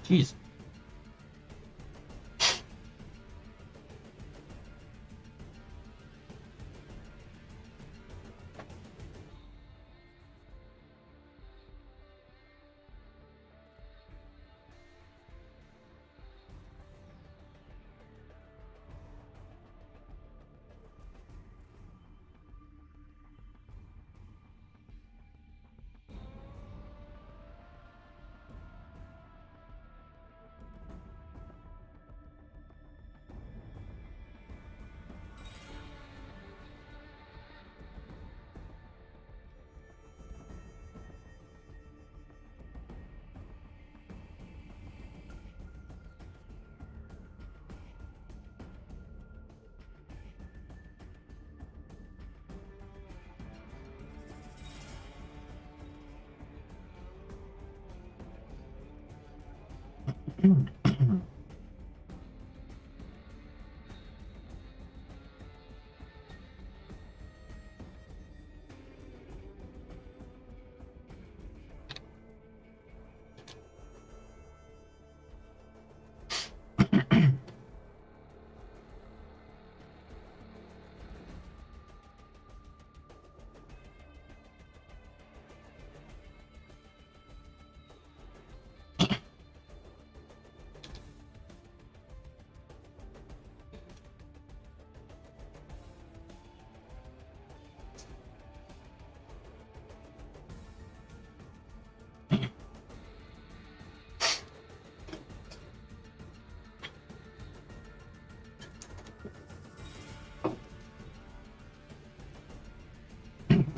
Jeez.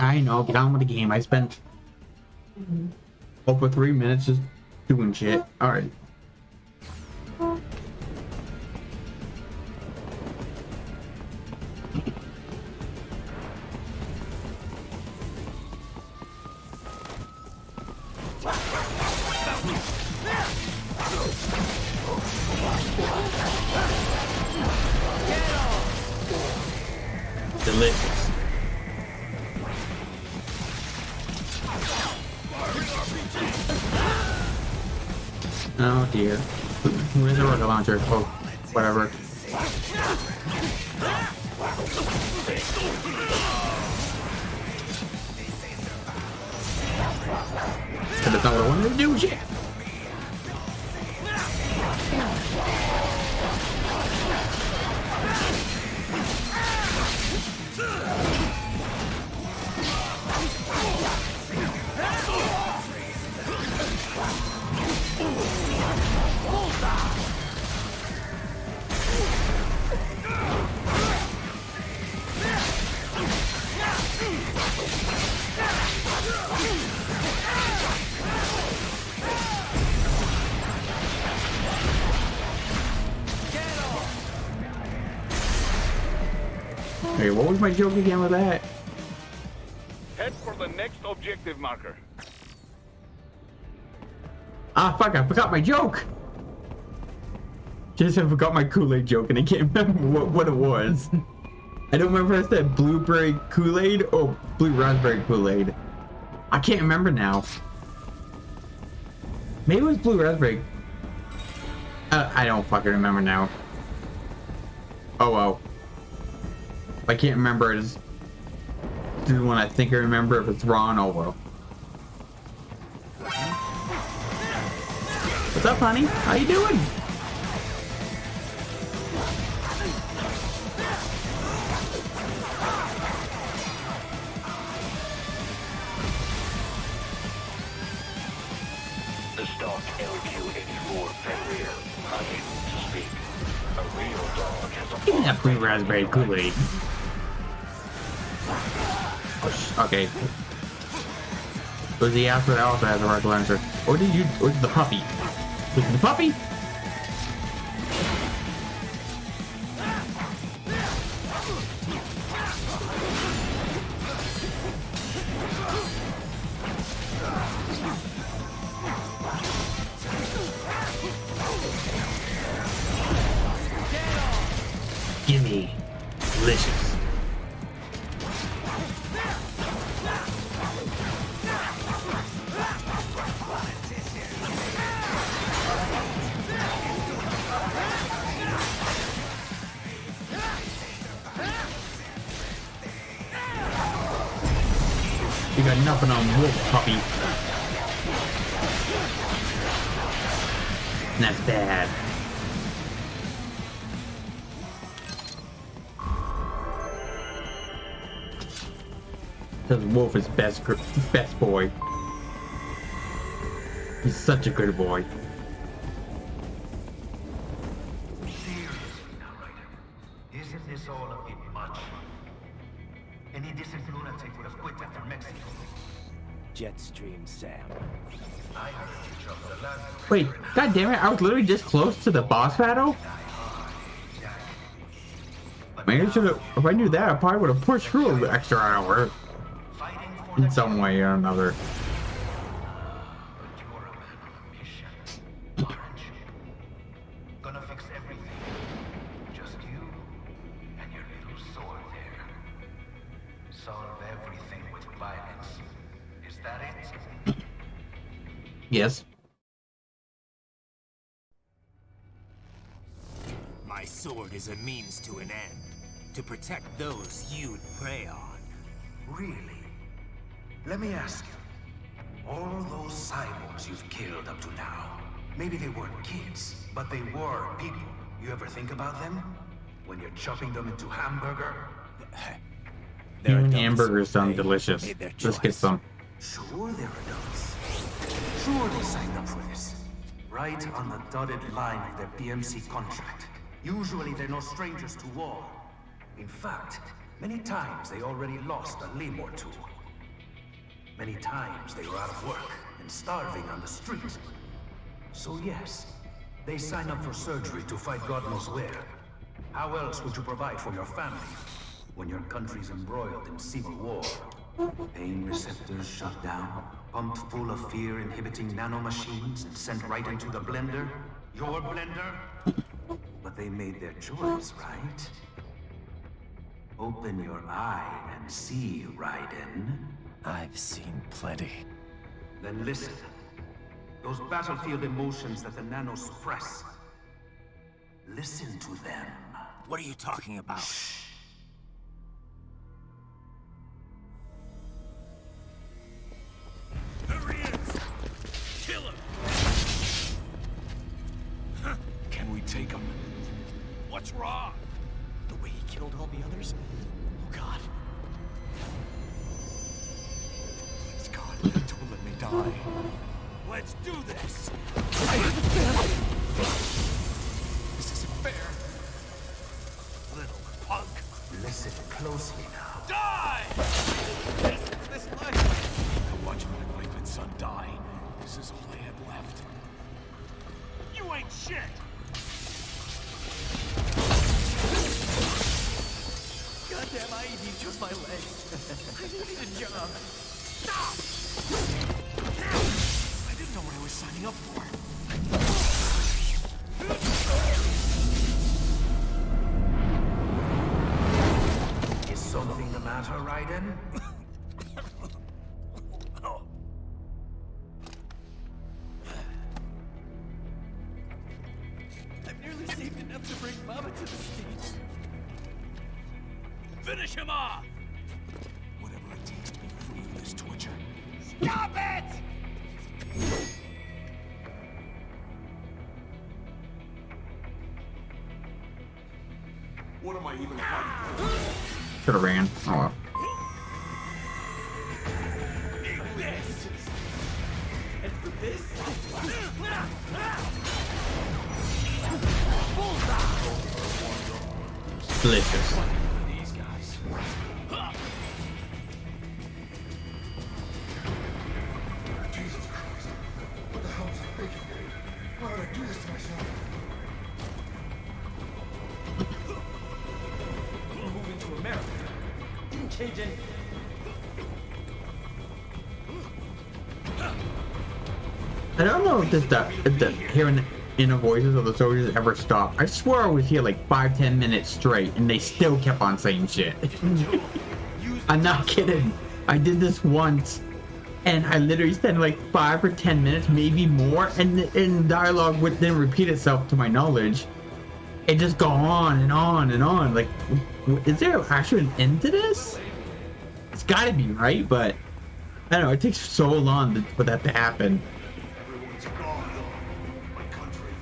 I know, get on with the game. I spent over 3 minutes just doing shit. Alright. Delicious. Oh dear. Where's the rocket launcher? Oh, whatever. Could have done what I wanted to do, shit. Hey, what was my joke again with that? Head for the next objective marker. Ah, fuck, I forgot my joke! Just I forgot my Kool-Aid joke and I can't remember what it was. I don't remember if I said blueberry Kool-Aid or blue raspberry Kool-Aid. I can't remember now. Maybe it was blue raspberry. I don't fucking remember now. Oh well. I can't remember it. This is one I think I remember. If it's wrong, oh well. What's up, honey? How you doing? The stock LQ84 Fenrir, unable to speak. A real dog has a Give me that blue raspberry Kool-Aid. Okay. Was the after that also has a rocket launcher? Or did the puppy? Was it the puppy? Gimme. Delicious. got nothing on wolf, puppy. And that's bad. Because Wolf is best boy. He's such a good boy. Seriously now, Ryder. Isn't this all a bit much? Any decent lunatic would have quit after Mexico. Jetstream, Sam. I heard you jumped the land. Wait, god damn it, I was literally this close to the boss battle? Maybe I should've, if I knew that, I probably would have pushed through an extra hour. In some way or another. But you're a man on a mission, aren't you? Gonna fix everything. Just you and your little sword there. Solve everything with violence. Is that it? Yes. My sword is a means to an end. To protect those you'd prey on. Really? Let me ask you. All those cyborgs you've killed up to now, maybe they weren't kids, but they were people. You ever think about them? When you're chopping them into hamburger? Even hamburgers sound delicious. Let's get some. Sure they're adults. Sure they signed up for this. Right on the dotted line of their BMC contract. Usually they're no strangers to war. In fact, many times they already lost a limb or two. Many times they were out of work and starving on the street. So yes, they sign up for surgery to fight God knows where. How else would you provide for your family when your country's embroiled in civil war? Pain receptors shut down, pumped full of fear-inhibiting nanomachines and sent right into the blender? Your blender? But they made their choice, right? Open your eye and see, Raiden. I've seen plenty. Then listen. Those battlefield emotions that the nanos suppress. Listen to them. What are you talking about? There he is! Kill him! Can we take him? What's wrong? The way he killed all the others? Oh god. Please, God, don't let me die. Let's do this! This isn't fair. Little punk. Listen closely now. Die! This life. I watched my wife and son die. This is all I had left. You ain't shit! Goddamn IED took my leg. I needed a job. Stop! I didn't know what I was signing up for. Is something the matter, Raiden? I've nearly saved enough to bring Mama to the States. Finish him off! Whatever it takes to be free of this torture. Stop it! What am I even fighting for? Should have ran. Oh well. This! And for this, Delicious. These guys. Jesus Christ. What the hell was I thinking? Why would I do this to myself? moving to America didn't change anything. I don't know if the hearing the inner voices of the soldiers ever stopped. I swear I was here like 5-10 minutes straight and they still kept on saying shit. I'm not kidding. I did this once and I literally spent like 5 or 10 minutes, maybe more, and dialogue would then repeat itself to my knowledge. It just go on and on and on. Like, is there actually an end to this? It's gotta be, right? But I don't know, it takes so long for that to happen. Everyone's gone. My country.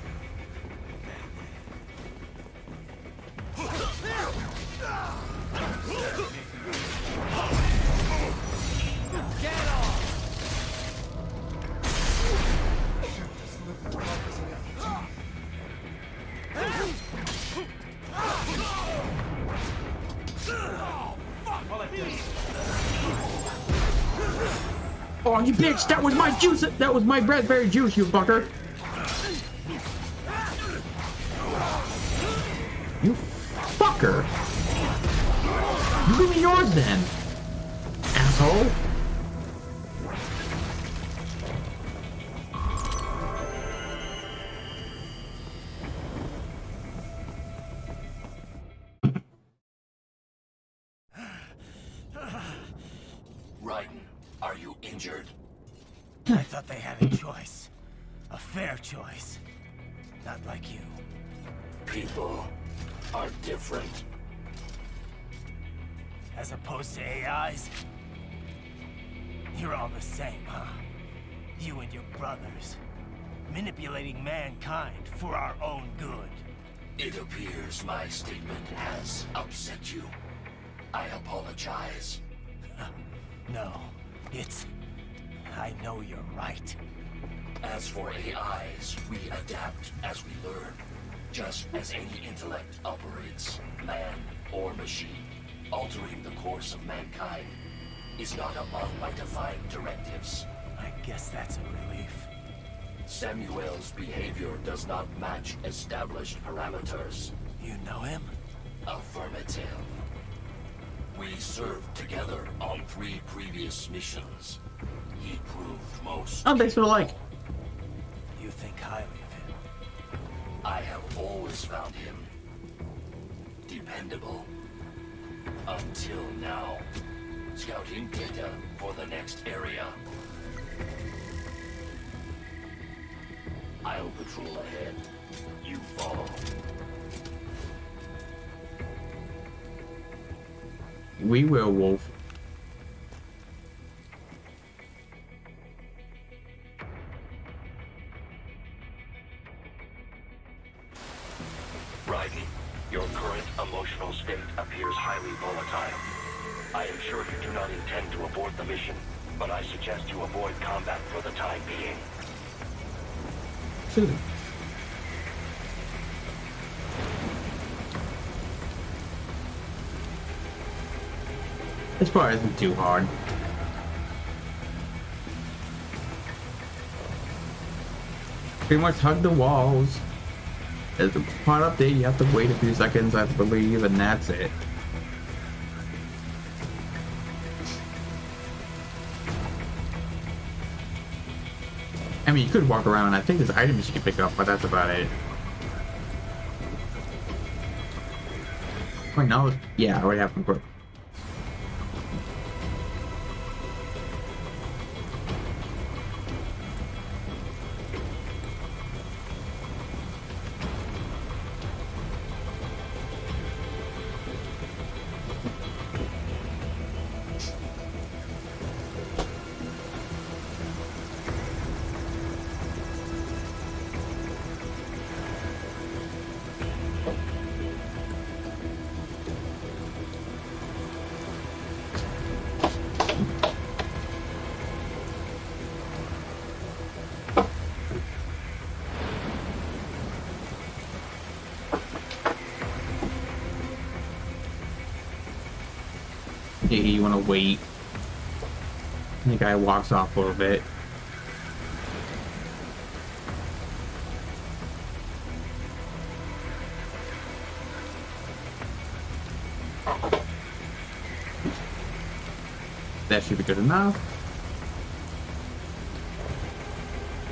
Ship has lived the prophecy after Oh, you bitch! That was my juice! That was my raspberry juice, you fucker! You fucker! You give me yours then, asshole! Raiden, are you injured? I thought they had a choice. A fair choice. Not like you. People are different. As opposed to AIs? You're all the same, huh? You and your brothers. Manipulating mankind for our own good. It appears my statement has upset you. I apologize. No, it's... I know you're right. As for AIs, we adapt as we learn. Just as any intellect operates, man or machine, altering the course of mankind is not among my defined directives. I guess that's a relief. Samuel's behavior does not match established parameters. You know him? Affirmative. We served together on 3 previous missions. He proved most. Oh, thanks for the like. You think highly of him. I have always found him dependable. Until now. Scouting data for the next area. I'll patrol ahead. You follow. We will, Wolf. Raiden, your current emotional state appears highly volatile. I am sure you do not intend to abort the mission, but I suggest you avoid combat for the time being. Susan. This part isn't too hard. Pretty much hug the walls. There's a part up there, you have to wait a few seconds, I believe, and that's it. I mean, you could walk around. I think there's items you can pick up, but that's about it. Wait, no. Yeah, I already have them. Yeah, you want to wait. The guy walks off a little bit. That should be good enough.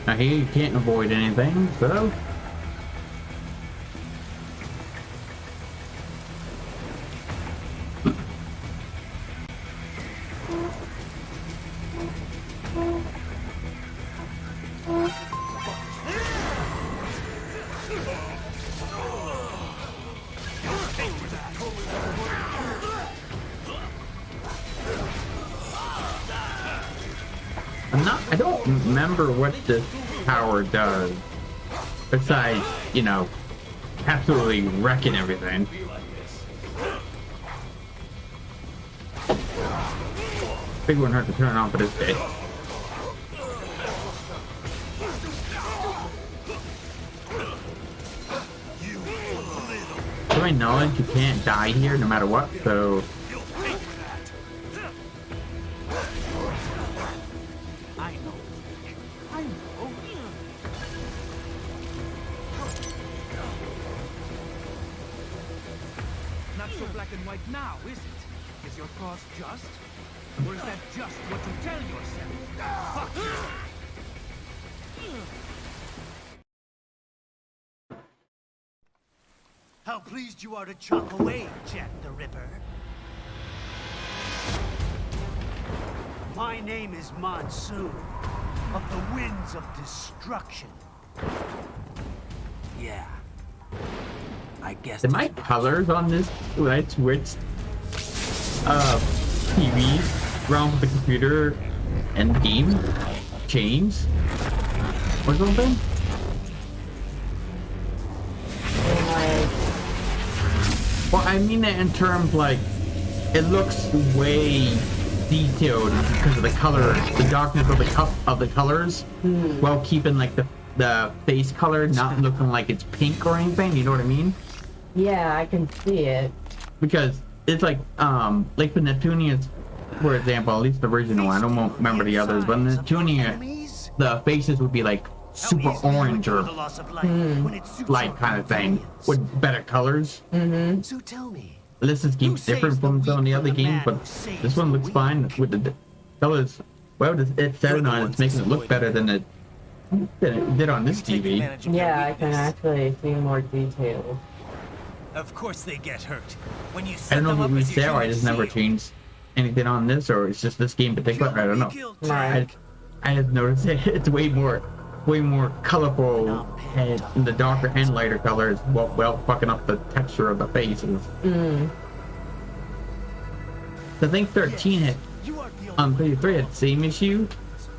Now here you can't avoid anything, so... I don't remember what this power does. Besides, you know, absolutely wrecking everything. Big one hurt to turn on for this day. To my knowledge, you can't die here no matter what, so... Not so black and white now, is it? Is your cause just? Or is that just what you tell yourself? Fuck you! How pleased you are to chop away, Jack the Ripper. My name is Monsoon, of the Winds of Destruction. Yeah. I guess. Did my colors on this when I switched TV around the computer and game change or something? Well, I mean that in terms like it looks way detailed because of the color, the darkness of the colors, while keeping like the face color not looking like it's pink or anything. You know what I mean? Yeah, I can see it. Because it's like the Neptunians, for example, at least the original one. I don't remember the others, but in the Neptunia, the faces would be like super orange or light kind of thing with better colors. So tell me, This is game's different from some of the other games, but this one looks fine with the colors. Well, it's set on, it's making it look better than it did on this TV. Yeah, I can actually see more details. Of course they get hurt. When you I don't know if it was there, I just never changed anything on this, or it's just this game in particular. I don't know. Right. I just noticed it's way more colorful and in the darker and lighter colors, well fucking up the texture of the faces. I think 13 had on 33 had the same issue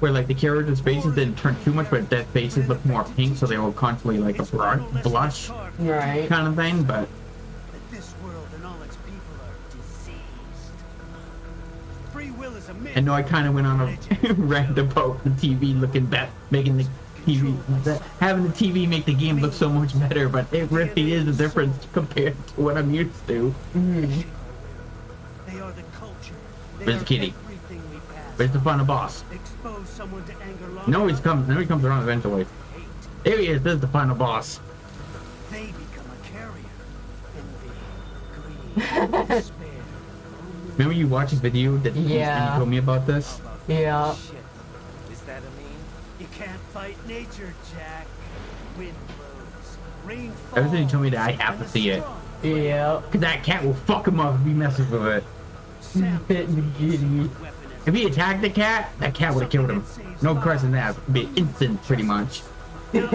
where like the characters' faces didn't turn too much, but their faces looked more pink, so they were constantly like a blush Right. kind of thing. But This world and all its people are diseased. Free will is a myth. I know I kind of went on a rant about the TV looking back, making the TV, having the TV make the game look so much better, but it really is a difference compared to what I'm used to. They are the culture. Where's the kitty? Where's the final boss? Expose someone to anger long No, he comes around eventually. There he is. This is the final boss. they become a carrier. Envy, greed, despair. Remember you watched a video that and Yeah. you told me about this? Yeah. Shit. Is that a mean? You can't fight nature, Jack. Wind blows, rain falls. Ever since you told me that, I have to see it. Yeah. Cause that cat will fuck him up if he messes with it. Bit me giddy. If he attacked the cat, that cat would have killed him. No question that. It'd be instant, pretty much. And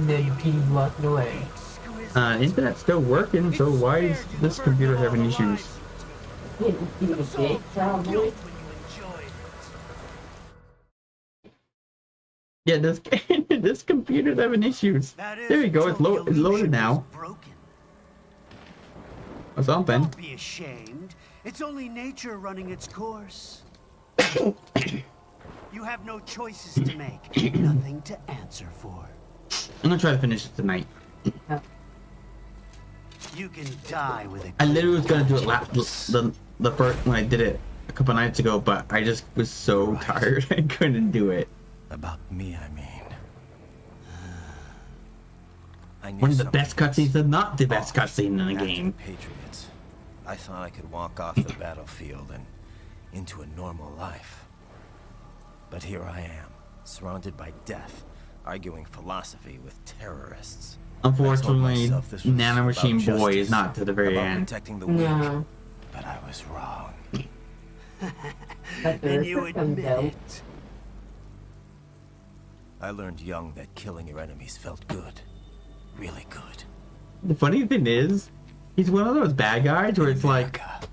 then he walked away. Internet's still working, so why is this computer having issues? Didn't see the gate, probably. Yeah, this computer's having issues. There you go. It's loaded now. Or something. Don't be ashamed. It's only nature running its course. You have no choices to make, nothing to answer for. I'm gonna try to finish it tonight. You can die with a I literally was gonna do it the first when I did it a couple nights ago, but I just was so tired I couldn't do it. About me, I mean. I knew One of the something best cutscenes, if not the best off cutscene in the after game. Patriots. I thought I could walk off the battlefield and into a normal life. But here I am, surrounded by death, arguing philosophy with terrorists. Unfortunately, I told myself this was Nanomachine about Boy is justice, not to the very about end. protecting the weak, No. but I was wrong. But And you there's some admit dope. it. I learned young that killing your enemies felt good. Really good. The funny thing is, he's one of those bad guys where it's like, America,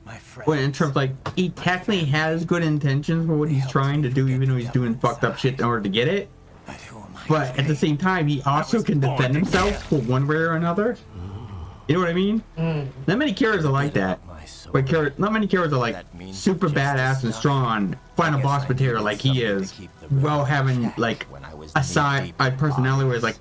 my Well, in terms like he technically has good intentions for what he's trying to do, even though he's doing fucked up shit in order to get it. But who am I But at the kidding? same time, he also can defend himself for one way or another. You know what I mean? Not many characters are like that. My sword. But not many characters are like That means super just badass and stuff. strong, final I boss guess I material needed like he something to is, keep the while rebels having checked like when I was a side knee-deep in personality where it's like,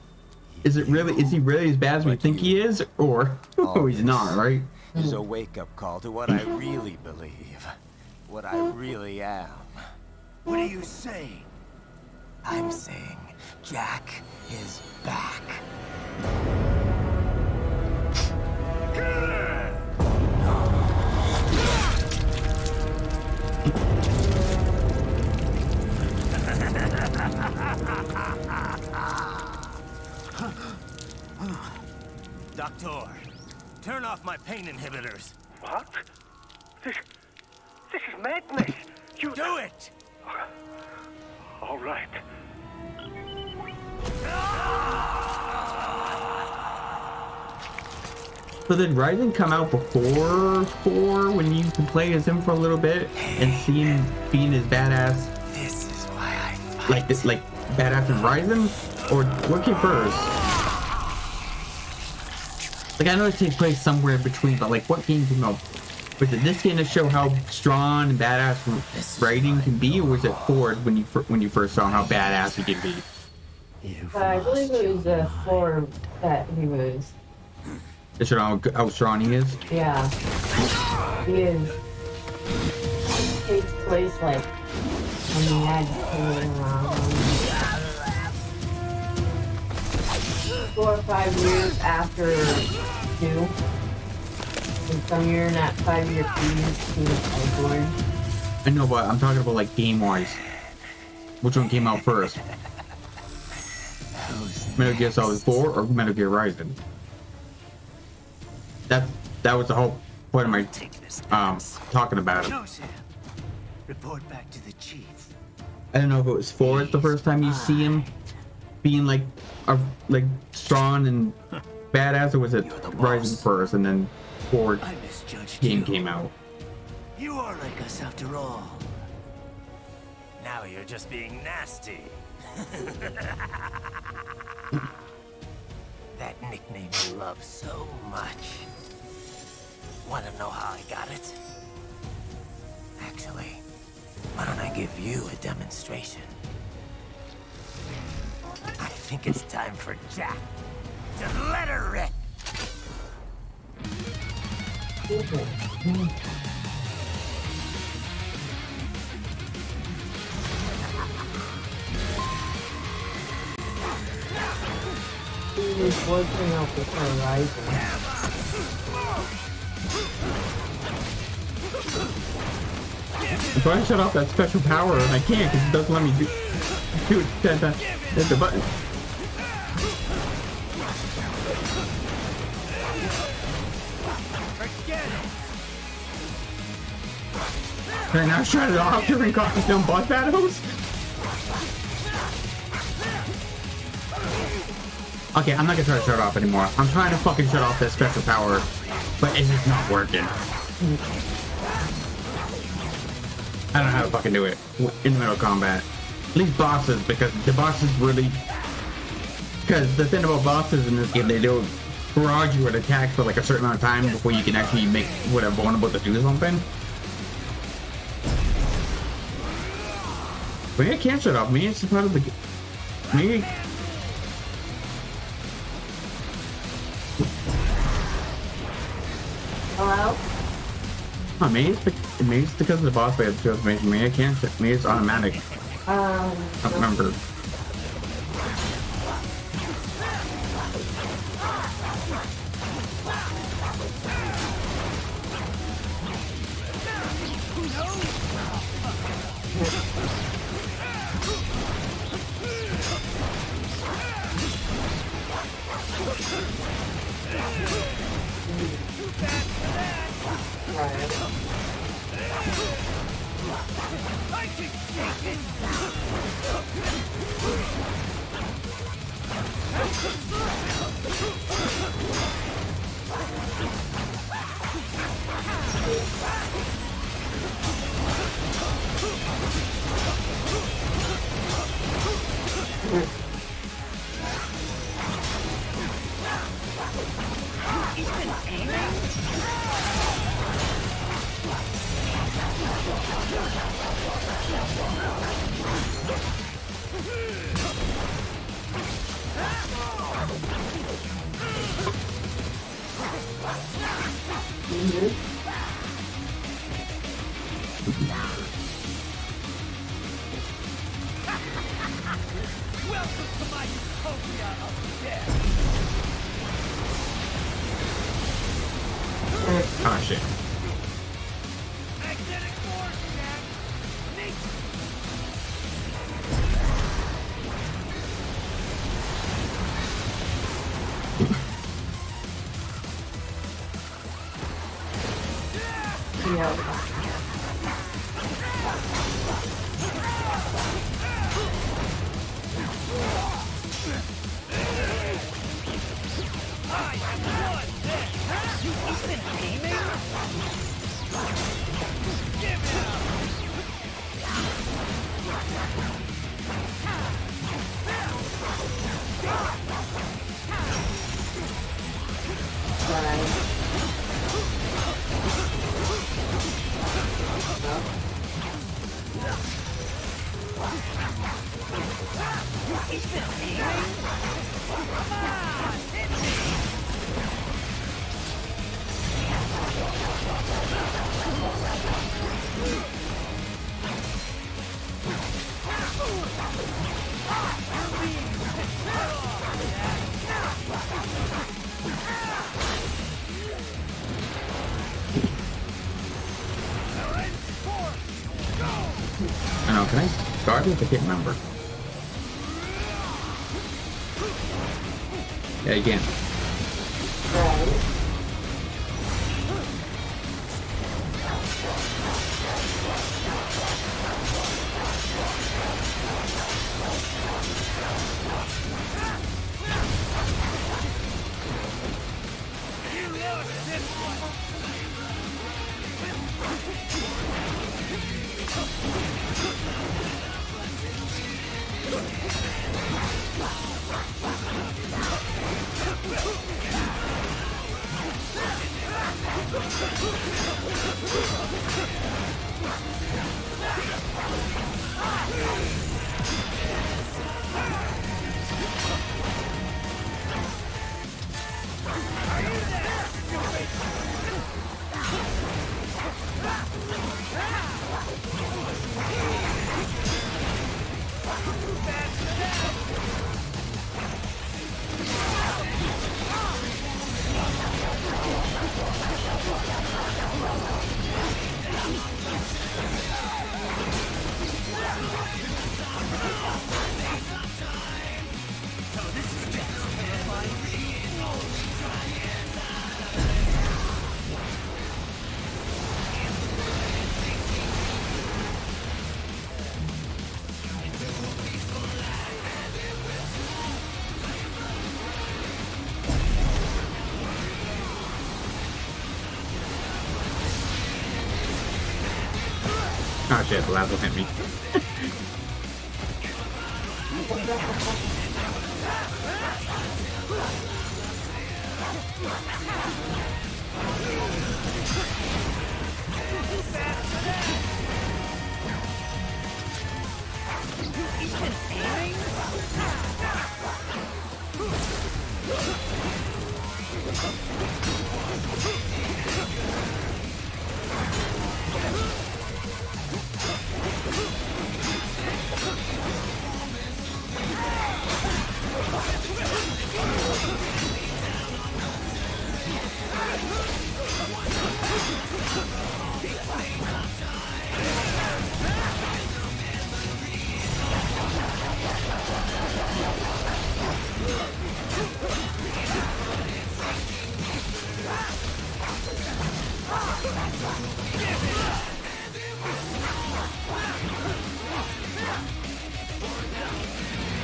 is he really as bad as we But think he is, or All he's not, this right? is a wake-up call to what I really believe, what I really am. What are you saying? I'm saying Jack is back. Doctor, turn off my pain inhibitors. What? This is madness. You Do it! All right. So did Ryzen come out before 4 when you could play as him for a little bit and see him being his badass, This is why I fight. like badass as Ryzen, or what came first? Like I know it takes place somewhere in between, but like what game came out? Was it this game to show how strong and badass Raiden can be, or was it Ford when you first saw how badass he can be? I believe it was 4 that he was. To show how strong he is. Yeah. He is. Takes place like when he had around 4 or 5 years after 2. And somewhere in that 5-year period, he was born. I know, but I'm talking about like game wise. Which one came out first? Metal Gear Solid 4 or Metal Gear Rising? That was the whole point of my talking about it. Joseph, report back to the chief. I don't know if it was 4 the first time you see him being like strong and badass, or was it Rising first and then 4 I misjudged game you. came out? You are like us after all. Now you're just being nasty. That nickname you love so much. Want to know how I got it? Actually, why don't I give you a demonstration? I think it's time for Jack to let her rip. He was working out with Horizon. I'm trying to shut off that special power and I can't because it doesn't let me do it. Hit the button. Can I now shut it off during Copperstone boss battles? Okay, I'm not gonna try to shut it off anymore. I'm trying to fucking shut off that special power, but it's just not working. I don't know how to fucking do it in the middle of combat. At least bosses, because the bosses really... Because the thing about bosses in this game, they don't barrage you with attacks for like a certain amount of time before you can actually make whatever vulnerable to do something. Maybe I can't shut off. Maybe it's part of the... Maybe... Hello? Oh, maybe it's because of the boss fight transformation. Maybe I can't. Maybe it's automatic. I don't remember. Welcome to my utopia of death. Oh shit. Magnetic force, Jack. Yeah. I have won this. You've been aiming? Give it up. Right. He's been aiming? Come on, hit me. I know, can I start it? I can't remember. Yeah, again. Right. You lost this one. Oh shit, the last one hit me.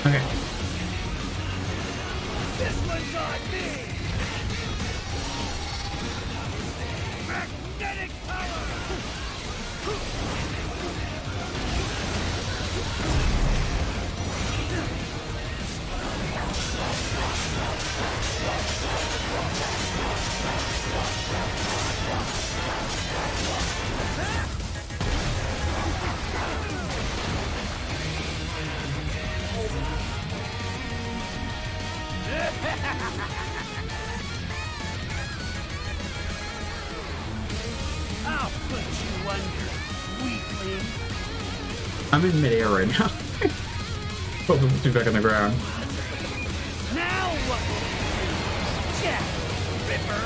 Okay. This one's on me! Magnetic power! I'll put you under, weakling. I'm in midair right now. Hopefully we'll get back on the ground. Now what? Jack Ripper.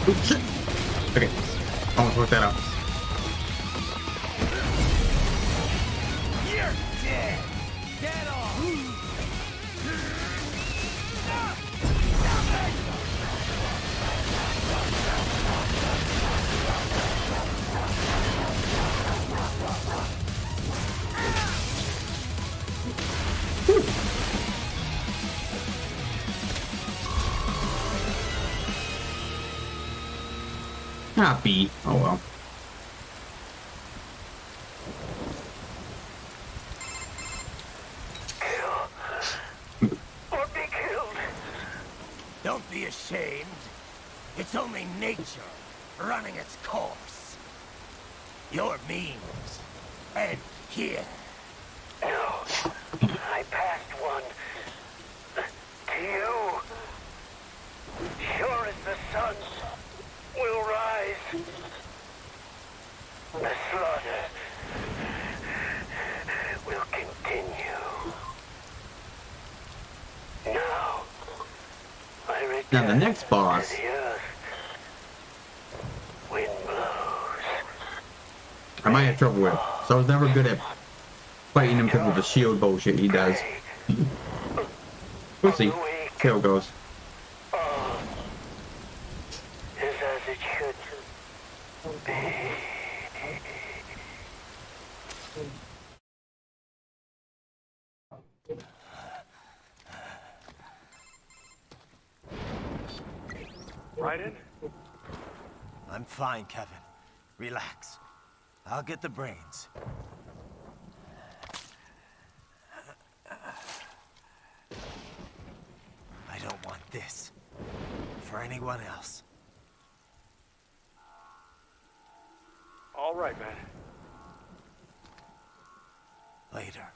Oops, shit. Okay. Almost worked that out. You're dead. Dead on. Not B. Oh well. Or be killed. Don't be ashamed. It's only nature running its course. Your means end here. No, I passed one to you. Sure as the sun will rise, the slaughter will continue. Now, I return Now the next boss. to the earth. Wind blows. I might have trouble with. So I was never good at fighting him because of the shield bullshit he does. We'll see. See how it goes. All is as it should be. Right in? I'm fine, Kevin. Relax. I'll get the brains. I don't want this for anyone else. All right, man. Later.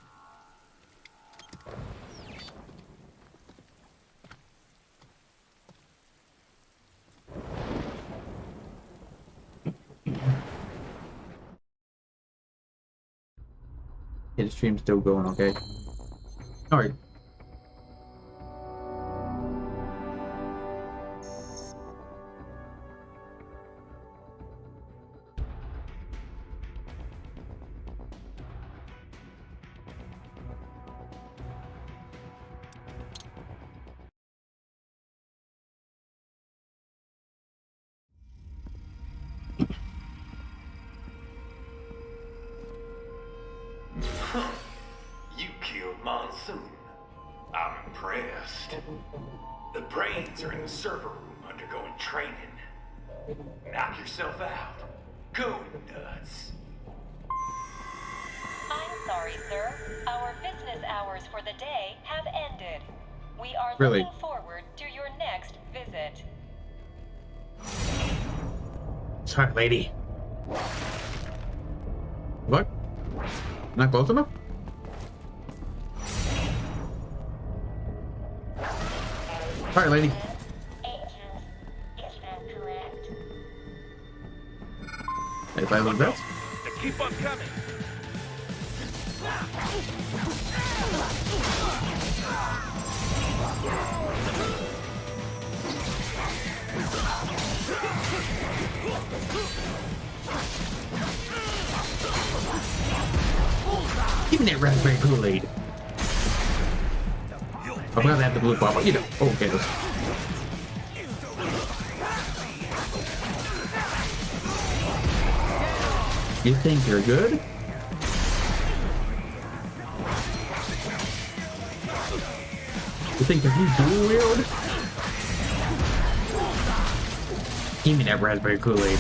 Yeah, the stream's still going, okay? Alright. You killed Monsoon. I'm impressed. The brains are in the server room undergoing training. Knock yourself out. Go nuts. I'm sorry, sir. Our business hours for the day have ended. We are Really? looking forward to your next visit. Sorry, lady. What? Not close enough? Sorry, lady. If I lose that? They keep on coming. Give me that raspberry Kool-Aid. I'm gonna have the blue bubble. You know. Oh, okay. You think you're good? You think that he's dual wield? Give me that raspberry Kool-Aid.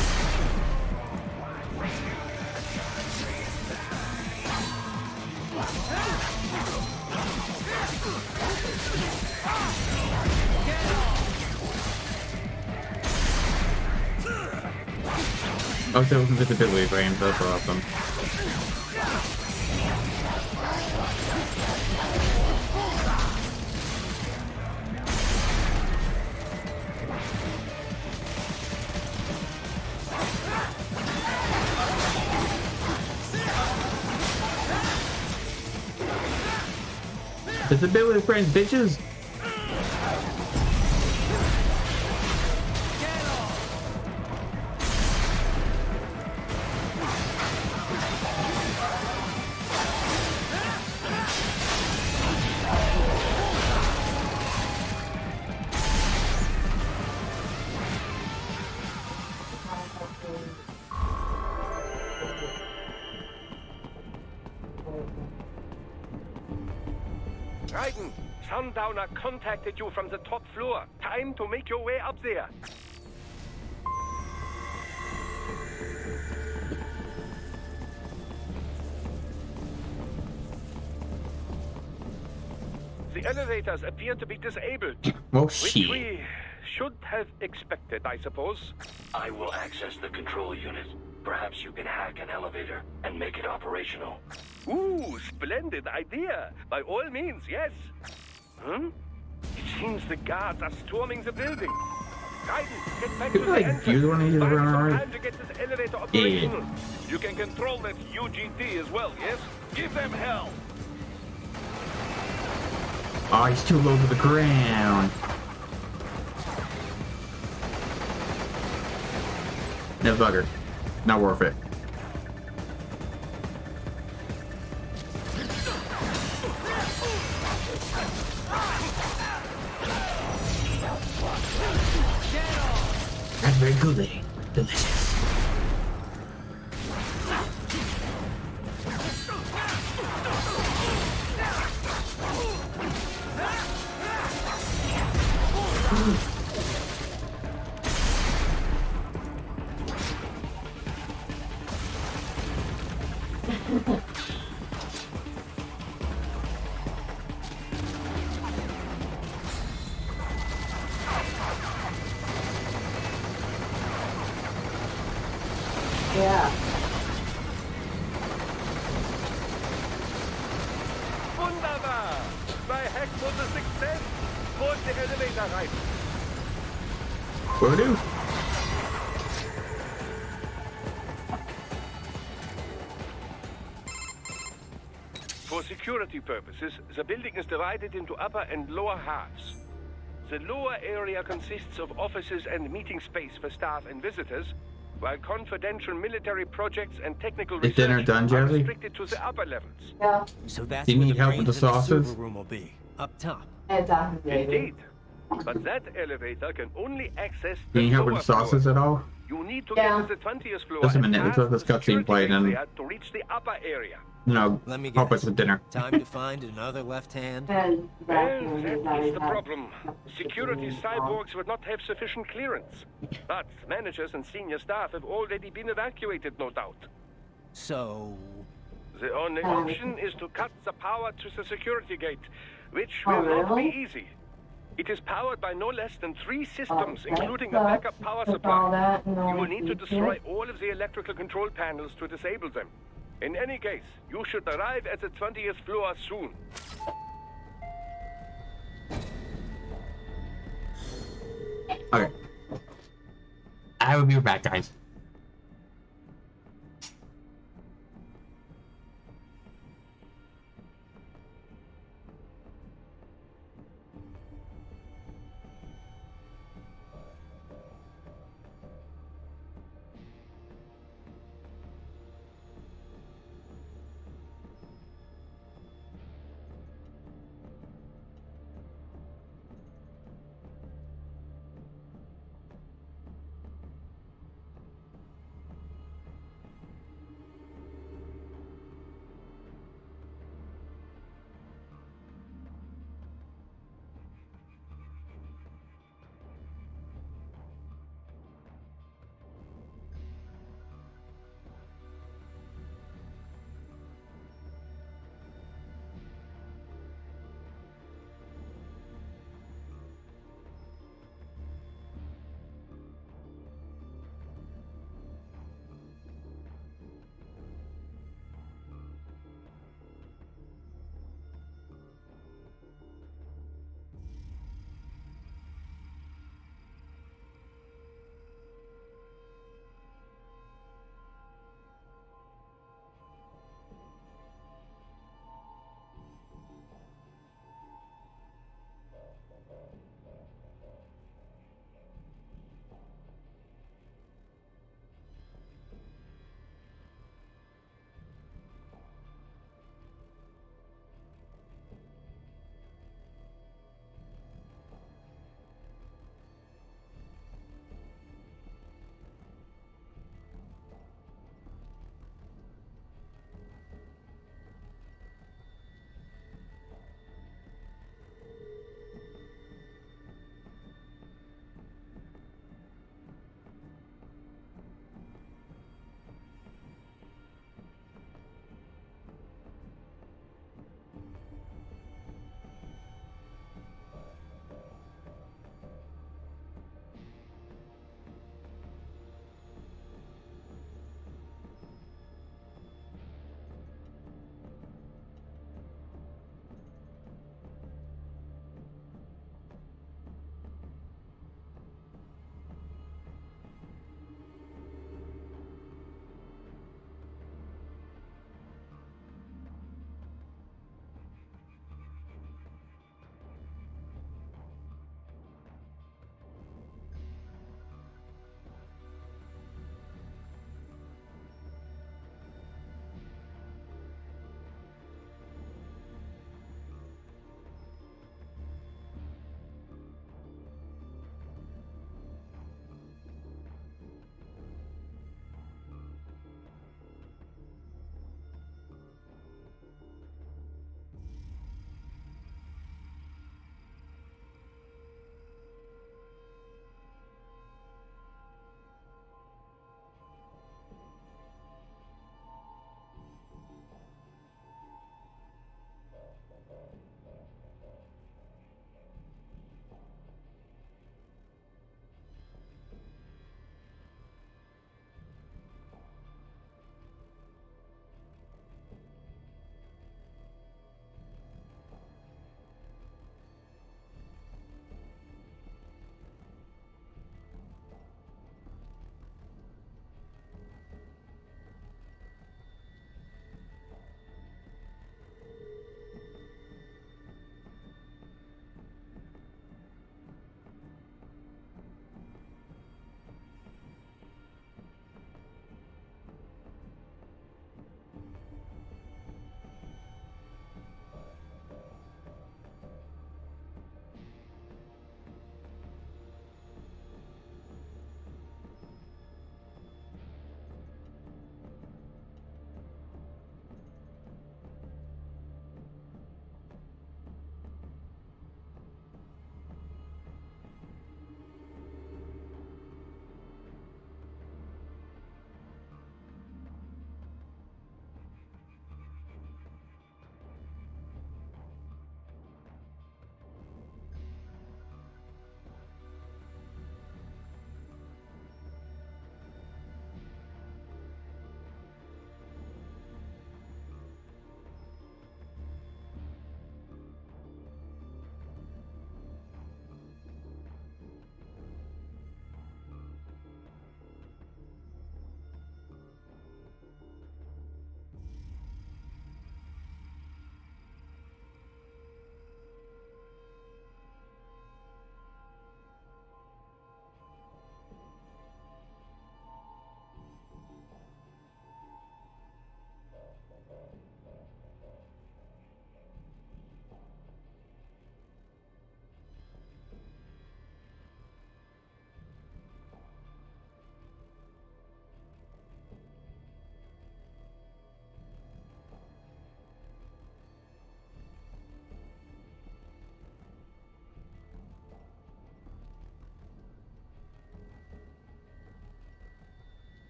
Oh, so invisibility frames, that's awesome. Disability friends, bitches. Raiden, Sundowner contacted you from the top floor. Time to make your way up there. The elevators appear to be disabled. Oh Which shit. we should have expected, I suppose. I will access the control unit. Perhaps you can hack an elevator and make it operational. Ooh, splendid idea. By all means, yes. It seems the guards are storming the building. Raiden, get back to Could the like entrance. use one of these Find around some already? time to get this elevator operational. You can control that UGT as well, yes? Give them hell. Oh, he's too low to the ground. No bugger. Not worth it. That's very good. Delicious. Yeah. Wunderbar. My hack was a success. Board the elevator right. Will do. For security purposes, the building is divided into upper and lower halves. The lower area consists of offices and meeting space for staff and visitors, while confidential military projects and technical Is dinner research done, are Jazzy? restricted to the upper levels. Yeah. So that's Do you where need the help with the brains in the server sauces? room will be. Up top. Exactly. Indeed. But that elevator can only access Do the you need help with lower the sauces floors. at all? You need to Yeah. get to the 20th floor Just a and minute, let's pass let this the cutscene security play, gates then- there to reach the upper area. No, Let me help us guess. with dinner. Time to find another left hand. And Well, that is the problem. Security cyborgs would not have sufficient clearance. But managers and senior staff have already been evacuated, no doubt. So, The only option is to cut the power to the security gate, which Oh, will not be really? easy. It is powered by no less than 3 systems, that including a sucks. backup power With all supply. that and all You will the need to features. destroy all of the electrical control panels to disable them. In any case, you should arrive at the 20th floor soon. Okay. I will be back, guys.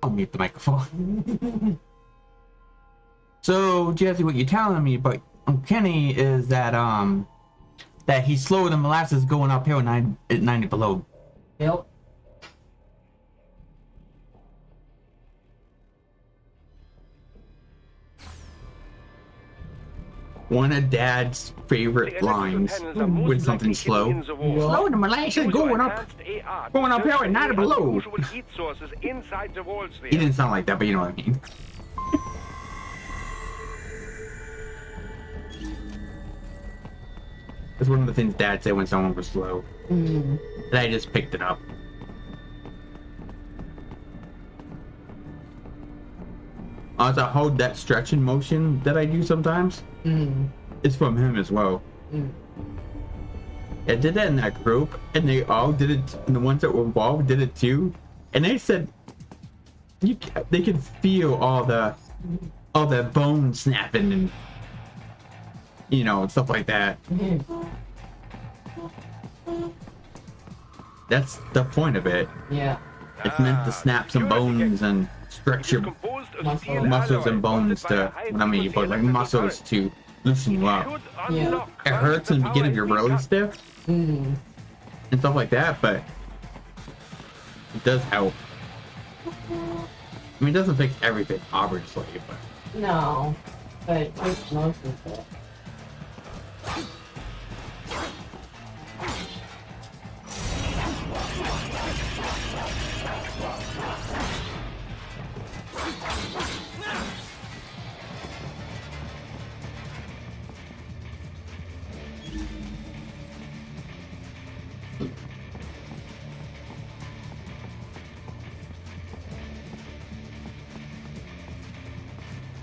I'll mute the microphone. So, Jesse, what you're telling me about Kenny is that that he's slower than molasses going uphill at 90 below. Yep. One of Dad's favorite lines when something's slow. Slow than molasses going uphill at 90 below. He didn't sound like that, but you know what I mean. That's one of the things Dad said when someone was slow. And I just picked it up. Also, hold that stretching motion that I do sometimes. It's from him as well. I did that in that group, and they all did it. And the ones that were involved did it too. And they said they could feel all the bone snapping and you know stuff like that. That's the point of it. Yeah. It's meant to snap some bones and stretch your muscles and bones to, I mean, but like muscles to loosen you up. Yeah. It hurts in the beginning if you're really stiff and stuff like that, but it does help. I mean, it doesn't fix everything, obviously, but No, but it takes most of it.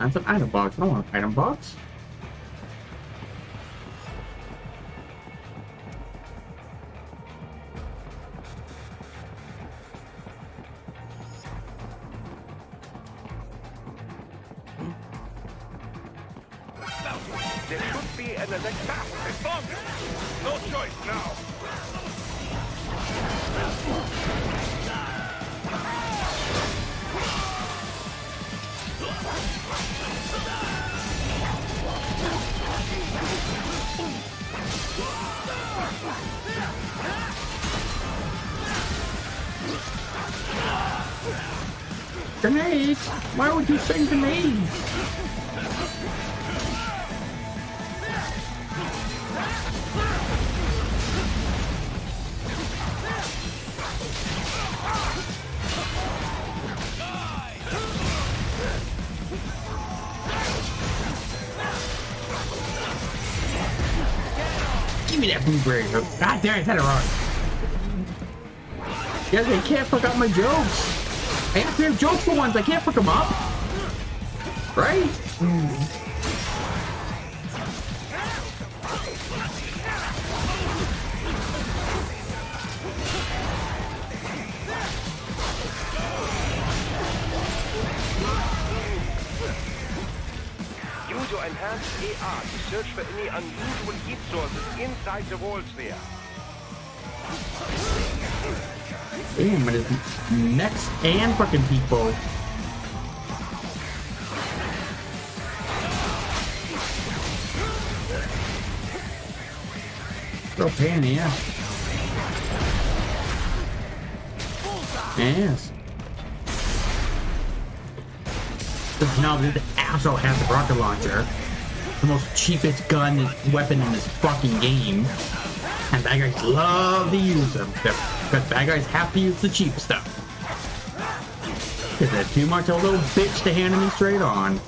that's an item box. I don't want an item box. There should be an electric. No choice now. Grenades! Why would you send grenades? Give me that blueberry hook. God damn, I said it wrong. Guys, I can't fuck up my jokes. I have to have jokes for once. I can't fuck them up. Right? Use your enhanced AR to search for any unusual heat sources inside the walls there. Damn, it is next and fucking people. Throw pain in the ass. Yes. Because now this asshole has a rocket launcher. The most cheapest gun and weapon in this fucking game. And bad guys love to use them. Because bad guys have to use the cheap stuff. Because they're too much of a little bitch to hand me straight on.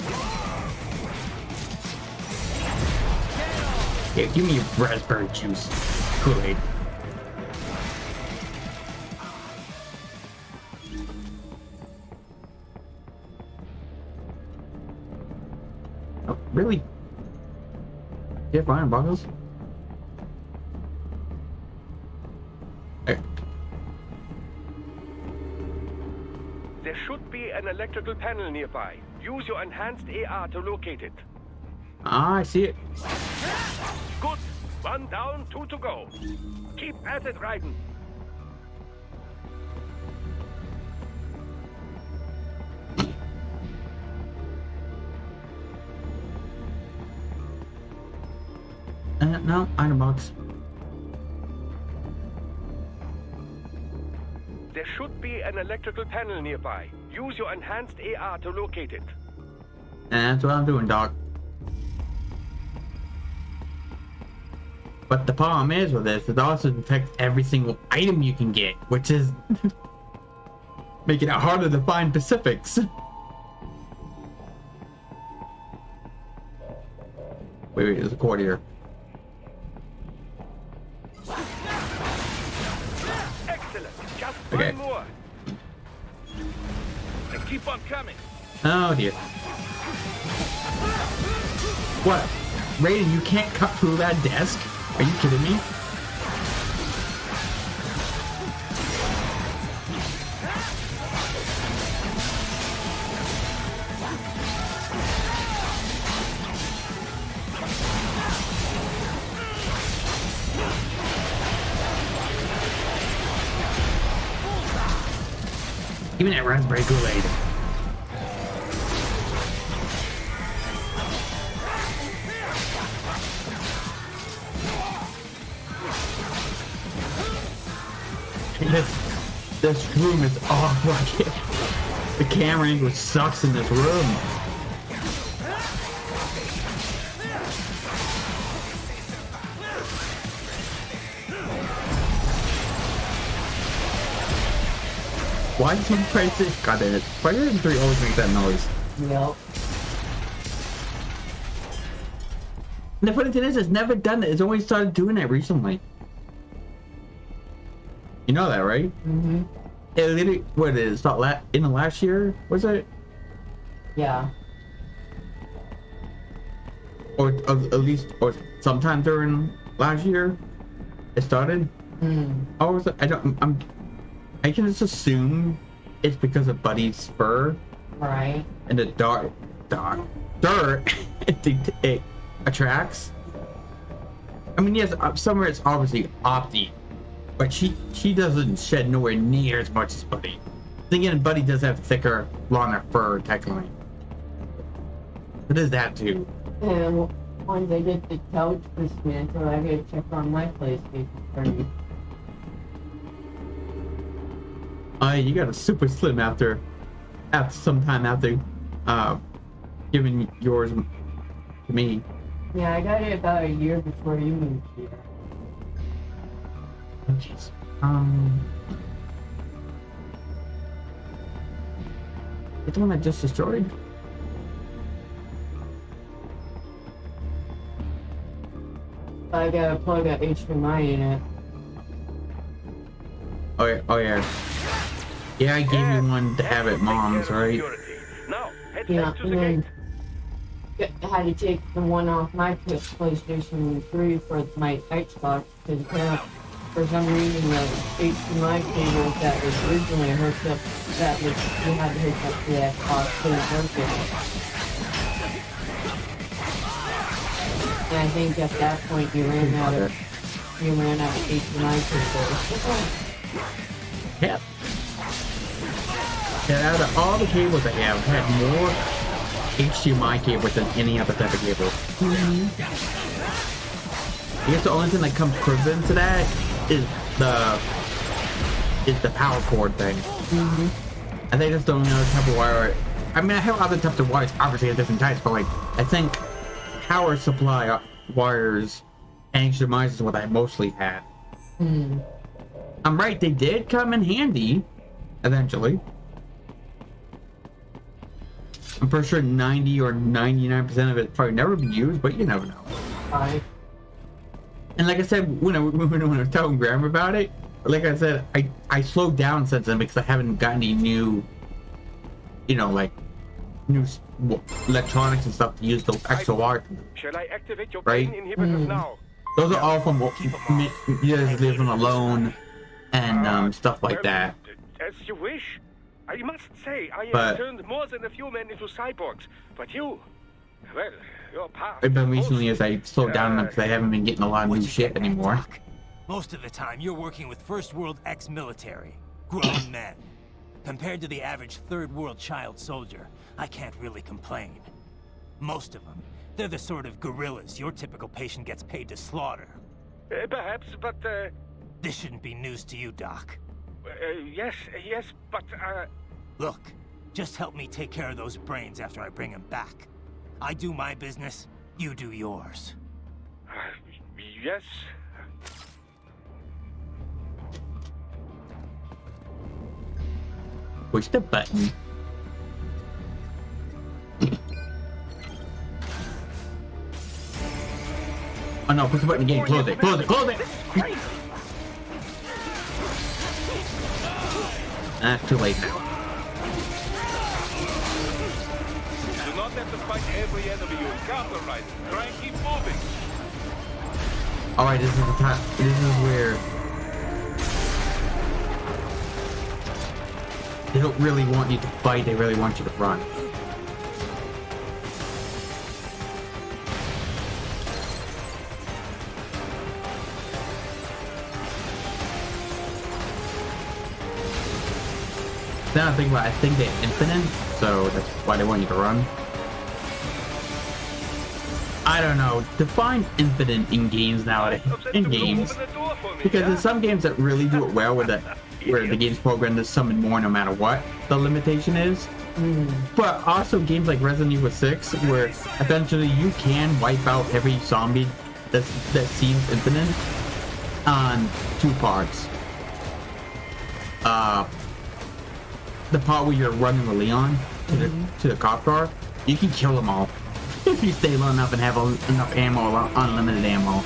Here, give me your raspberry juice. Kool-Aid. Oh, really? You have iron bottles? There should be an electrical panel nearby. Use your enhanced AR to locate it. Ah, I see it. Good. 1 down, 2 to go. Keep at it, Raiden. No, item box. There should be an electrical panel nearby. Use your enhanced AR to locate it. And that's what I'm doing, Doc. But the problem is with this, it also detects every single item you can get, which is making it harder to find Pacifics. Wait, there's a cord here. Excellent. Just Okay. one more. And keep on coming. Oh dear. What? Raiden, you can't cut through that desk? Are you kidding me? Even that raspberry Kool-Aid. This room is awful. The camera angle sucks in this room. Why did you try to? God damn it! Fire and 3 always make that noise. Yep. And the funny thing is, it's never done it. It's only started doing it recently. You know that, right? Mm-hmm. It literally, what is not in the last year? Was it? Yeah. Or at least, or sometime during last year, it started. Oh, was it? I can just assume it's because of Buddy's spur. Right. And the dirt it attracts. I mean, yes, somewhere it's obviously Opti, but she doesn't shed nowhere near as much as Buddy. Thinking Buddy does have thicker, longer fur, technically. It is that too. And once I get the couch dismantled, I gotta check on my PlayStation 3. You got a super slim after sometime after giving yours to me. Yeah, I got it about a year before you moved here. Oh, jeez. It's the one I just destroyed. I gotta plug a HDMI in it. Oh yeah, oh yeah. Yeah, I gave you one to have at Mom's, right? Now, head Yeah, back to the and gate. then I had to take the one off my PlayStation 3 for my Xbox because for some reason the HDMI cable that was originally hooked up, that was you had to hook up to the Xbox couldn't work it. And I think at that point you ran out of HDMI cables. Yeah. Yeah, out of all the cables I have, I've had more HDMI cables than any other type of cable. I guess the only thing that comes equivalent to that is the power cord thing. I think that's the only other type of wire. I mean, I have other types of wires, obviously at different types, but like I think power supply wires and HDMIs is what I mostly had. I'm right, they did come in handy eventually. I'm pretty sure 90 or 99% of it probably never be used, but you never know. Right. And like I said, when I was telling Graham about it, like I said, I slowed down since then because I haven't got any new, like new electronics and stuff to use the extra wire. Shall I activate your Right? pain inhibitors now? Those are all from years living alone and stuff like that. As you wish. I must say, I But- have turned more than a few men into cyborgs. But you, well, your path. It's been is recently as I slowed down because I haven't been getting a lot of new shit anymore. Most of the time, you're working with First World ex-military, grown men. Compared to the average Third World child soldier, I can't really complain. Most of them, They're the sort of gorillas your typical patient gets paid to slaughter. Perhaps, but, This shouldn't be news to you, Doc. yes, but, Look, just help me take care of those brains after I bring them back. I do my business, you do yours. yes. Push the button. Oh no, push the button again. Close it. Close it. Close it. Too late now. You do not have to fight every enemy you encounter, right? Try and keep moving. Alright, this is the time. This is where they don't really want you to fight, they really want you to run. Now I think about it, I think they're infinite, so that's why they want you to run. I don't know. Define infinite in games nowadays. In games. Because there's some games that really do it well with where the game's programmed to summon more no matter what the limitation is. But also games like Resident Evil 6 where eventually you can wipe out every zombie that seems infinite on 2 parts. The part where you're running with Leon to the cop car, you can kill them all if you stay long enough and have enough ammo, unlimited ammo.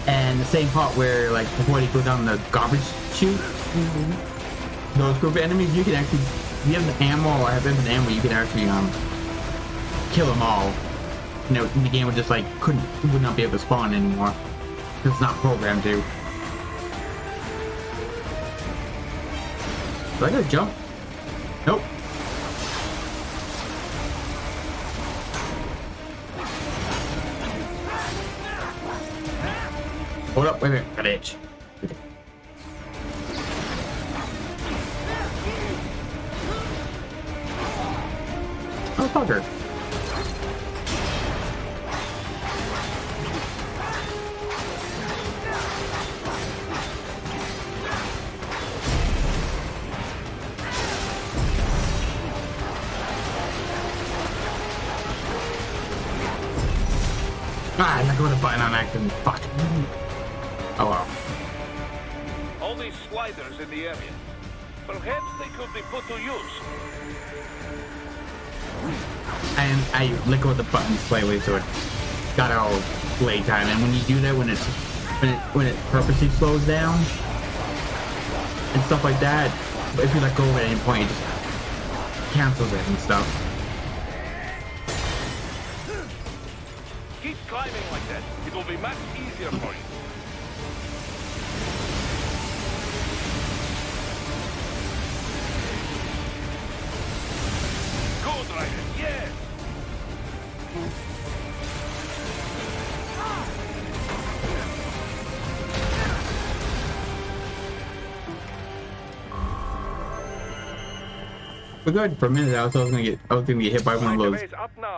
And the same part where, like, before they go down the garbage chute, those group of enemies, you can actually, if you have the ammo or have infinite ammo, you can actually kill them all. You know, the game would just like would not be able to spawn anymore. It's not programmed to. Do I gotta jump? Nope. Hold up, wait a minute, got an itch. Oh, fucker. Ah, I got the button on accident. Fuck. Oh well. All these sliders in the area. Perhaps they could be put to use. And I let go of the button slightly so it got all playtime. And when you do that, when it purposely slows down and stuff like that, if you let go at any point, it just cancels it and stuff. Keep climbing like that. It will be much easier for you. Good, Ryder. Yes. We're good. For a minute, I was gonna get hit by one of those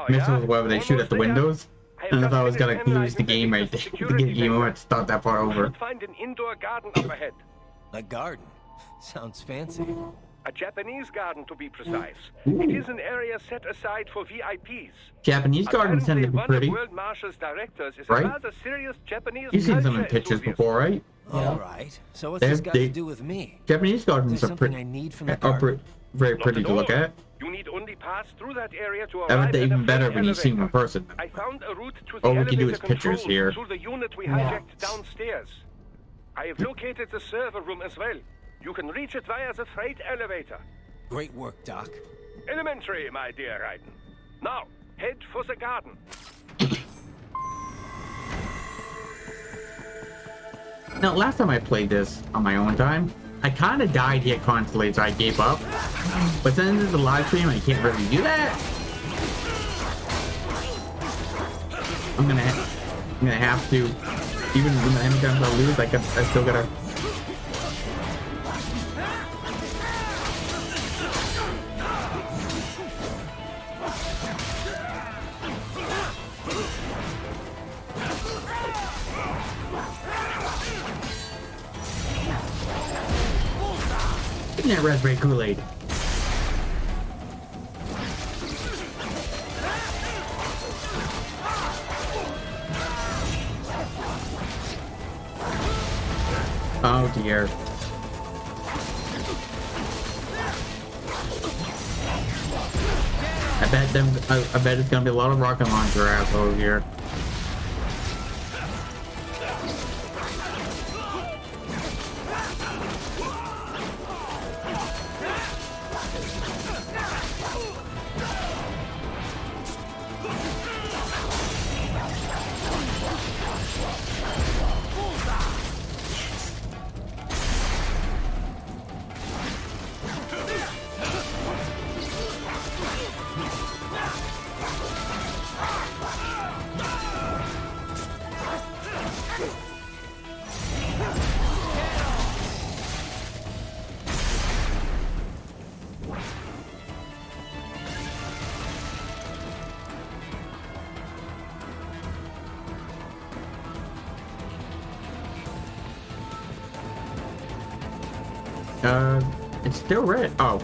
missiles where they shoot at the windows. And I thought I was gonna lose the game right there. To get the game over to start that part over. Find an indoor garden up ahead. A garden? Sounds fancy. A Japanese garden, to be precise. It is an area set aside for VIPs. Japanese gardens tend to be pretty, World Marshal's directors is right? a rather serious Japanese You've seen some in culture pictures enthusiast. before, right? All right. So what's this got to do with me? Japanese Is there gardens are something I need from the are garden? very Not pretty at to look all. at. You need only pass through that area to I arrive bet at they're the even better freight when you see them in elevator. person. I found a route to All the we can do is elevator pictures controls here. through the unit we hijacked downstairs. I have located the server room as well. You can reach it via the freight elevator. Great work, Doc. Elementary, my dear Raiden. Now, head for the garden. Now, last time I played this on my own time, I kind of died here constantly, so I gave up. But since it's a live stream, I can't really do that. I'm gonna have to, even how many times I lose, I still gotta. drinking that raspberry Kool-Aid. Oh dear. I bet it's gonna be a lot of rocket launcher assholes here. It's still red. Oh.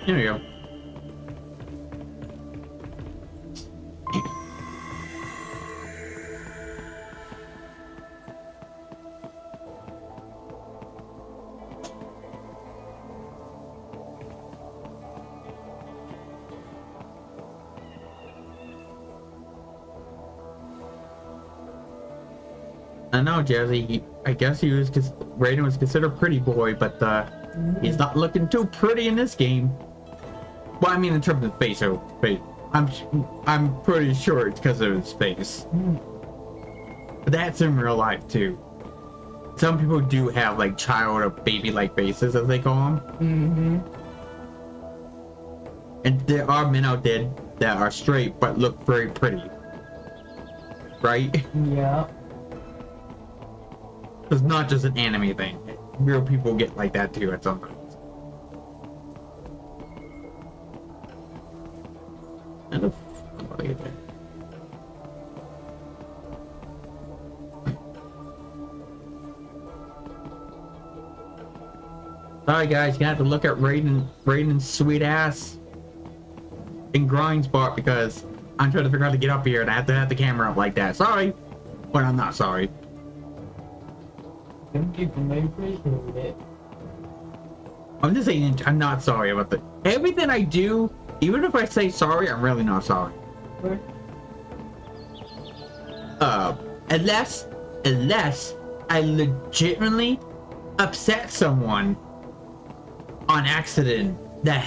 Here we go. I know, Jazzy. I guess he was just Raiden was considered a pretty boy, but he's not looking too pretty in this game. Well, I mean, in terms of face, I'm pretty sure it's because of his face. But that's in real life too. Some people do have like child or baby-like faces, as they call them. And there are men out there that are straight but look very pretty, right? Yeah. It's not just an anime thing. Real people get like that too at some point. And the fuck do I get there? Sorry guys, you have to look at Raiden's sweet ass in grind spot because I'm trying to figure out how to get up here and I have to have the camera up like that. Sorry, but I'm not sorry. Some people may appreciate it. I'm just saying I'm not sorry about the everything I do. Even if I say sorry, I'm really not sorry. Unless I legitimately upset someone on accident that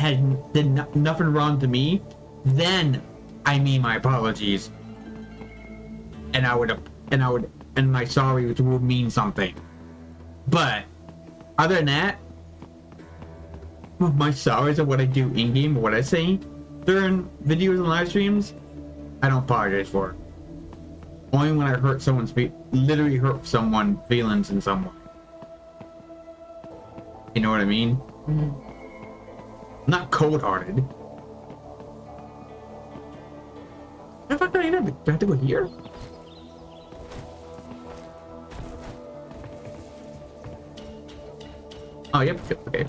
did nothing wrong to me, then I mean my apologies, and my sorry would mean something. But other than that, my sorries of what I do in game or what I say during videos and live streams, I don't apologize for it. Only when I hurt someone's literally hurt someone's feelings in some way. You know what I mean? I'm not cold-hearted. How the fuck do I have to go here? Oh, yep, okay.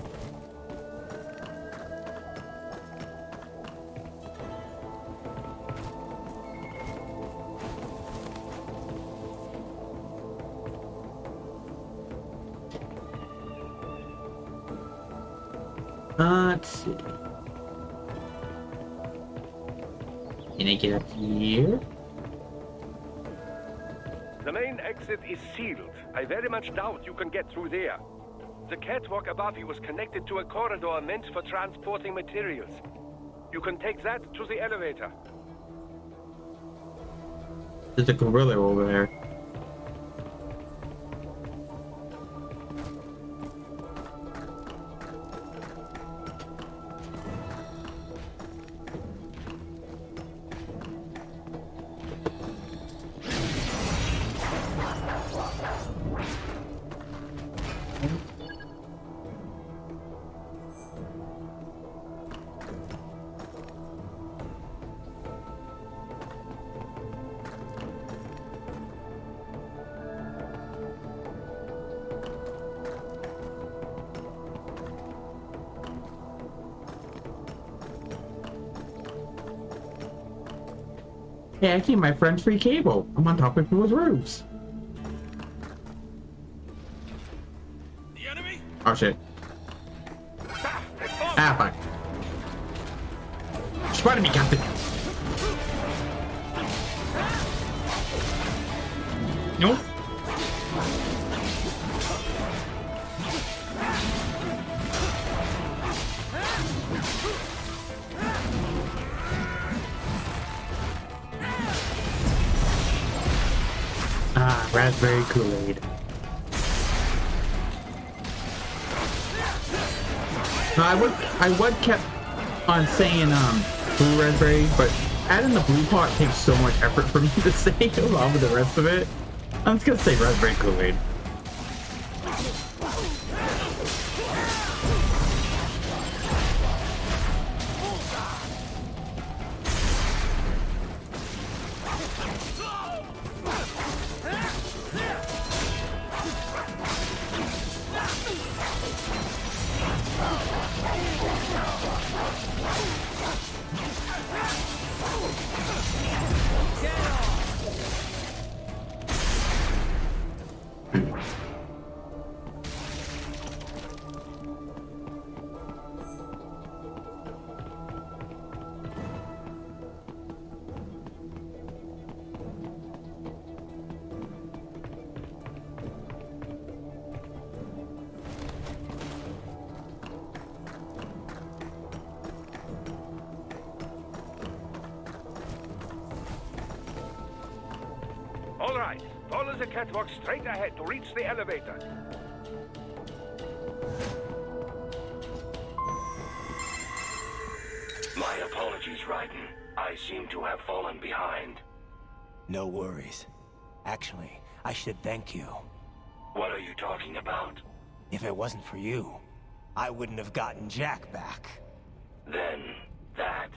Let's see. Can I get up here? The main exit is sealed. I very much doubt you can get through there. The catwalk above you was connected to a corridor meant for transporting materials. You can take that to the elevator. There's a gorilla over there. Hey, I gave my friends free cable. I'm on top of people's roofs. The enemy? Oh shit. Ah, fuck. Spotted me, Captain. Nope. Ah, raspberry Kool-Aid. No, I would kept on saying blue raspberry, but adding the blue part takes so much effort for me to say along with the rest of it. I'm just gonna say raspberry Kool-Aid. All right, follow the catwalk straight ahead to reach the elevator. My apologies, Raiden. I seem to have fallen behind. No worries. Actually, I should thank you. What are you talking about? If it wasn't for you, I wouldn't have gotten Jack back. Then, that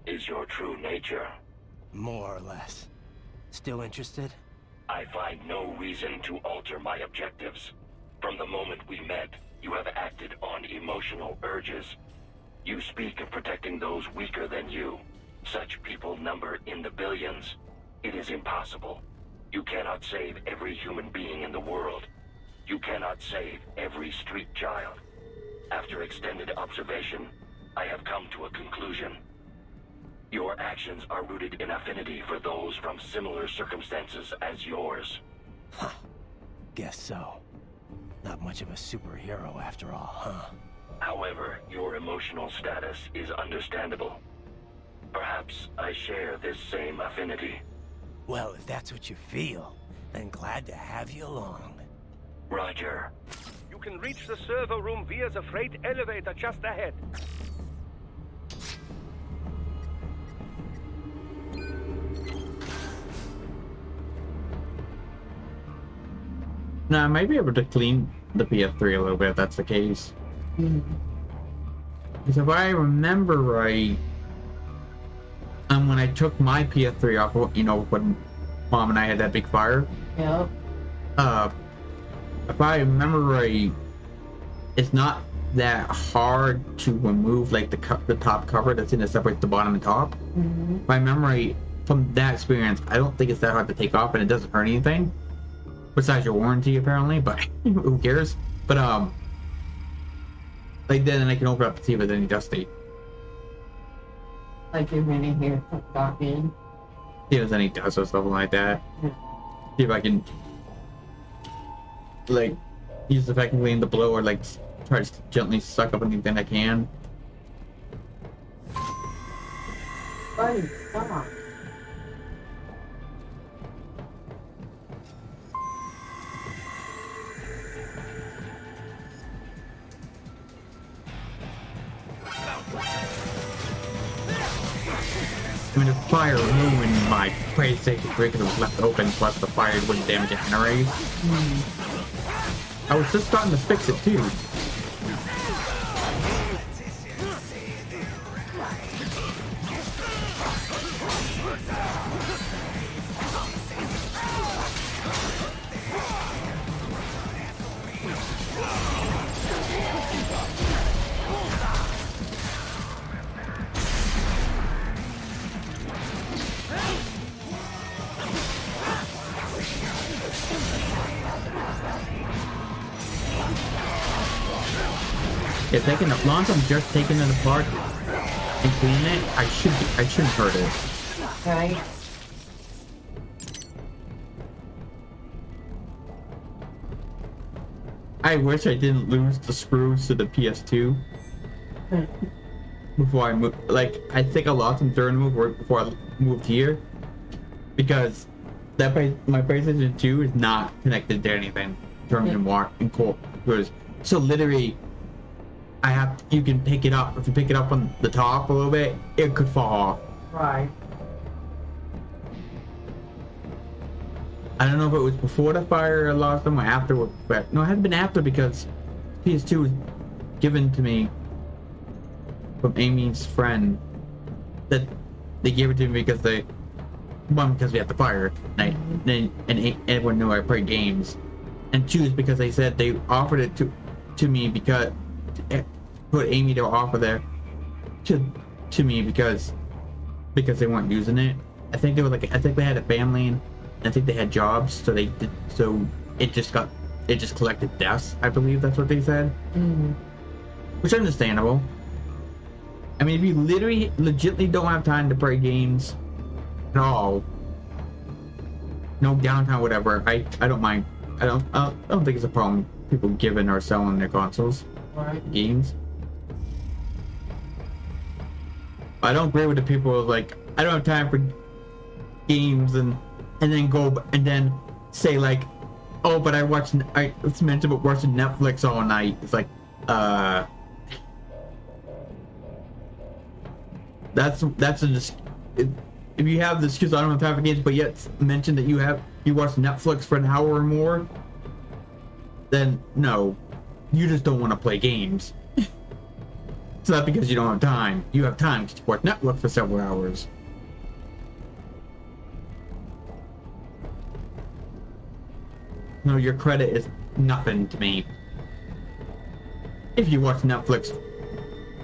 is your true nature. More or less. Still interested? I find no reason to alter my objectives. From the moment we met, you have acted on emotional urges. You speak of protecting those weaker than you. Such people number in the billions. It is impossible. You cannot save every human being in the world. You cannot save every street child. After extended observation, I have come to a conclusion. Your actions are rooted in affinity for those from similar circumstances as yours. Huh. Guess so. Not much of a superhero after all, huh? However, your emotional status is understandable. Perhaps I share this same affinity. Well, if that's what you feel, then glad to have you along. Roger. You can reach the server room via the freight elevator just ahead. Now, I might be able to clean the PS3 a little bit if that's the case. Because if I remember right, when I took my PS3 off, you know, when Mom and I had that big fire. Yep. If I remember right, it's not that hard to remove like the top cover that's in that separates the bottom and top. If I remember right, from that experience, I don't think it's that hard to take off, and it doesn't hurt anything. Besides your warranty, apparently, but who cares? But like then I can open up and see if there's any dusty. Like you're gonna hear got in. See if there's any dust or something like that. See if I can like use effectively in the blow or like try to gently suck up anything I can. Buddy, stop. I mean, if fire ruined my PlayStation 3 because it was left open, plus the fire wouldn't damage the generator. I was just starting to fix it too. If they can, as long as I'm just taking it apart and cleaning it, I shouldn't hurt it. Okay. I wish I didn't lose the screws to the PS2 before I moved. Like, I think I lost them during the move right before I moved here, because my PlayStation 2 is not connected to anything in terms of water and cold. So literally, you can pick it up. If you pick it up on the top a little bit, it could fall off. Right. I don't know if it was before the fire I lost them or after, but no, it had been after, because PS2 was given to me from Amy's friend. That they gave it to me because because we had the fire, and everyone knew I played games, and two is because they said they offered it to me because put Amy to offer there to me because they weren't using it. I think they had a family and I think they had jobs, so it just collected deaths. I believe that's what they said. Which is understandable. I mean, if you legitimately don't have time to play games at all, no downtime, whatever, I don't mind. I don't think it's a problem people giving or selling their consoles, games. I don't agree with the people who like, I don't have time for games and then say like, oh, but it's meant to be watching Netflix all night. It's like, if you have this excuse, I don't have time for games, but yet mention that you watch Netflix for an hour or more, then no, you just don't want to play games. It's not because you don't have time. You have time to watch Netflix for several hours. No, your credit is nothing to me. If you watch Netflix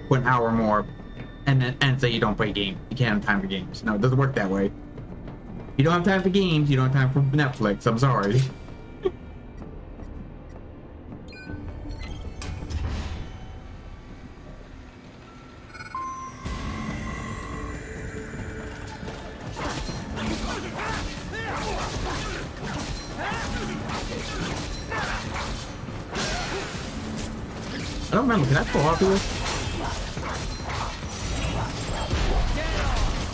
for an hour or more, and say you don't play games, you can't have time for games. No, it doesn't work that way. You don't have time for games, you don't have time for Netflix. I'm sorry. I don't remember. Can I pull off of this?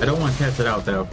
I don't want to test it out though.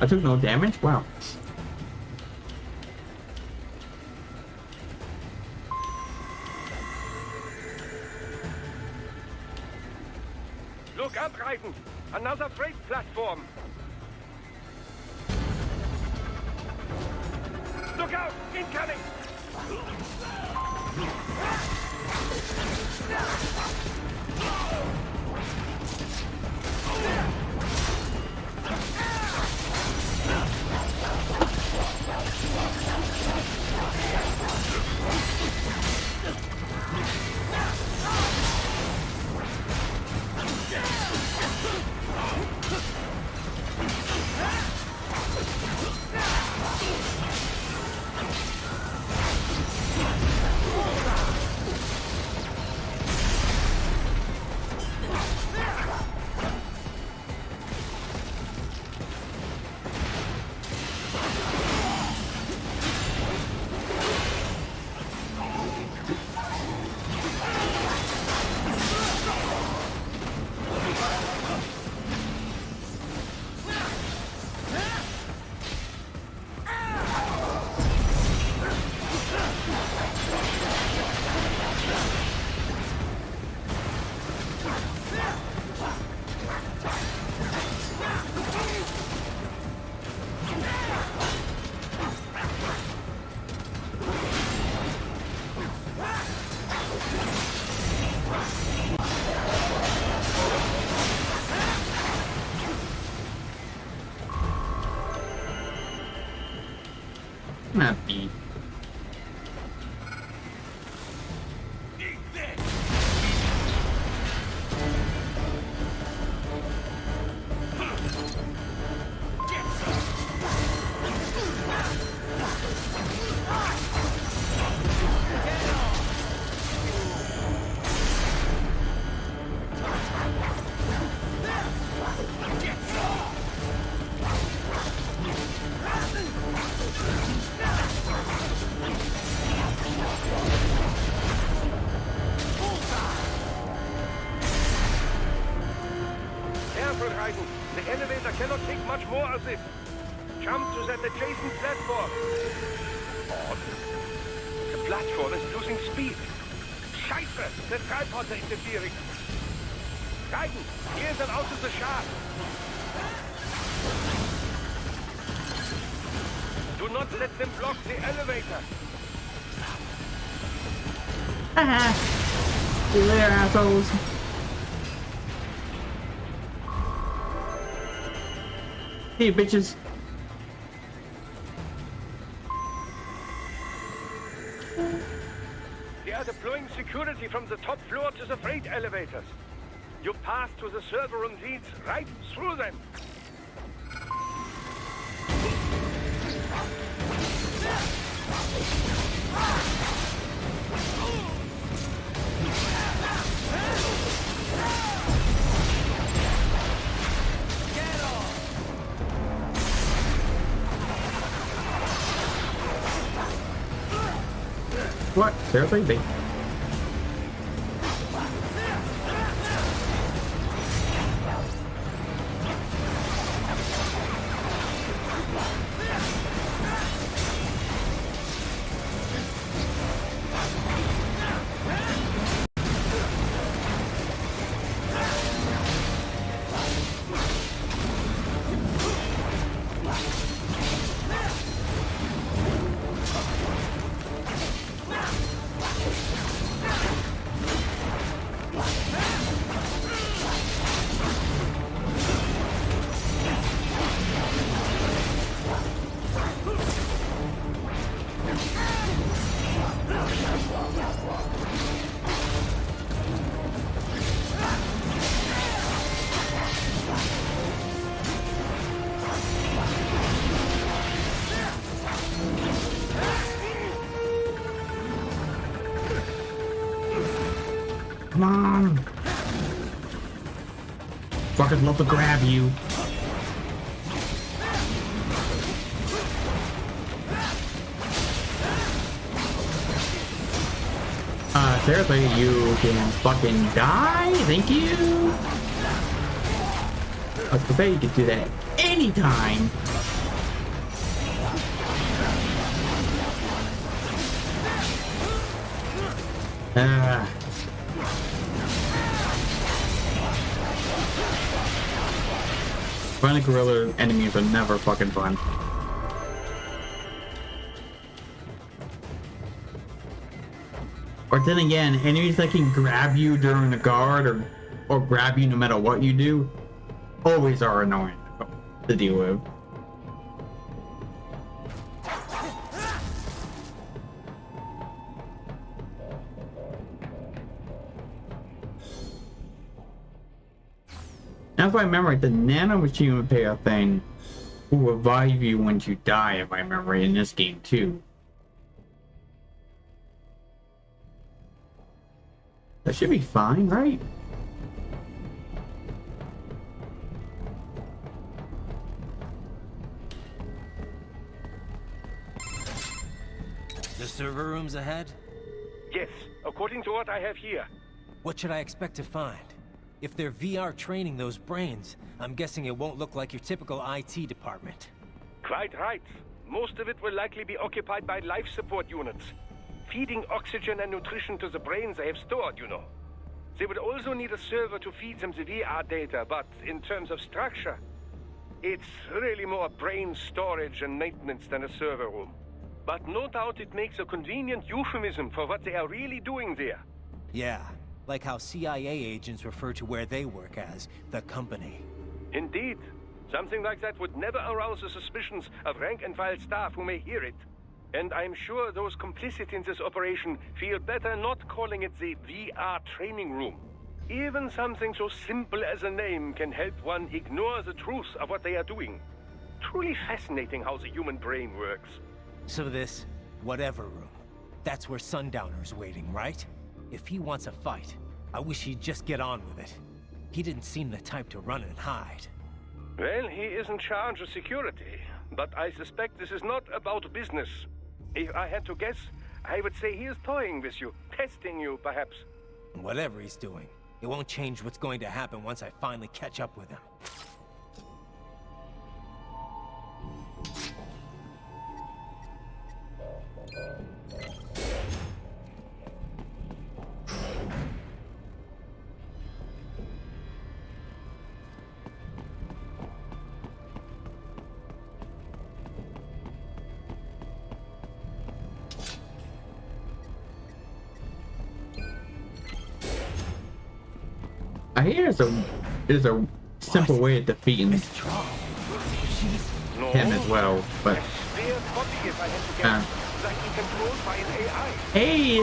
I took no damage? Wow. Look up, Raiden! Another freight platform! Look out! Incoming! not be. Careful, Raiden. The elevator cannot take much more of this. Jump to that adjacent platform. Odd. The platform is losing speed. Scheiße! The tripods are interfering. Raiden, gear them out of the shaft. Do not let them block the elevator. Haha. See you later, assholes. Hey, bitches. They are deploying security from the top floor to the freight elevators. Your path to the server room leads right through them. What? Seriously? They... Come on! Fuckers love to grab you. Seriously, you can fucking die? Thank you! I was gonna say you could do that anytime! Friendly gorilla enemies are never fucking fun. Or then again, enemies that can grab you during the guard or grab you no matter what you do, always are annoying to deal with. Now if I remember, the nano machine repair thing will revive you once you die, if I remember, in this game too. That should be fine, right? The server room's ahead? Yes, according to what I have here. What should I expect to find? If they're VR training those brains, I'm guessing it won't look like your typical IT department. Quite right. Most of it will likely be occupied by life support units. Feeding oxygen and nutrition to the brains they have stored, you know. They would also need a server to feed them the VR data, but in terms of structure, it's really more brain storage and maintenance than a server room. But no doubt it makes a convenient euphemism for what they are really doing there. Yeah, like how CIA agents refer to where they work as the company. Indeed. Something like that would never arouse the suspicions of rank-and-file staff who may hear it. And I'm sure those complicit in this operation feel better not calling it the VR training room. Even something so simple as a name can help one ignore the truth of what they are doing. Truly fascinating how the human brain works. So this, whatever room, that's where Sundowner's waiting, right? If he wants a fight, I wish he'd just get on with it. He didn't seem the type to run and hide. Well, he is in charge of security, but I suspect this is not about business. If I had to guess, I would say he is toying with you, testing you, perhaps. Whatever he's doing, it won't change what's going to happen once I finally catch up with him. I hear there's a simple way of defeating Miss Traum, she's... No. him as well, but A spare copy, if I had to guess, that he controlled by an AI. hey,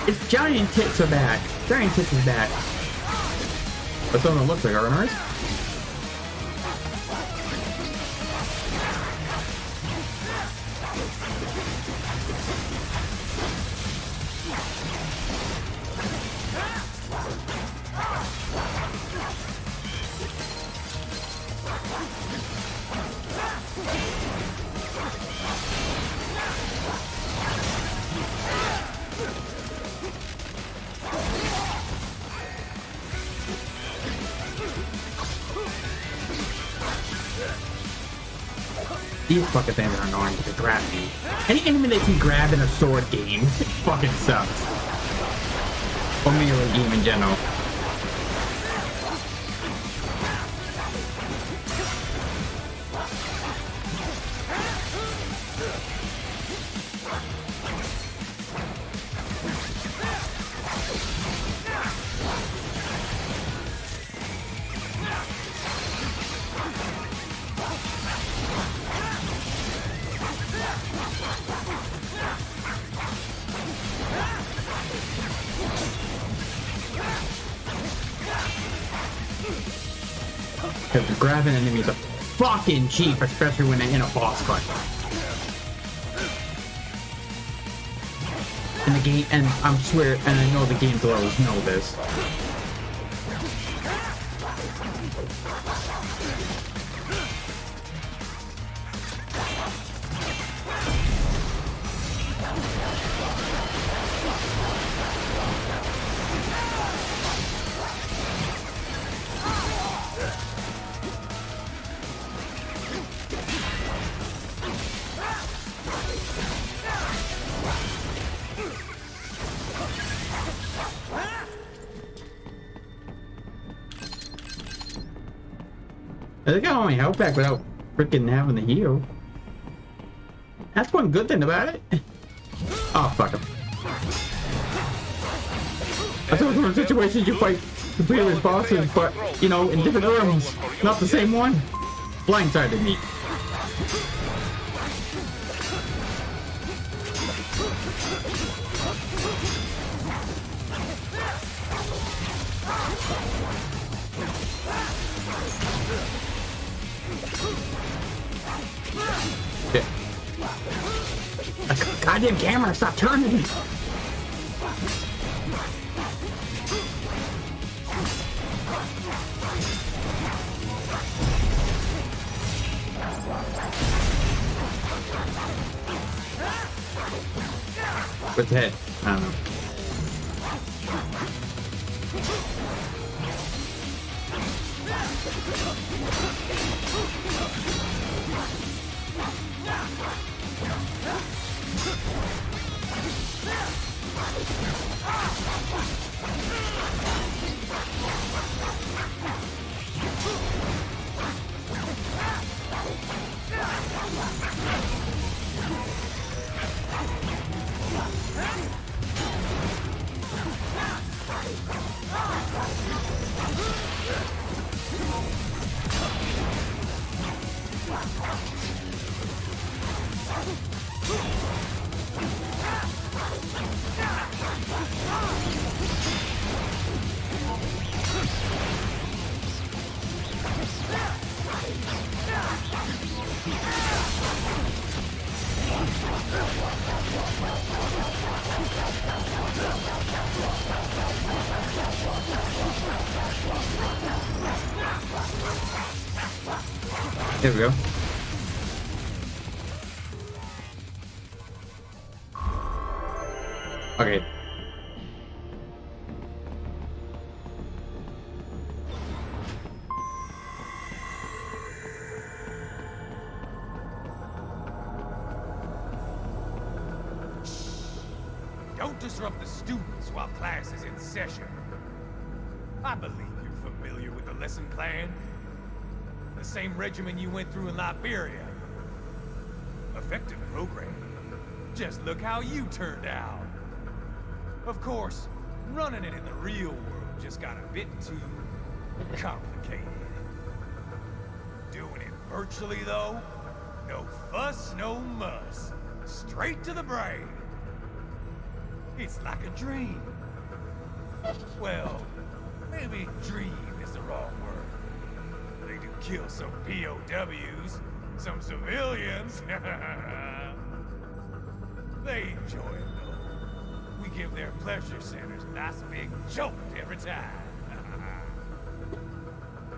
it's Giant Tits are back. Giant Tits is back. That's what it looks like, alright? These fucking things are annoying to grab me. Any enemy that can grab in a sword game fucking sucks. Or melee game in general. Because grabbing enemies are fucking cheap, especially when they're in a boss fight. And the game, and I swear, and I know the game dwellers know this. I think I got my health back without freaking having the heal. That's one good thing about it. Oh, fuck him. That's one of those situations you fight the previous bosses, but, you know, in different rooms. Not the same one. Blindsided me. Shit. Goddamn camera, stop turning! What's head? I don't know. There we go. Okay. Don't disrupt the students while class is in session. I believe you're familiar with the lesson plan. The same regimen you went through in Liberia. Effective program. Just look how you turned out. Of course, running it in the real world just got a bit too complicated. Doing it virtually, though? No fuss, no muss. Straight to the brain. It's like a dream. Well, maybe dream is the wrong word. They do kill some POWs, some civilians. They enjoy it, though. We give their pleasure centers a nice big jolt every time.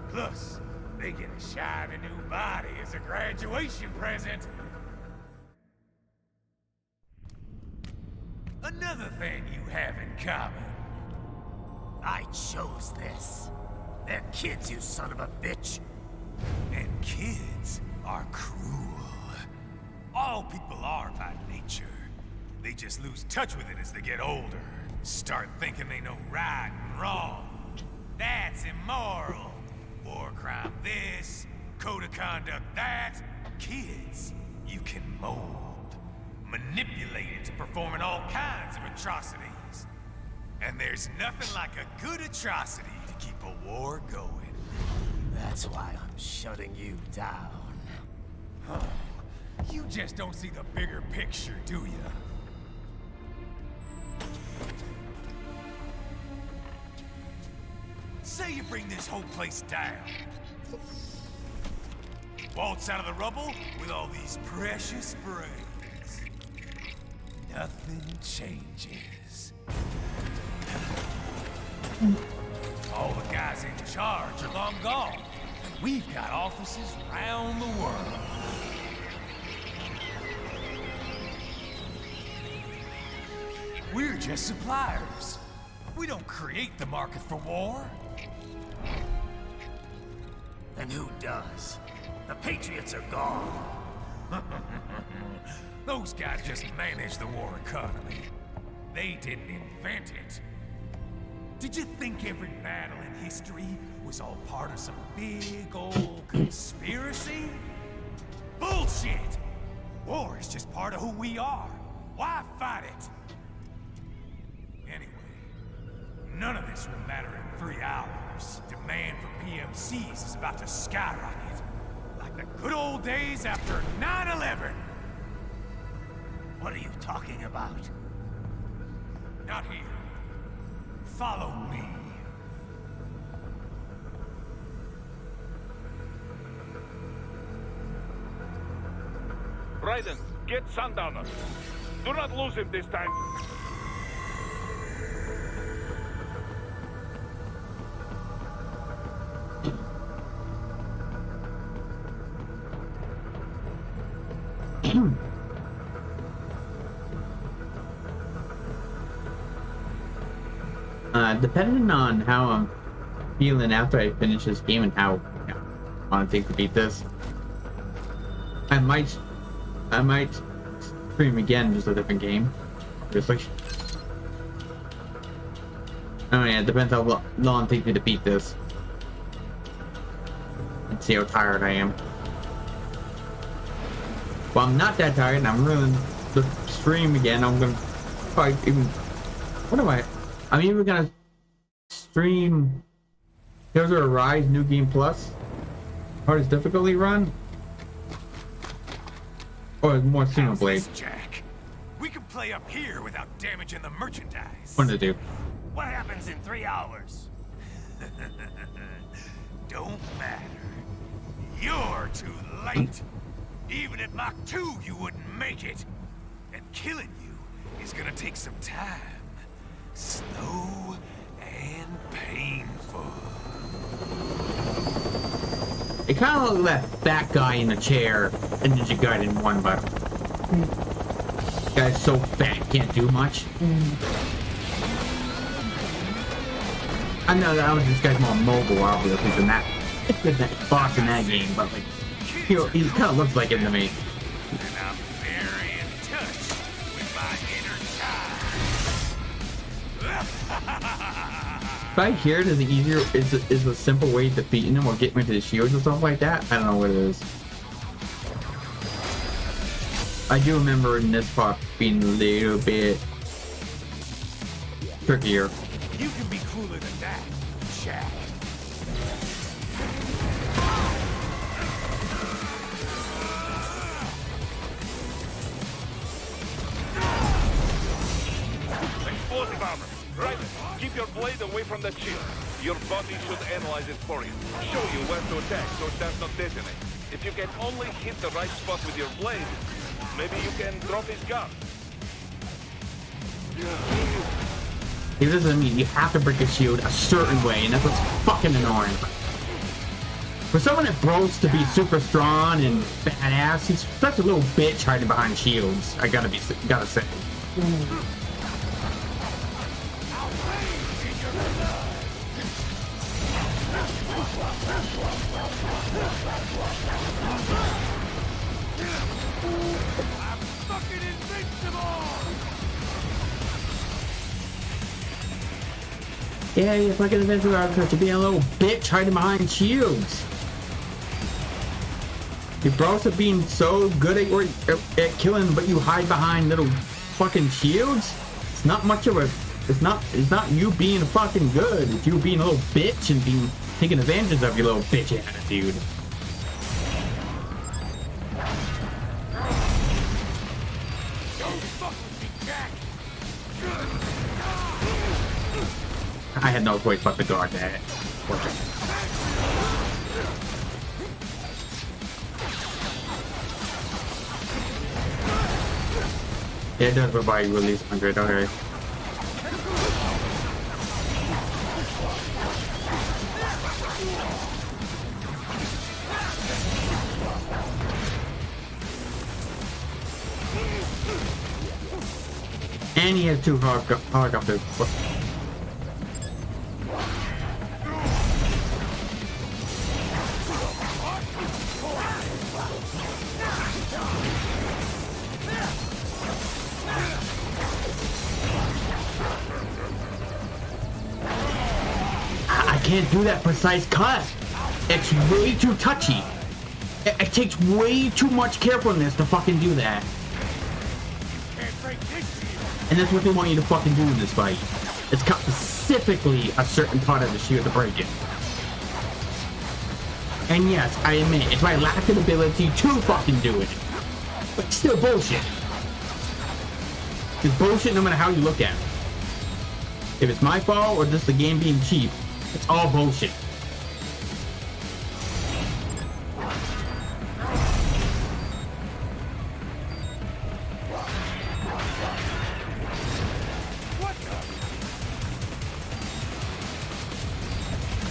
Plus, they get a shiny new body as a graduation present. Another thing you have in common. I chose this. They're kids, you son of a bitch. And kids are cruel. All people are by nature. They just lose touch with it as they get older. Start thinking they know right and wrong. That's immoral. War crime this, code of conduct that. Kids, you can mold, manipulate it to performing all kinds of atrocities. And there's nothing like a good atrocity to keep a war going. That's why I'm shutting you down. Huh. You just don't see the bigger picture, do you? Say you bring this whole place down. Waltz out of the rubble with all these precious brains. Nothing changes. All the guys in charge are long gone. And we've got offices around the world. We're just suppliers. We don't create the market for war. And who does? The Patriots are gone. Those guys just manage the war economy. They didn't invent it. Did you think every battle in history was all part of some big old conspiracy? Bullshit! War is just part of who we are. Why fight it? Anyway, none of this will matter in 3 hours. Demand for PMCs is about to skyrocket. Like the good old days after 9/11. What are you talking about? Not here. Follow me. Raiden, get Sundowner. Do not lose him this time. Depending on how I'm feeling after I finish this game and how I want to take to beat this, I might stream again, just a different game. Obviously. Oh yeah, it depends how long it takes me to beat this. And see how tired I am. Well, I'm not that tired, and I'm willing to stream again. I'm gonna probably even. What am I? I'm even gonna stream Heroes of Arise New Game Plus. Hardest difficulty run. Or more Xenoblade. Jack, we can play up here without damaging the merchandise. One to do. What happens in 3 hours? Don't matter. You're too late. Even at Mach 2, you wouldn't make it. And killing you is gonna take some time. Slow and painful. It kind of looked like that fat guy in the chair in Ninja Gaiden 1, but this guy's so fat, can't do much. I know that this guy's more mobile, obviously, than that boss in that game, but like, he kind of looks like him to me. And I'm very in touch with my inner child. If I hear it as an easier, is a simple way of defeating him or getting into the shields or something like that, I don't know what it is. I do remember in this part being a little bit trickier. You can be cooler than that, Shaq. Explosive armor. Right. Keep your blade away from that shield. Your body should analyze it for you. Show you where to attack so it does not detonate. If you can only hit the right spot with your blade, maybe you can drop his gun. It doesn't mean you have to break a shield a certain way, and that's what's fucking annoying. For someone that bros to be super strong and badass, he's such a little bitch hiding behind shields. I gotta say. Yeah, you're fucking invincible officer to be a little bitch hiding behind shields. Your bros are being so good at killing, but you hide behind little fucking shields. It's not much of a. It's not you being fucking good. It's you being a little bitch and taking advantage of your little bitch attitude. I had no choice but to guard that. Yeah, it does provide you release 100, okay. And he has two helicopters. I can't do that precise cut. It's way too touchy. It takes way too much carefulness to fucking do that. And that's what they want you to fucking do in this fight. It's cut specifically a certain part of the shield to break it. And yes, I admit, it's my lack of ability to fucking do it. But it's still bullshit. It's bullshit no matter how you look at it. If it's my fault or just the game being cheap, it's all bullshit.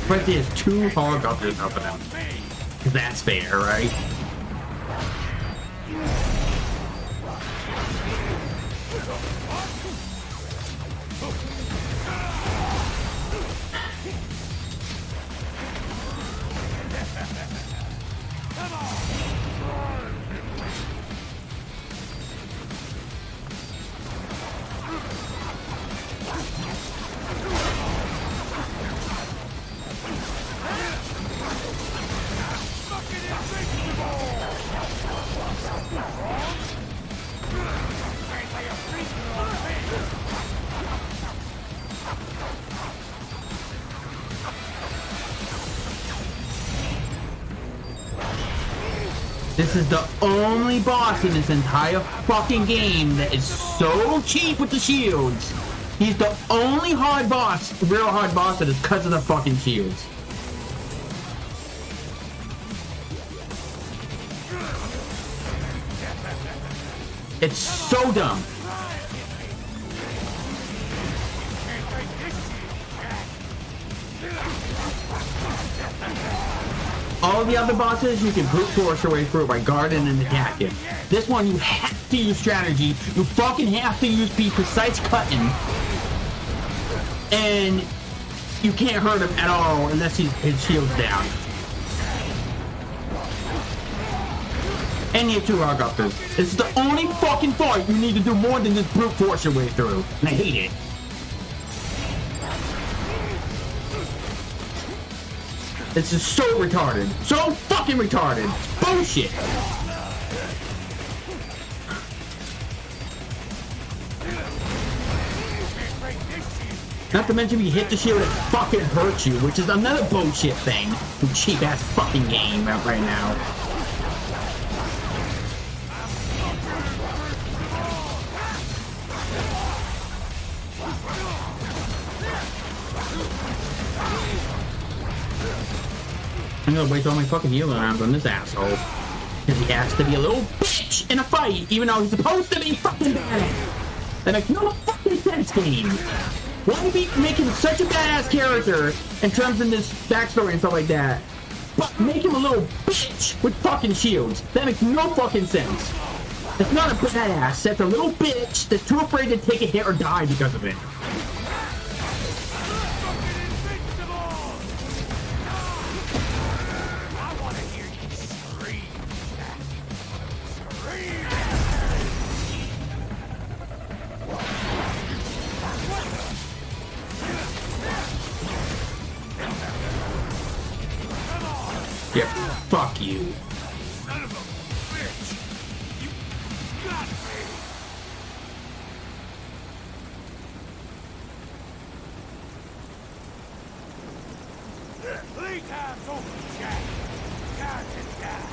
But there's two helicopters up in them. Cause that's fair, right? This is the only boss in this entire fucking game that is so cheap with the shields. He's the only hard boss, real hard boss, that is because of the fucking shields. It's so dumb. All the other bosses, you can brute force your way through by guarding and attacking. This one, you have to use strategy. You fucking have to be precise cutting. And you can't hurt him at all unless his shield's down. And you have 2 rock uppers. This is the only fucking fight you need to do more than just brute force your way through. And I hate it. This is so retarded. So fucking retarded. Bullshit. Not to mention if you hit the shield, it fucking hurts you, which is another bullshit thing. Cheap ass fucking game out right now. I'm gonna waste all my fucking healing rounds on this asshole. Because he has to be a little bitch in a fight, even though he's supposed to be fucking badass. That makes no fucking sense, game. Why be making such a badass character in terms of this backstory and stuff like that, but make him a little bitch with fucking shields? That makes no fucking sense. It's not a badass, that's a little bitch that's too afraid to take a hit or die because of it. Yeah, fuck you. Son of a bitch! You got me! Playtime's over, Jack. Time to die.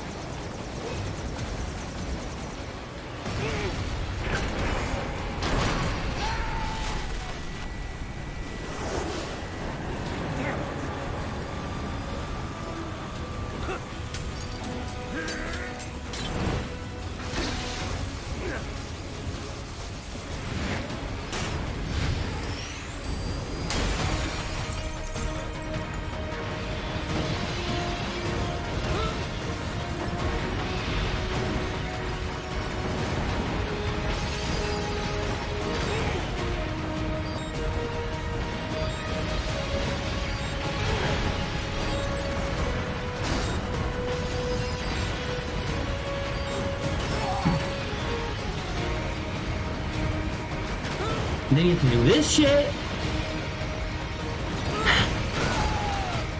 Then you have to do this shit.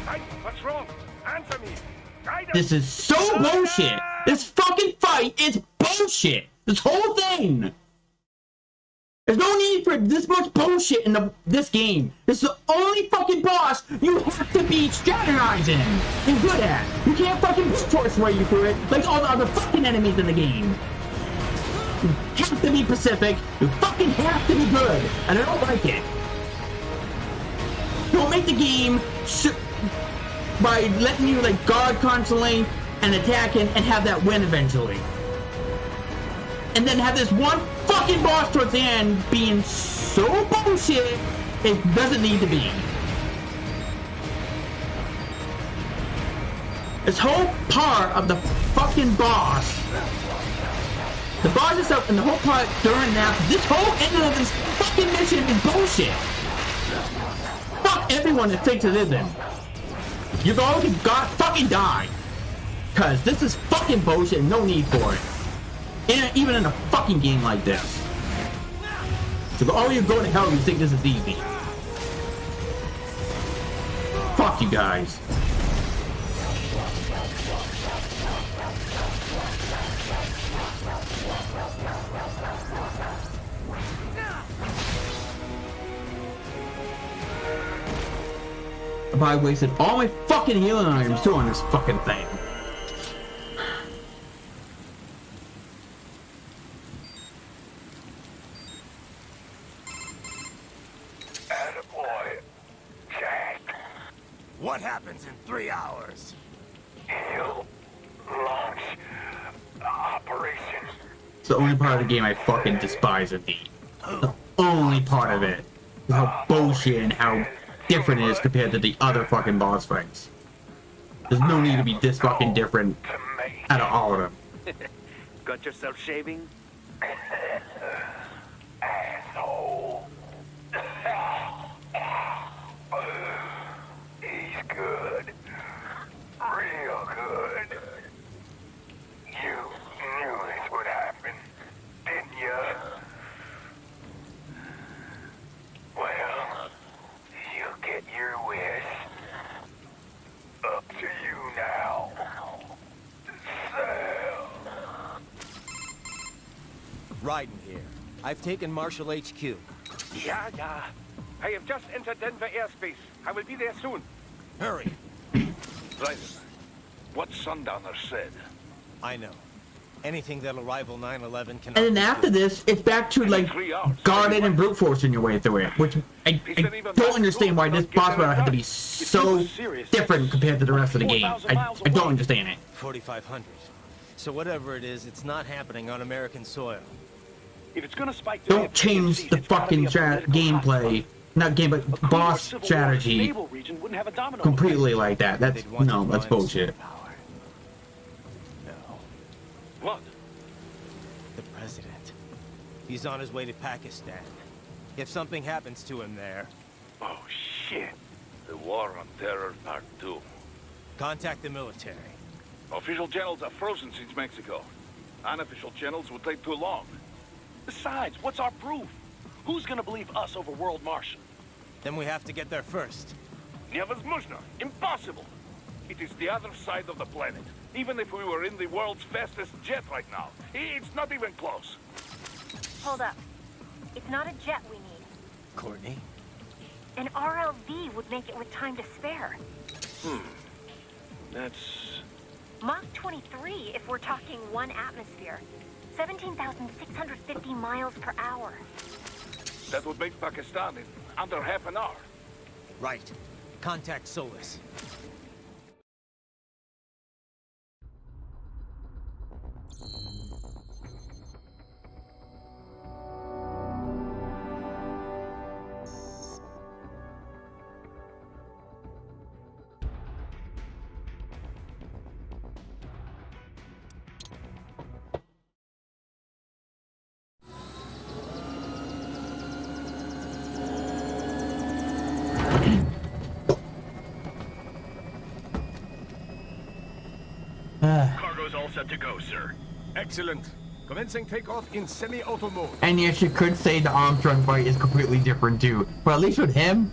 Hey, what's wrong? Answer me. This is so bullshit. This fucking fight is bullshit. This whole thing. There's no need for this much bullshit in this game. This is the only fucking boss you have to be strategizing and good at. You can't fucking brute force way you through it like all the other fucking enemies in the game. You have to be Pacific. You fucking have to be good. And I don't like it. Don't make the game by letting you like guard constantly and attacking and have that win eventually. And then have this one fucking boss towards the end being so bullshit it doesn't need to be. This whole part of the fucking boss, the boss itself and the whole part during that, this whole end of this fucking mission is bullshit. Fuck everyone that thinks it isn't. You're going to God fucking die. Cause this is fucking bullshit and no need for it. Even in a fucking game like this. So all you go to hell if you think this is easy. Fuck you guys. I wasted all my fucking healing items too on this fucking thing. Attaboy, Jack. What happens in 3 hours? He'll launch operation. It's the only part of the game I fucking despise and hate. The only part of it is how bullshit and how different it is compared to the other fucking boss fights. There's no need to be this fucking different out of all of them. Got yourself shaving? Asshole. He's good. Real good. You knew this would happen, didn't you? Well, you get your wish. Up to you now. Sam. Raiden here. I've taken Marshall HQ. Yeah. I have just entered Denver airspace. I will be there soon. Hurry. Raiden, what Sundowner said. I know. Anything that'll rival 9/11 can. And then after this, it's back to like guarding and brute forcing your way through it, which I don't understand why this boss battle had to be so different compared to the rest of the game. I don't understand it. 4,500. So whatever it is, it's not happening on American soil. If it's gonna spike to Don't change the fucking gameplay, not game, but boss strategy completely like that. That's no, that's bullshit. No. What? The president. He's on his way to Pakistan. If something happens to him there, Oh shit. The War on Terror Part 2. contact the military. Official channels are frozen since Mexico. Unofficial channels would take too long. Besides, what's our proof? Who's gonna believe us over World Marshal? Then we have to get there first. Невозможно. Impossible. It is the other side of the planet. Even if we were in the world's fastest jet right now, it's not even close. Hold up. It's not a jet we need. Courtney? An RLV would make it with time to spare. That's... Mach 23 if we're talking 1 atmosphere. 17,650 miles per hour. That would make Pakistan in under half an hour. Right. Contact Solus. Cargo's all set to go, sir. Excellent. Commencing takeoff in semi-auto mode. And yes, you could say the Armstrong fight is completely different too, but at least with him,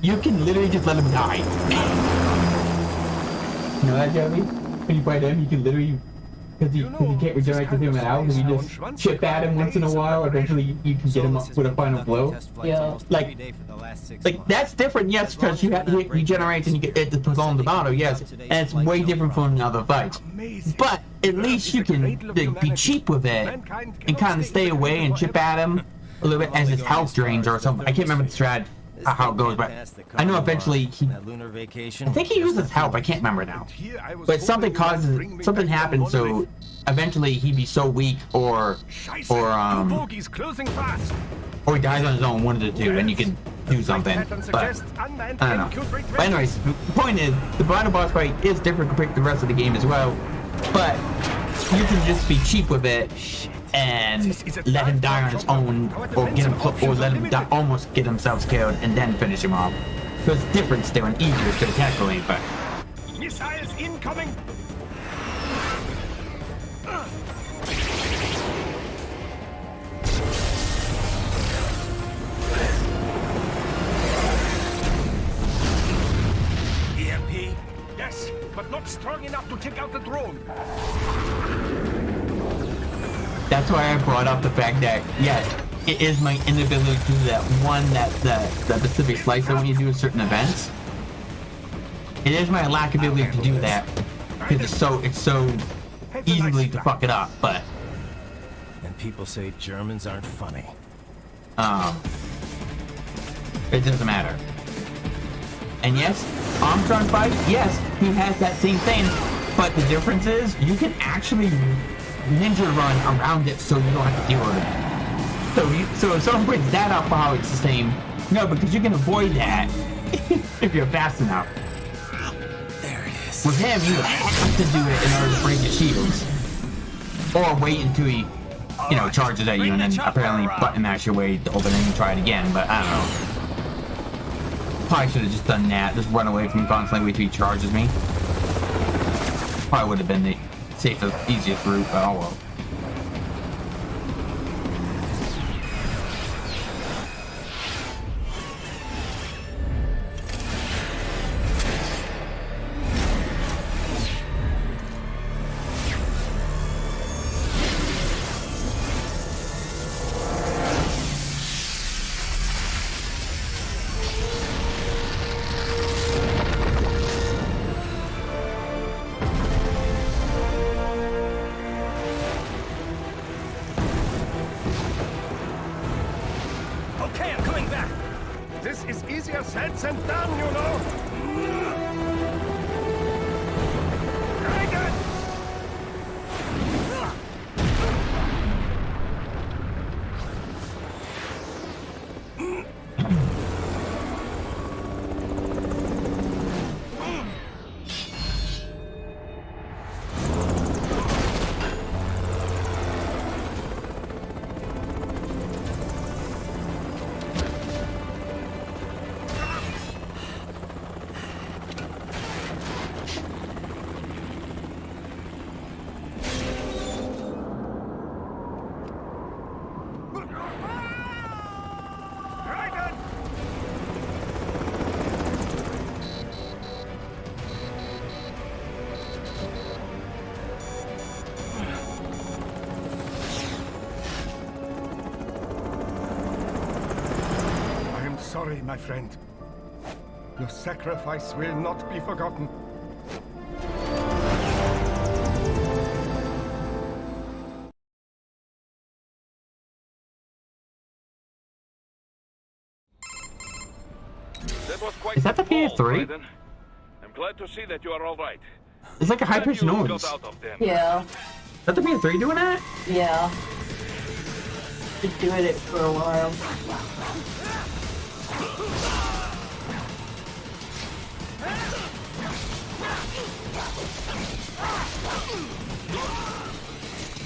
you can literally just let him die. You know that, Joey? When you fight him, you can literally, because you can't regenerate to him out, and you just chip at him once in a while, eventually you can get him up with a final blow. Yeah. Like that's different, yes, because he regenerates and you get it to prolong the battle, yes, and it's way different from the other fights. But at least you can be cheap with it and kind of stay away and chip at him a little bit as his health drains or something. I can't remember the strat how it goes, but I know eventually he. I think he uses health. I can't remember now. But something happens, so eventually he'd be so weak or he dies on his own, one of the two, and you can do something. But I don't know. But anyways, the point is, the final boss fight is different compared to the rest of the game as well. But you can just be cheap with it and let him die on his own, or get him, or let him die, almost get himself killed, and then finish him off. So it's different still and easier to technically, but. Missiles incoming! EMP? Yes, but not strong enough to take out the drone. That's why I brought up the fact that, yes, it is my inability to do that one, that specific slice I want you to do with certain events. It is my lack of ability to do that, because it's so easily to fuck it up, but... And people say Germans aren't funny. It doesn't matter. And yes, Armstrong fight, yes, he has that same thing, but the difference is, you can actually ninja run around it so you don't have to deal with it. So if someone brings that up, how it's the same. No, because you can avoid that if you're fast enough. There it is. With him, you have to do it in order to break his shields. Or wait until he, charges at you and then apparently button mash your way to open it and try it again, but I don't know. Probably should have just done that. Just run away from him constantly, wait till he charges me. Probably would have been the safest, easiest route, but oh well. Okay, I'm coming back. This is easier said than done, you know. Dragon! Sorry, my friend. Your sacrifice will not be forgotten. That was quite Is that the PS3? I'm glad to see that you are all right. It's like a high-pitched noise. Yeah. Is that the PS3 doing that? Yeah. Just doing it for a while.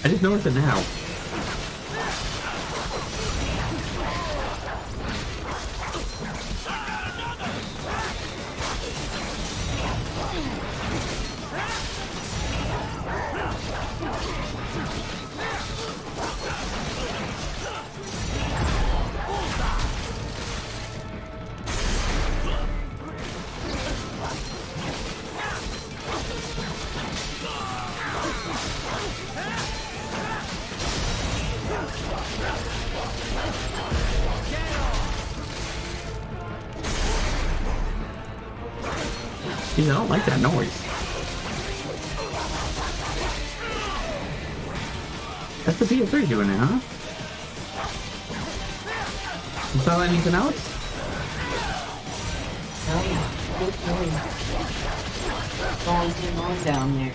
I just noticed it now. Jeez, I don't like that noise. That's the PS3 doing it, huh? You saw anything else? Only thing on down there.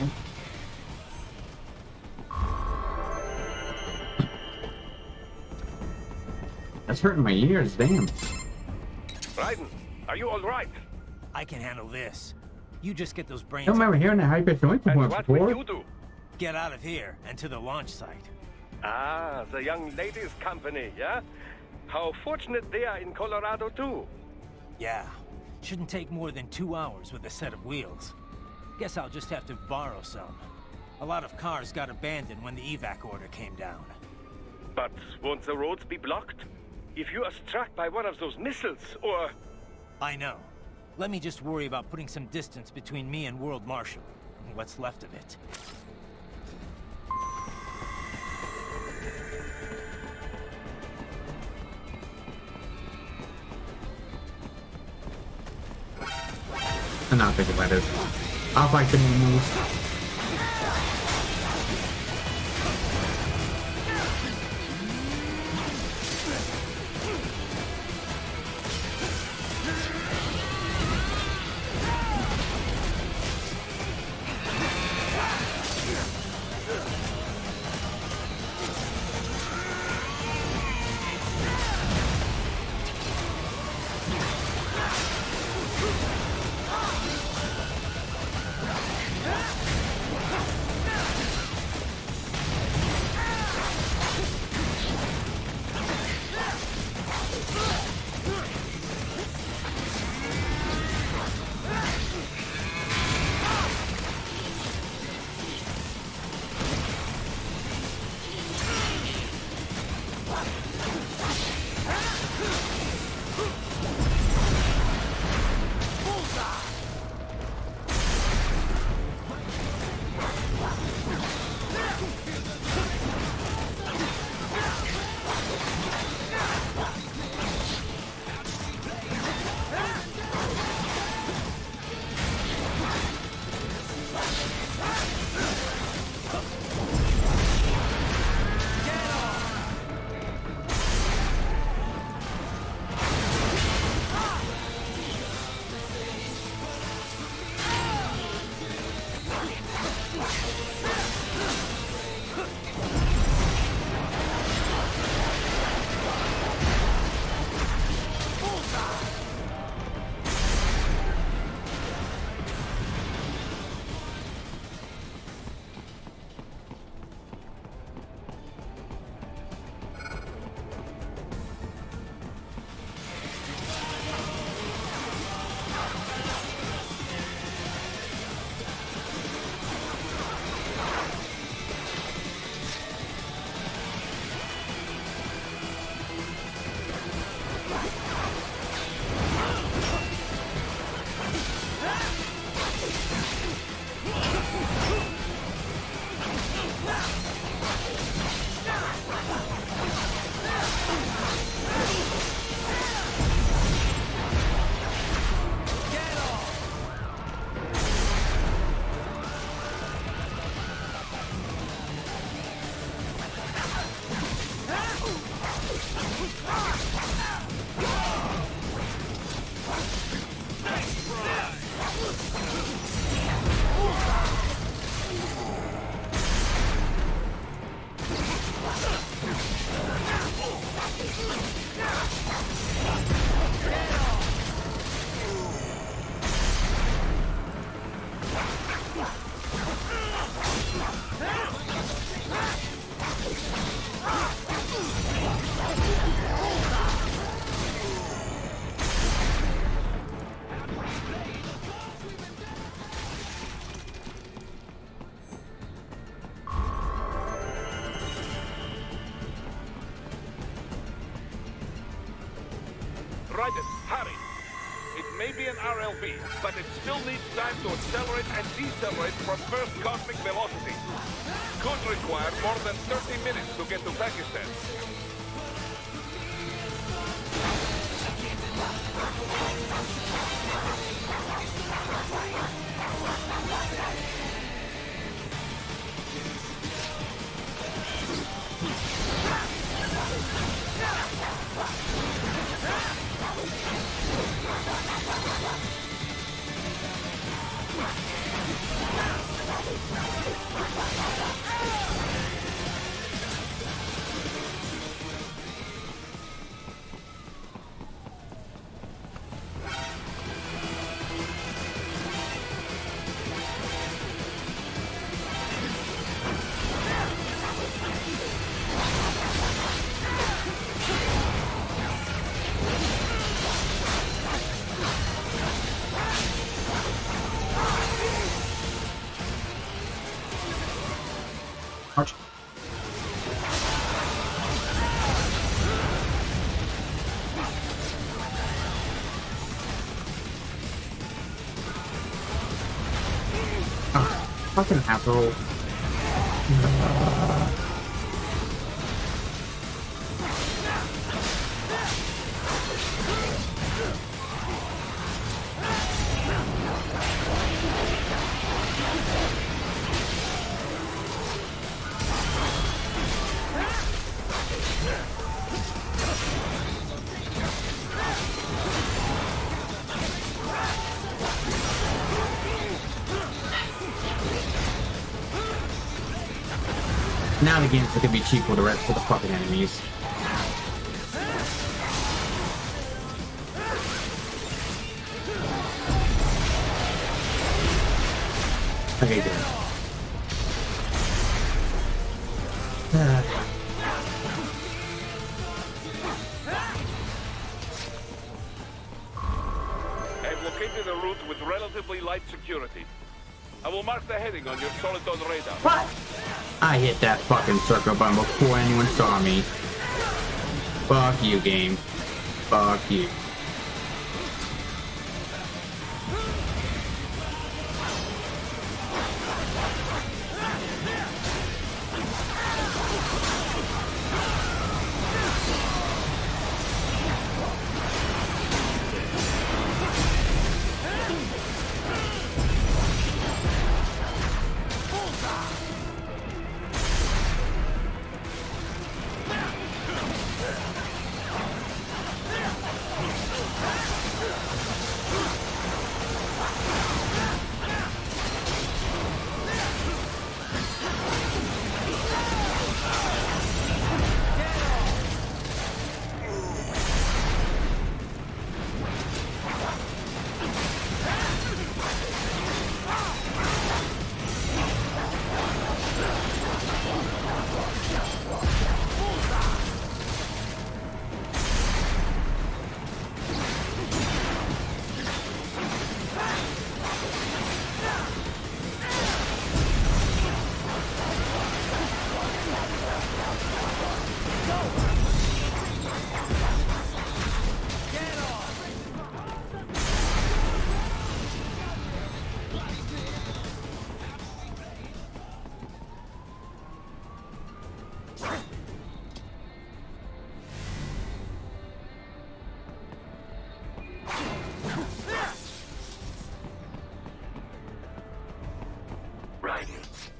That's hurting my ears, damn. Raiden, are you all right? I can handle this. You just get those brains. I don't remember hearing that high-pitched noise And before. what will you do? Get out of here and to the launch site. Ah, the young ladies' company, yeah? How fortunate they are in Colorado, too. Yeah. Shouldn't take more than 2 hours with a set of wheels. Guess I'll just have to borrow some. A lot of cars got abandoned when the evac order came down. But won't the roads be blocked? If you are struck by one of those missiles, or... I know. Let me just worry about putting some distance between me and World Marshal. What's left of it. I'm not thinking about it. I'll fight the new moves. Raiden, hurry. It may be an RLV, but it still needs time to accelerate and decelerate from first cosmic velocity. Could require more than 30 minutes to get to Pakistan. March. Oh, fucking asshole. Now the game's gonna be cheap for the rest of the fucking enemies. Okay, good. I've located a route with relatively light security. I will mark the heading on your Soliton radar. What? I hit that fucking circle button before anyone saw me. Fuck you, game. Fuck you.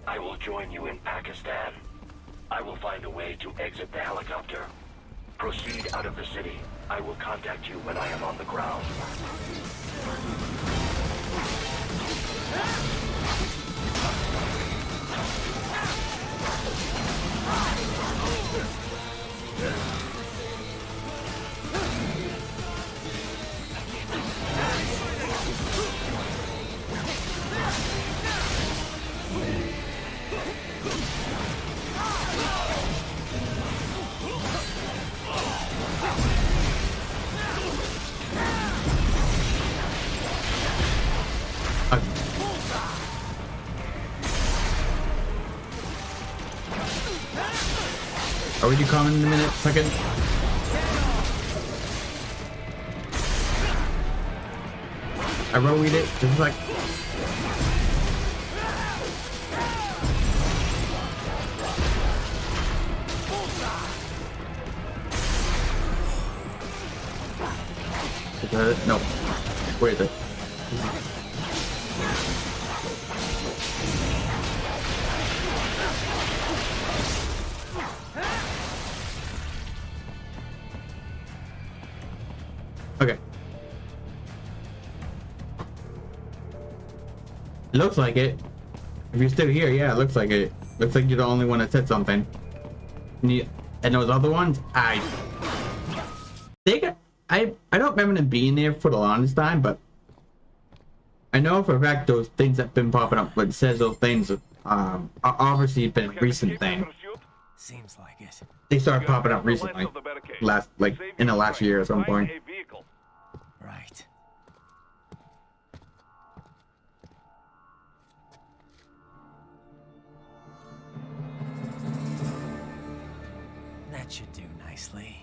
I will join you in Pakistan. I will find a way to exit the helicopter. Proceed out of the city. I will contact you when I am on the ground. Are we coming in a minute? Second? I wrote it just like. No. Where is it? Okay. Looks like it. If you're still here, yeah, it looks like it. Looks like you're the only one that said something. And those other ones, I don't remember them being there for the longest time, but I know for a fact those things that have been popping up, but it says those things are obviously been a recent thing. Seems like it. They started popping up recently, in the last year at some point. Right. That should do nicely.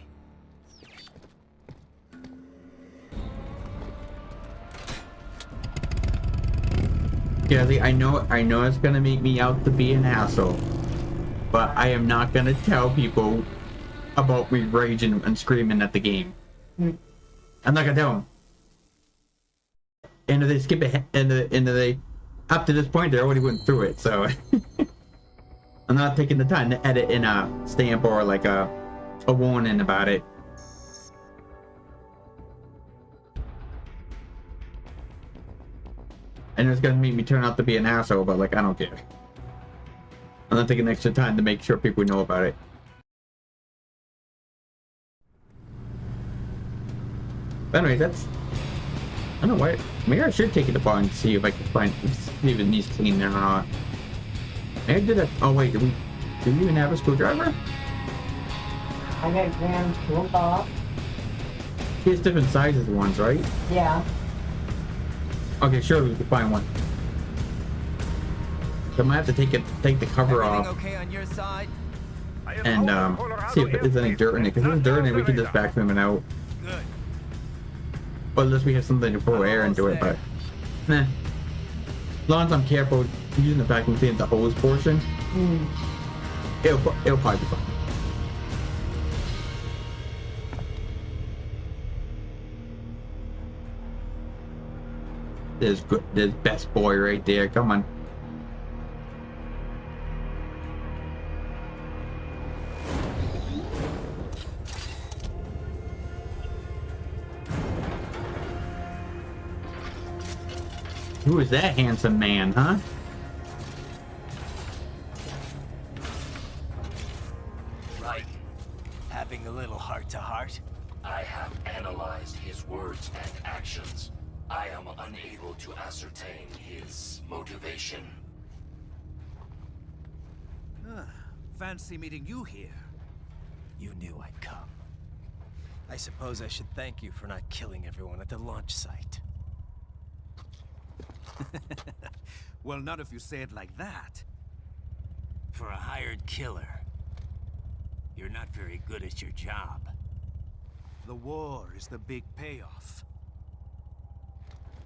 Yeah, I know it's gonna make me out to be an asshole, but I am not gonna tell people about me raging and screaming at the game. I'm not gonna tell them. And if they skip it, and they up to this point they already went through it, so I'm not taking the time to edit in a stamp or like a warning about it. And it's gonna make me turn out to be an asshole, but like I don't care. I'm not taking extra time to make sure people know about it. But anyway, that's, I don't know why. Maybe I should take it apart and see if I can find, see if it needs cleaning or not. Maybe I did that. Oh wait, do we even have a screwdriver? I got Graham's toolbox. He has different sizes ones, right? Yeah. Okay, sure, we can find one. So I might have to take the cover off. Okay on your side? And see if there's any dirt in it. Because if there's dirt in it, we can just vacuum it out. Good. Well, unless we have something to blow air into it, but nah. As long as I'm careful using the vacuum cleaner, the hose portion, it'll probably be fine. There's best boy right there. Come on. Who is that handsome man, huh? Right. Having a little heart-to-heart? I have analyzed his words and actions. I am unable to ascertain his motivation. Fancy meeting you here. You knew I'd come. I suppose I should thank you for not killing everyone at the launch site. Well, not if you say it like that. For a hired killer, you're not very good at your job. The war is the big payoff.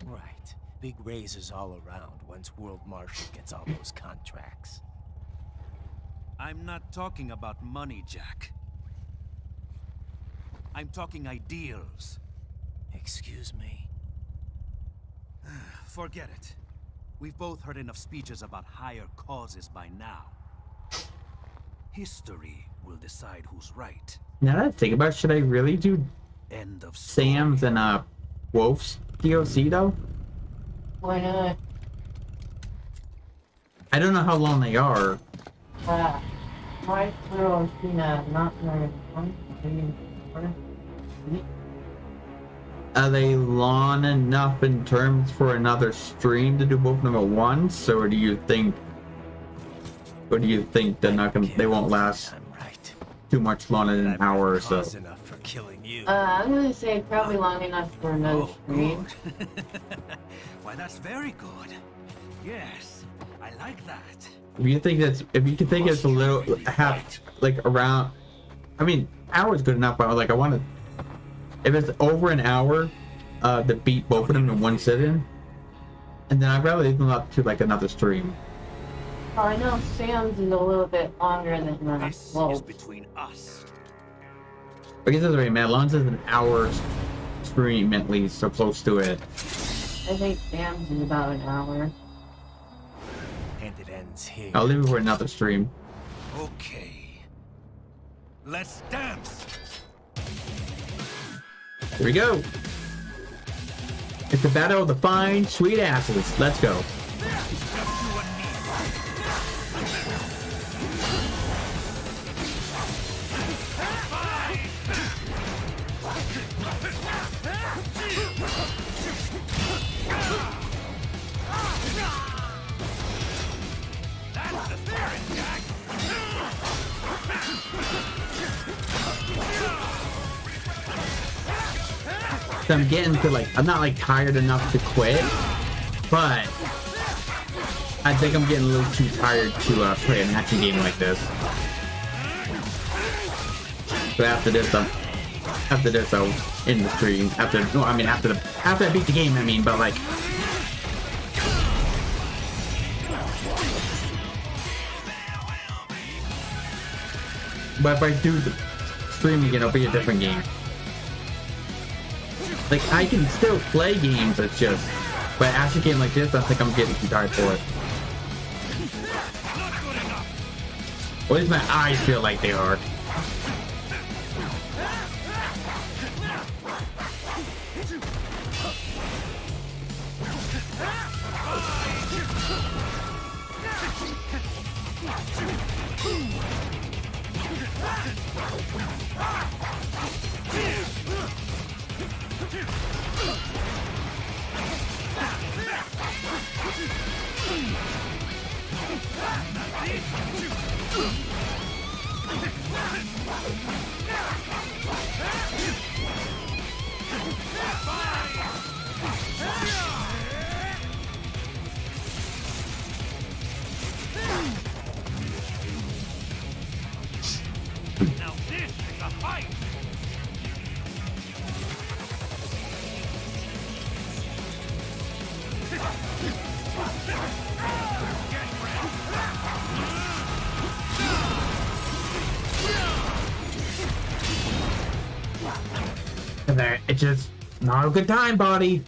Right. Big raises all around once World Marshal gets all those contracts. I'm not talking about money, Jack. I'm talking ideals. Excuse me? Forget it. We've both heard enough speeches about higher causes by now. History will decide who's right. Now that I think about it, should I really do End of story. Sam's and Wolf's DOC though? Why not? I don't know how long they are. My girl has seen a not very long. Are they long enough in terms for another stream to do both of them at once, or do you think they're not gonna? They won't last too much longer than an hour or so. Enough for killing you. I'm gonna say probably long enough for another stream. Why, that's very good. Yes, I like that. If you think it's a little around, I mean, hour's good enough. But like, I want to. If it's over an hour, to beat both of them in one sitting, And then I'd rather leave them up to like another stream. Oh, I know Sam's is a little bit longer than This well, is between us. I guess it's right, man. As long as it's an hour stream at least, so close to it. I think Sam's is about an hour. And it ends here. I'll leave it for another stream. Okay. Let's dance. Here we go. It's the battle of the fine, sweet asses. Let's go. So I'm getting to like, I'm not like tired enough to quit, but I think I'm getting a little too tired to play an action game like this. So after this, I'll end the stream. After I beat the game, I mean, but like. But if I do the stream again, it'll be a different game. Like, I can still play games, it's just... But after a game like this, I think I'm getting too tired for it. Or at least my eyes feel like they are. Now this is a fight. And there, it's just not a good time, buddy.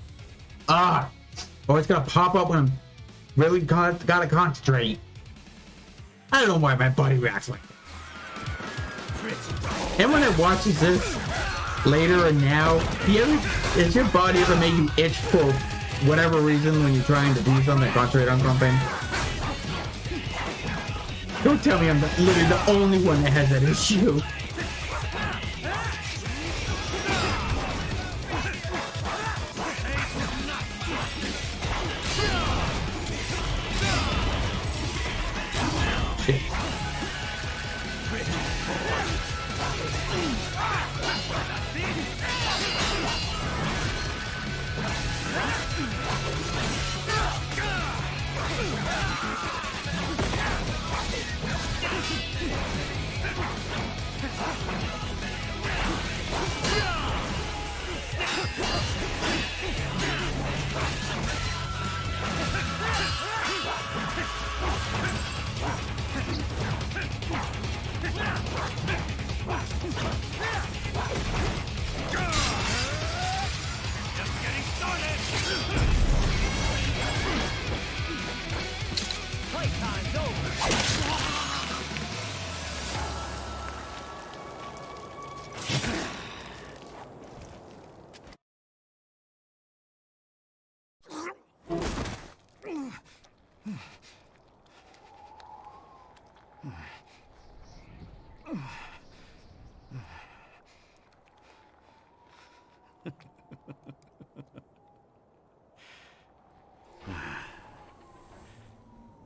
Ah, oh, it's gonna pop up when I'm really gotta concentrate. I don't know why my body reacts like that. And when it watches this later and now, does your body ever make you itch for whatever reason when you're trying to do something, concentrate on something? Don't tell me I'm literally the only one that has that issue. Shit.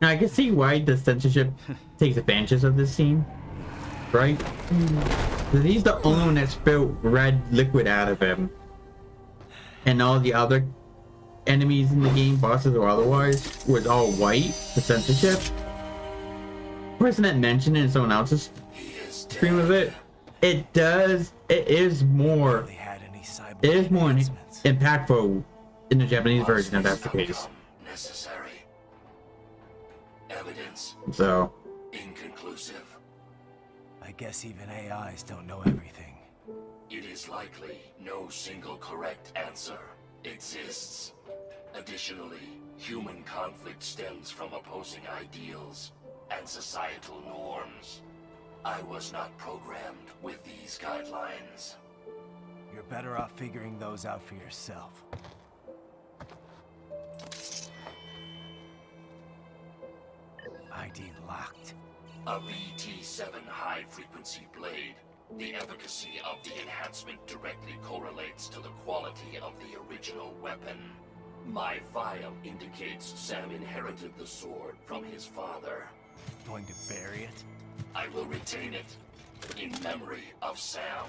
Now, I can see why the censorship takes advantage of this scene, right? He's the only one that spilled red liquid out of him. And all the other enemies in the game, bosses or otherwise, was all white, the censorship. The person that mentioned it in someone else's stream of it, it is more impactful in the Japanese version if that's the case. necessary. Evidence So, inconclusive. I guess even AIs don't know everything. It is likely no single correct answer exists. Additionally, human conflict stems from opposing ideals and societal norms. I was not programmed with these guidelines. You're better off figuring those out for yourself. ID locked. A VT-7 high-frequency blade. The efficacy of the enhancement directly correlates to the quality of the original weapon. My file indicates Sam inherited the sword from his father. Going to bury it? I will retain it in memory of Sam.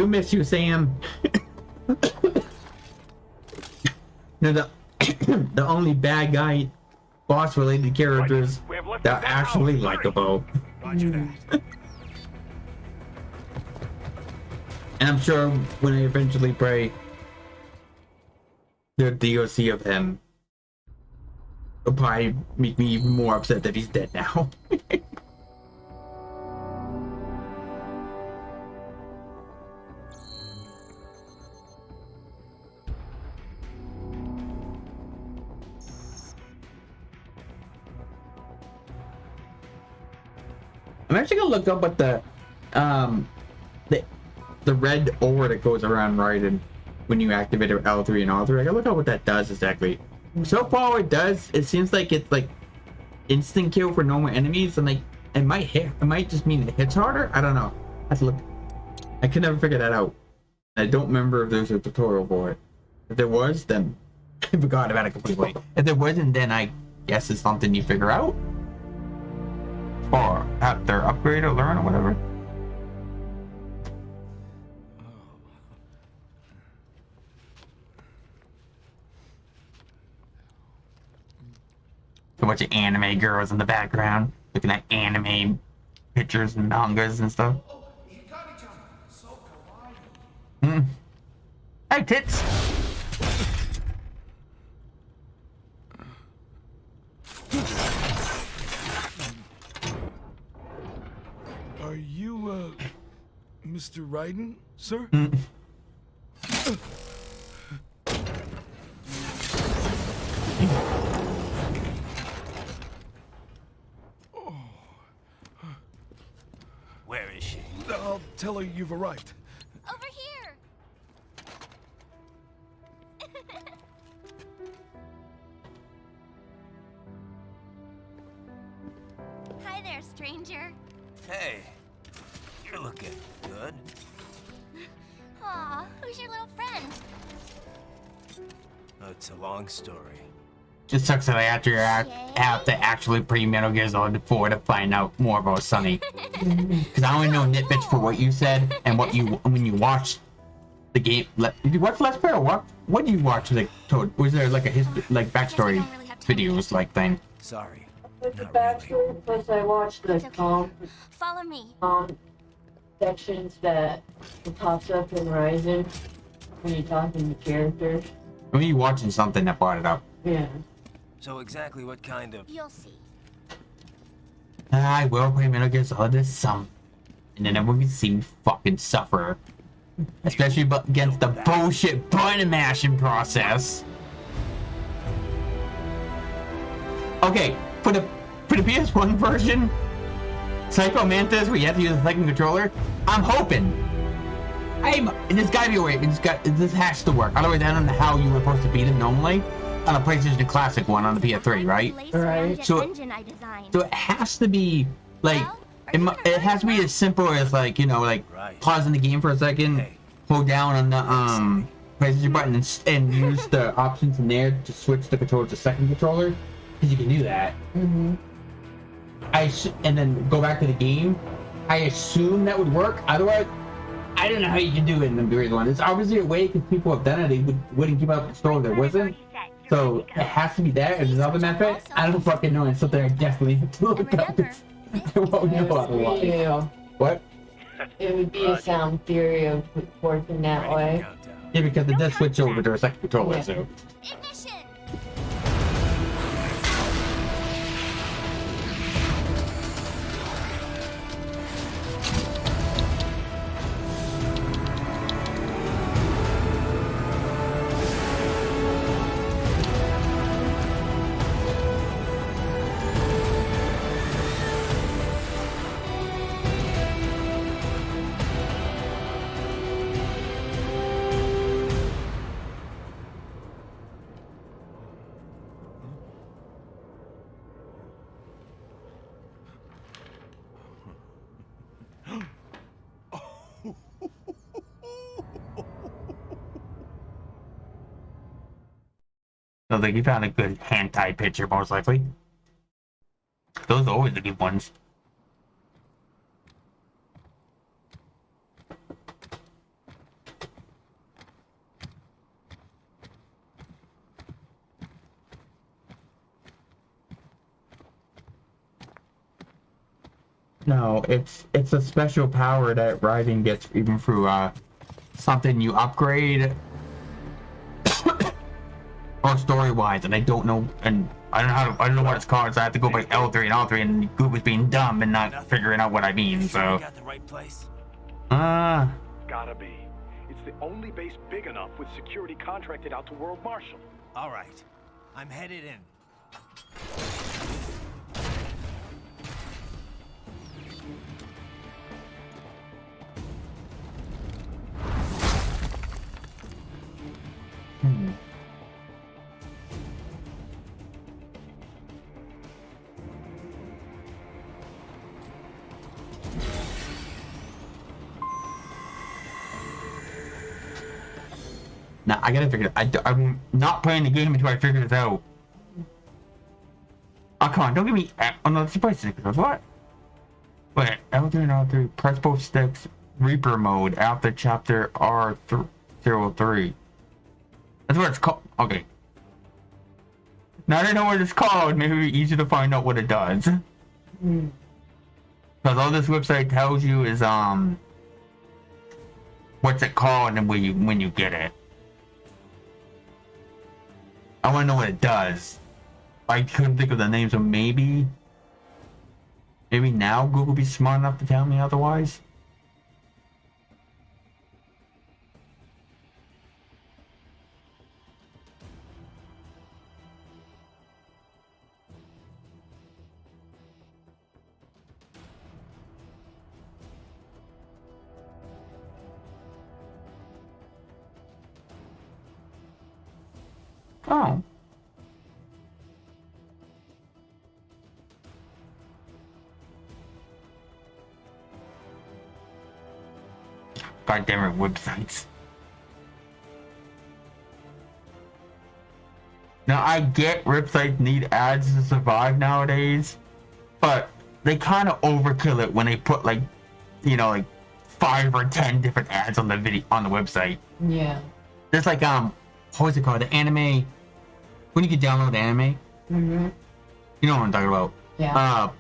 we'll miss you, Sam. They're the the only bad guy boss related characters that are actually likable. Roger that. And I'm sure when I eventually play the DLC of him, it'll probably make me even more upset that he's dead now. I'm actually gonna look up what the red ore that goes around Raiden when you activate L3 and R3. I gotta look up what that does exactly. So far, what it does, it seems like it's like instant kill for normal enemies, and like it might hit. It might just mean it hits harder. I don't know. I have to look. I can never figure that out. I don't remember if there's a tutorial for it. If there was, then I forgot about it completely. If there wasn't, then I guess it's something you figure out. Or after upgrade or learn or whatever. A bunch of anime girls in the background looking at anime pictures and mangas and stuff. Hey, tits! Are you, Mr. Raiden, sir? Where is she? I'll tell her you've arrived. Over here! Hi there, stranger. Hey, you're looking good. Aw, who's your little friend? Oh, it's a long story. Just sucks that I have to actually play Metal Gear Solid 4 to find out more about Sonny. Because I only know nitbits for what you said and what you when you watched the game. Did you watch Let's Play or what did you watch? Like, was there like a history, like backstory videos like thing? Sorry. With the backstory, plus I watched the Follow me. sections that it pops up in Ryzen when you're talking to characters. I mean, you watching something that brought it up. Yeah. So exactly what kind of... You'll see. I will play Metal Gear Solid this summer, and then everyone can see me fucking suffer. Especially against the bullshit button mashing process. Okay, for the PS1 version, Psycho Mantis, where you have to use the second controller, I'm hoping. There's gotta be a way. This has to work. Otherwise, I don't know how you were supposed to beat it normally on a PlayStation Classic one on the PS3, right? Right. So it has to be like it has to be as simple as like, you know, like pausing the game for a second, hold down on the PlayStation button and use the options in there to switch the controller to second controller, because you can do that. And then go back to the game. I assume that would work. Otherwise, I don't know how you can do it in the Buried one. It's obviously a way because people have done it. They wouldn't give up the store if there wasn't. So it has to be that. If there's other method, I don't fucking know. It's something I definitely have to look up. I won't know otherwise. Yeah. What? It would be a sound theory of working that way. Yeah, because it does switch over to a second controller, Yeah. so. So like you found a good hentai picture, most likely. Those are always the good ones. No, it's a special power that Raiden gets even through something you upgrade or story wise, and I don't know, and I don't know what it's called, so I have to go by L3 and L3, and Goop was being dumb and not figuring out what I mean. So. Got the right place. Gotta be. It's the only base big enough with security contracted out to World Marshal. All right, I'm headed in. Now I gotta figure it. I'm not playing the game until I figure this out. Oh come on! Don't give me. Oh no, it's the place because what? Wait, L3 and R3. Press both sticks. Reaper mode after chapter R03. That's what it's called. Okay. Now I know what it's called. Maybe it'd be easier to find out what it does. Because all this website tells you is what's it called and when you get it. I want to know what it does. I couldn't think of the name, so maybe now Google will be smart enough to tell me otherwise. Oh. Goddamn it, websites. Now I get websites need ads to survive nowadays, but they kind of overkill it when they put like 5 or 10 different ads on the website. Yeah. There's like what was it called? The anime. When you can download anime. Mm-hmm. You know what I'm talking about. Yeah.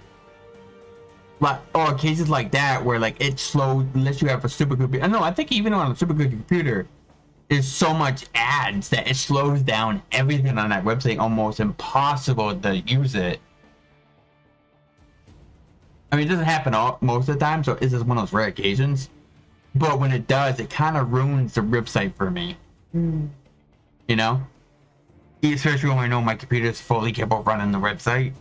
Or cases like that where like it slows unless you have a super computer. No, I think even on a super good computer, there's so much ads that it slows down everything on that website, almost impossible to use it. I mean, it doesn't happen most of the time, so it's just one of those rare occasions. But when it does, it kind of ruins the website for me. You know? Especially when I know my computer is fully capable of running the website.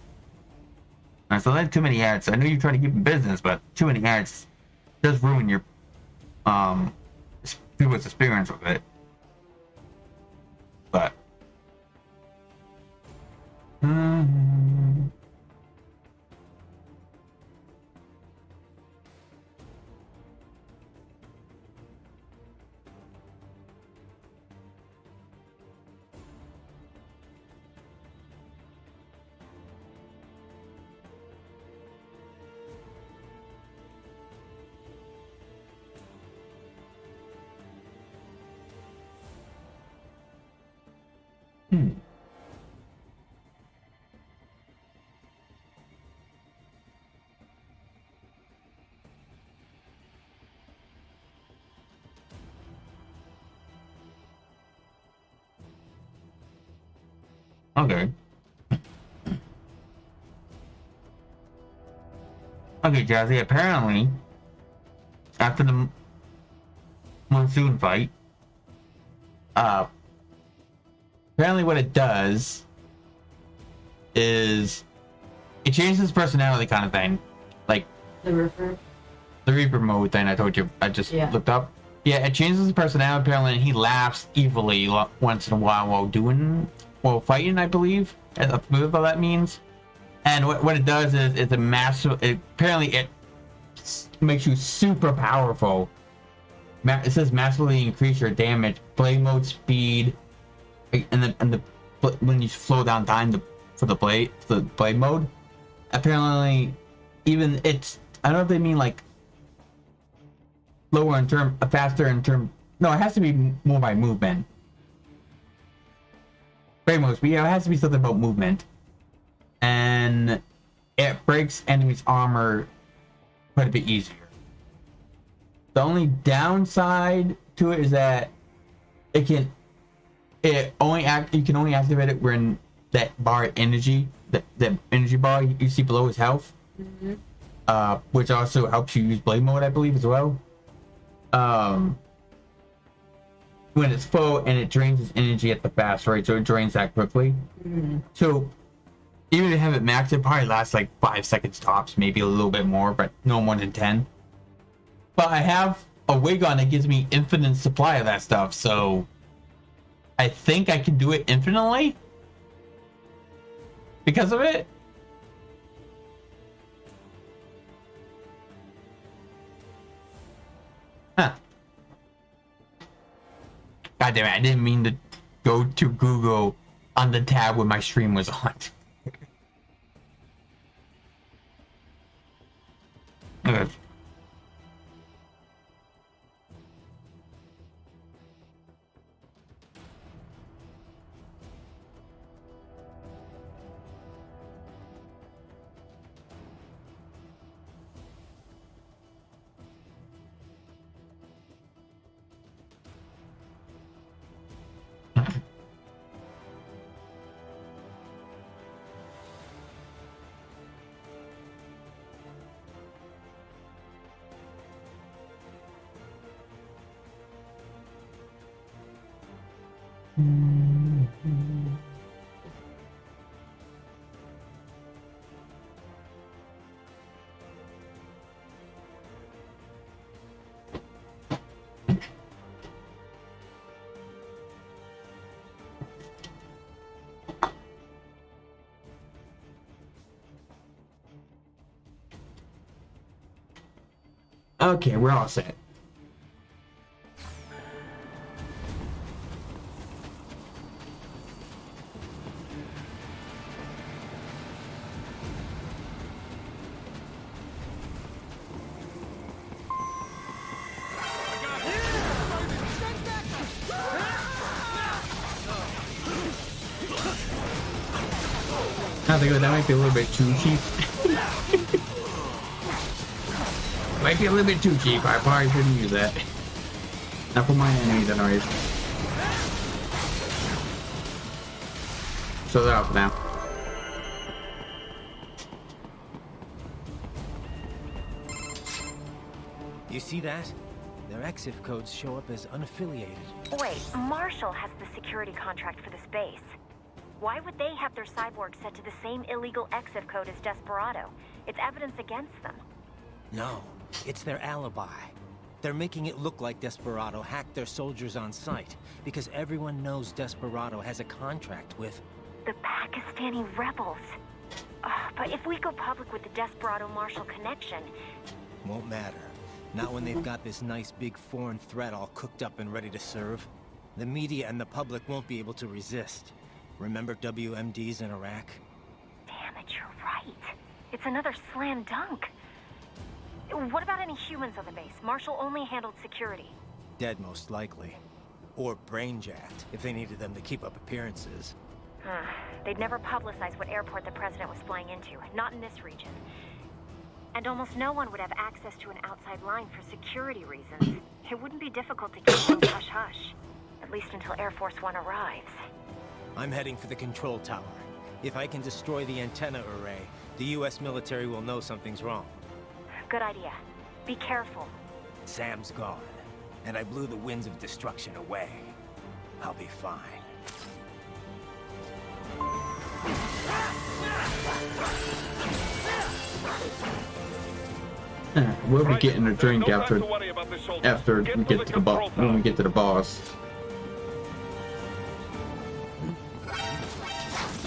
So that's too many ads. I know you're trying to keep in business, but too many ads does ruin your people's experience with it. But Okay. Okay, Jazzy, apparently, after the monsoon fight, apparently what it does is it changes his personality kind of thing. Like, The Reaper? The Reaper mode thing I told you, I just looked up. Yeah, it changes his personality apparently, and he laughs evilly once in a while while fighting, I believe. I believe what that means. And what it does is it's a massive. Apparently, it makes you super powerful. It says massively increase your damage, blade mode speed, and when you slow down time for the blade mode. Apparently, even it's. I don't know if they mean like lower in term, faster in term. No, it has to be more by movement. Blade mode speed. Yeah, it has to be something about movement. And it breaks enemies' armor quite a bit easier. The only downside to it is that you can only activate it when that bar energy, that energy bar you see below his health, which also helps you use blade mode, I believe, as well. When it's full and it drains its energy at the fast rate, so it drains that quickly. So even if you have it maxed, it probably lasts like 5 seconds tops, maybe a little bit more, but no more than 10. But I have a wig on that gives me infinite supply of that stuff, so I think I can do it infinitely because of it. Huh. God damn it, I didn't mean to go to Google on the tab when my stream was on. Okay. Okay, we're all set. I think that might be a little bit too cheap. Might be a little bit too cheap. I probably shouldn't use that. Not for my enemies, anyways. So they're off now. You see that? Their EXIF codes show up as unaffiliated. Wait, Marshall has the security contract for this base. Why would they have their cyborg set to the same illegal EXIF code as Desperado? It's evidence against them. No, it's their alibi. They're making it look like Desperado hacked their soldiers on site, because everyone knows Desperado has a contract with... the Pakistani rebels. But if we go public with the Desperado-Marshall connection... Won't matter. Not when they've got this nice big foreign threat all cooked up and ready to serve. The media and the public won't be able to resist. Remember WMDs in Iraq? Damn it, you're right. It's another slam dunk. What about any humans on the base? Marshall only handled security. Dead, most likely. Or brain-jacked, if they needed them to keep up appearances. They'd never publicize what airport the president was flying into, not in this region. And almost no one would have access to an outside line for security reasons. It wouldn't be difficult to keep things hush-hush. At least until Air Force One arrives. I'm heading for the control tower. If I can destroy the antenna array, the US military will know something's wrong. Good idea. Be careful. Sam's gone, and I blew the winds of destruction away. I'll be fine. We'll be getting a drink after we get to the boss. When we get to the boss.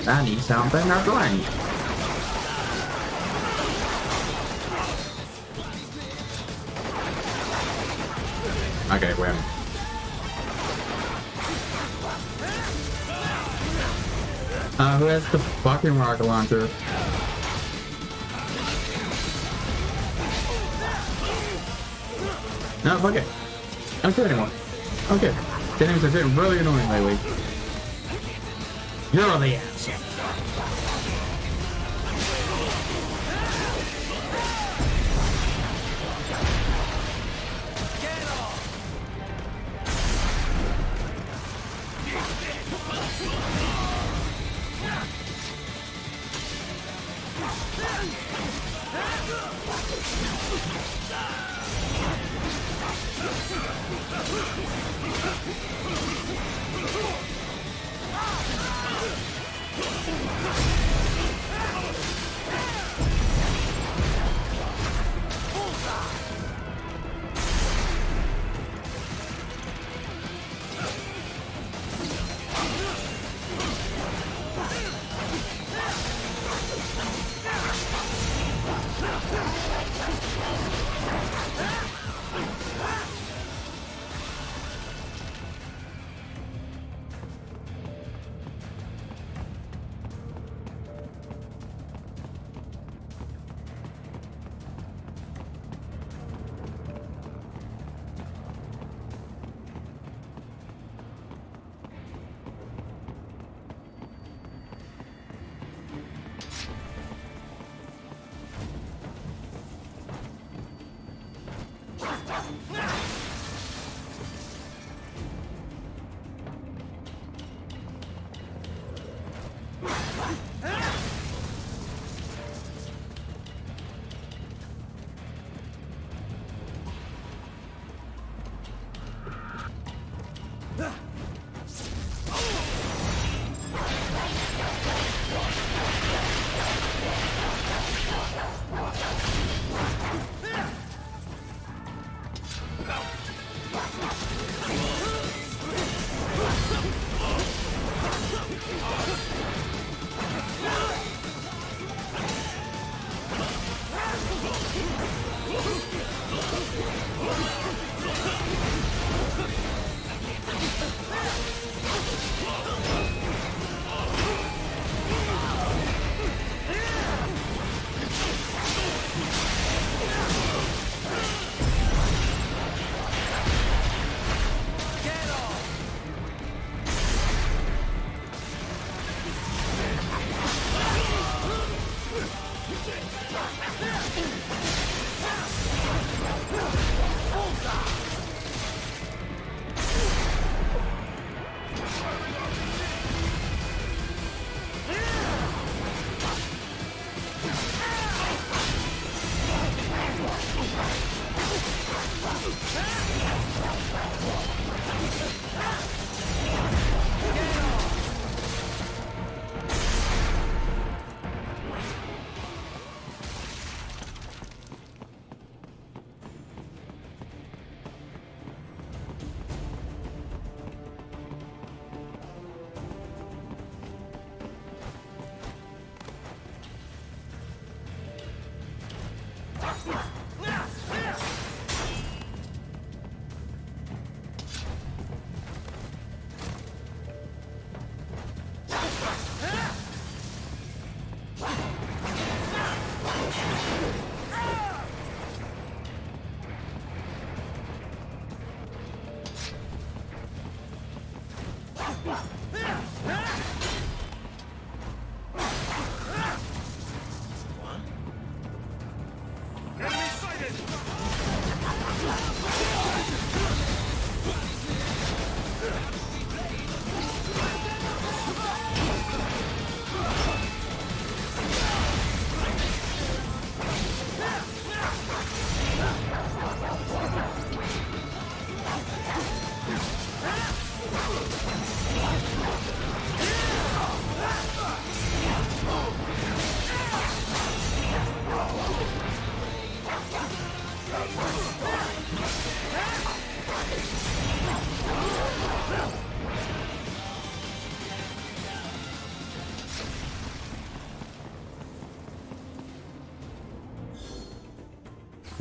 I need something to drink. Okay, wait. Who has the fucking rocket launcher? No, fuck it. I don't care anymore. Okay. The enemies are getting really annoying lately. You're the asshole.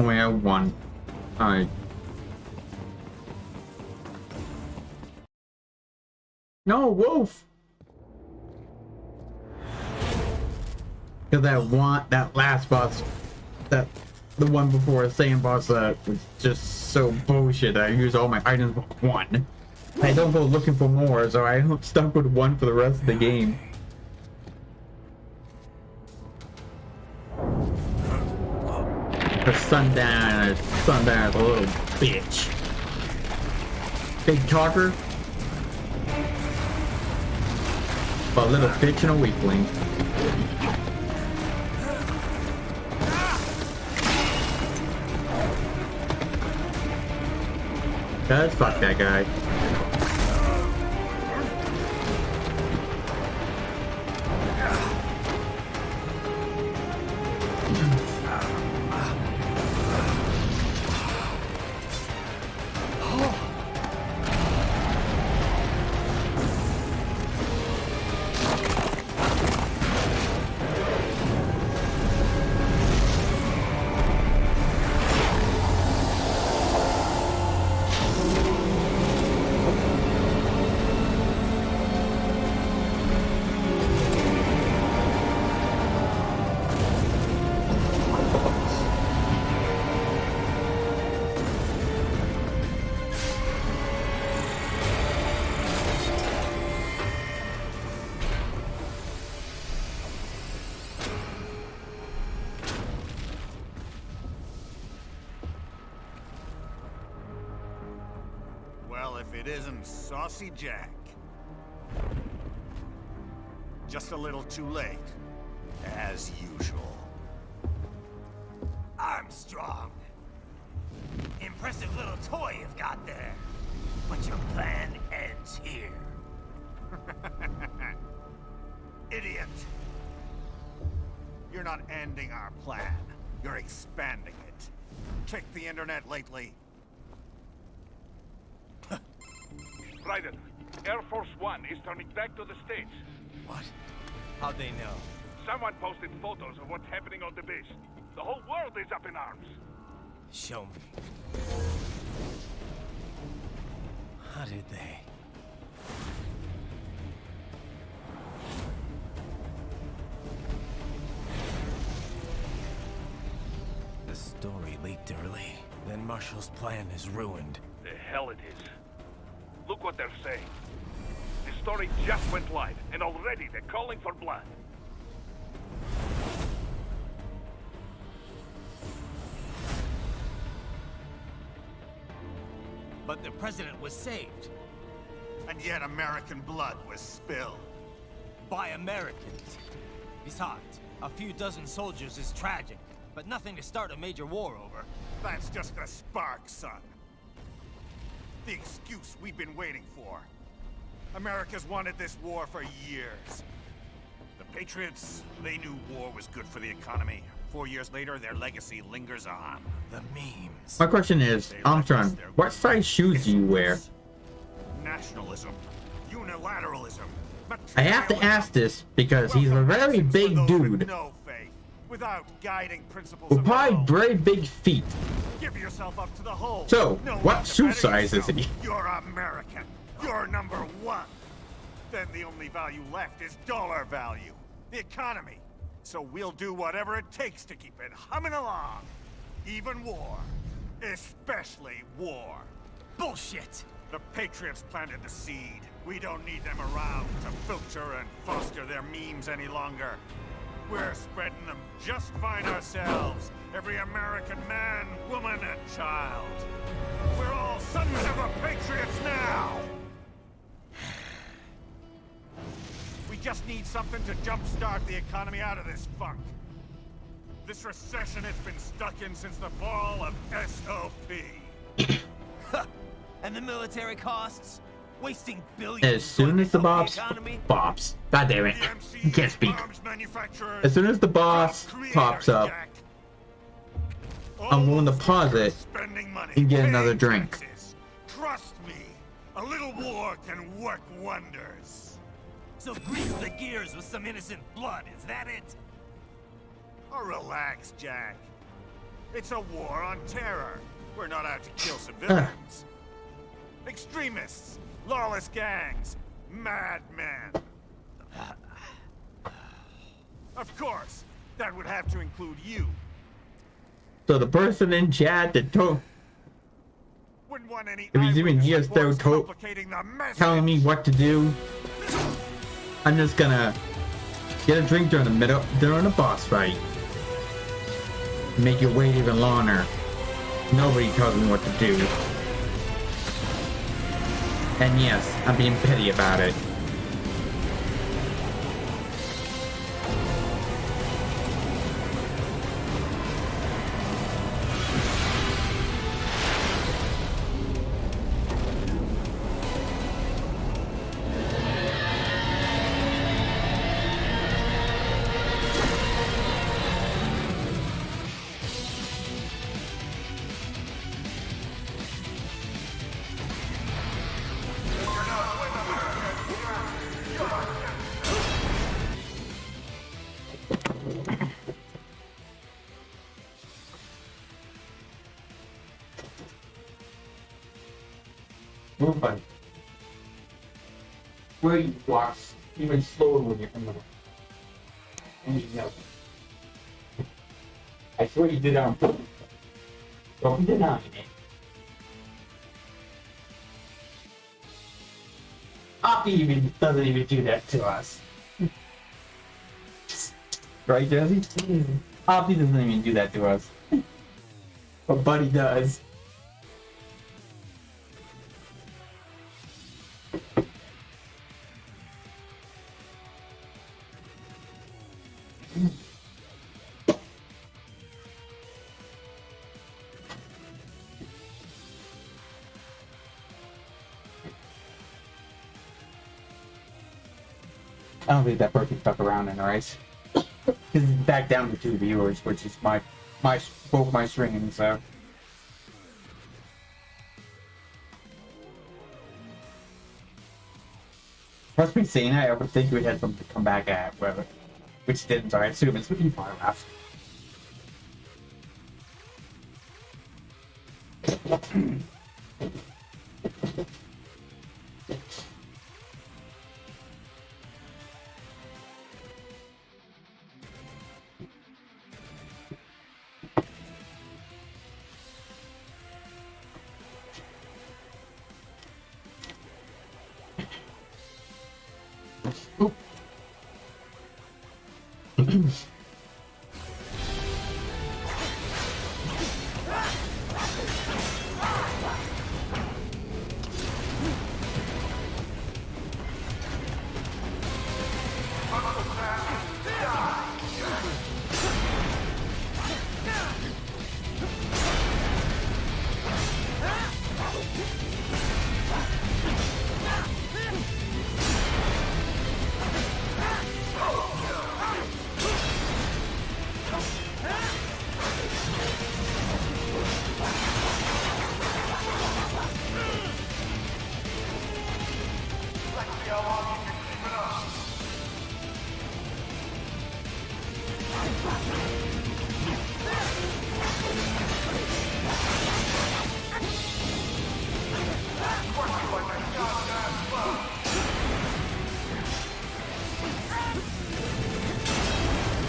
Only have one. Alright. No, Wolf! Cause that last boss, the one before Saiyan boss, was just so bullshit. I used all my items with one. I don't go looking for more, so I'm stuck with one for the rest of the game. The Sundown is a little bitch. Big talker, but a little bitch and a weakling. Let's fuck that guy. Well, if it isn't Saucy Jack. Just a little too late, as usual. Armstrong. Impressive little toy you've got there. But your plan ends here. Idiot! You're not ending our plan. You're expanding it. Check the internet lately. Raiden, Air Force One is turning back to the States. What? How'd they know? Someone posted photos of what's happening on the base. The whole world is up in arms. Show me. How did they? The story leaked early. Then Marshall's plan is ruined. The hell it is. Look what they're saying. The story just went live, and already they're calling for blood. But the president was saved. And yet American blood was spilled. By Americans. Besides, a few dozen soldiers is tragic, but nothing to start a major war over. That's just the spark, son. The excuse we've been waiting for. America's wanted this war for years. The Patriots, they knew war was good for the economy. 4 years later, their legacy lingers on. The memes. My question is, Armstrong, what size shoes do you wear? Nationalism, unilateralism. I have to ask this because he's a very big dude. No faith, without guiding principles With of probably very big feet. Give yourself up to the whole. So, No what one to shoe better size is yourself. he? You're American. You're number one. Then the only value left is dollar value. The economy. So we'll do whatever it takes to keep it humming along. Even war. Especially war. Bullshit! The Patriots planted the seed. We don't need them around to filter and foster their memes any longer. We're spreading them just fine ourselves. Every American man, woman, and child. We're all sons of the Patriots now! We just need something to jumpstart the economy out of this funk. This recession it's been stuck in since the fall of SOP. And the military costs? Wasting billions. As soon as the boss pops, god damn it, I can't speak. As soon as the boss pops up, I'm going to pause it and get another drink. Trust me, a little war can work wonders. So grease the gears with some innocent blood, is that it? Oh, relax, Jack. It's a war on terror. We're not out to kill civilians. Extremists, lawless gangs, madmen. Of course, that would have to include you. So the person in chat that told, Wouldn't want any if he's even here still telling me what to do, I'm just gonna get a drink during the boss fight. Make it wait even longer. Nobody tells me what to do. And yes, I'm being petty about it. Move on. Where you walk even slower when you're in the and you know. I swear you did on purpose. Don't deny it. Oppie even doesn't even do that to us. Right, Jesse? Oppie doesn't even do that to us. But Buddy does. I don't think that person stuck around in the race. Because it's back down to 2 viewers, which is both my streams, so. Plus me saying that, I would think we had something to come back at, whatever. Which didn't, so I assume it's pretty far enough.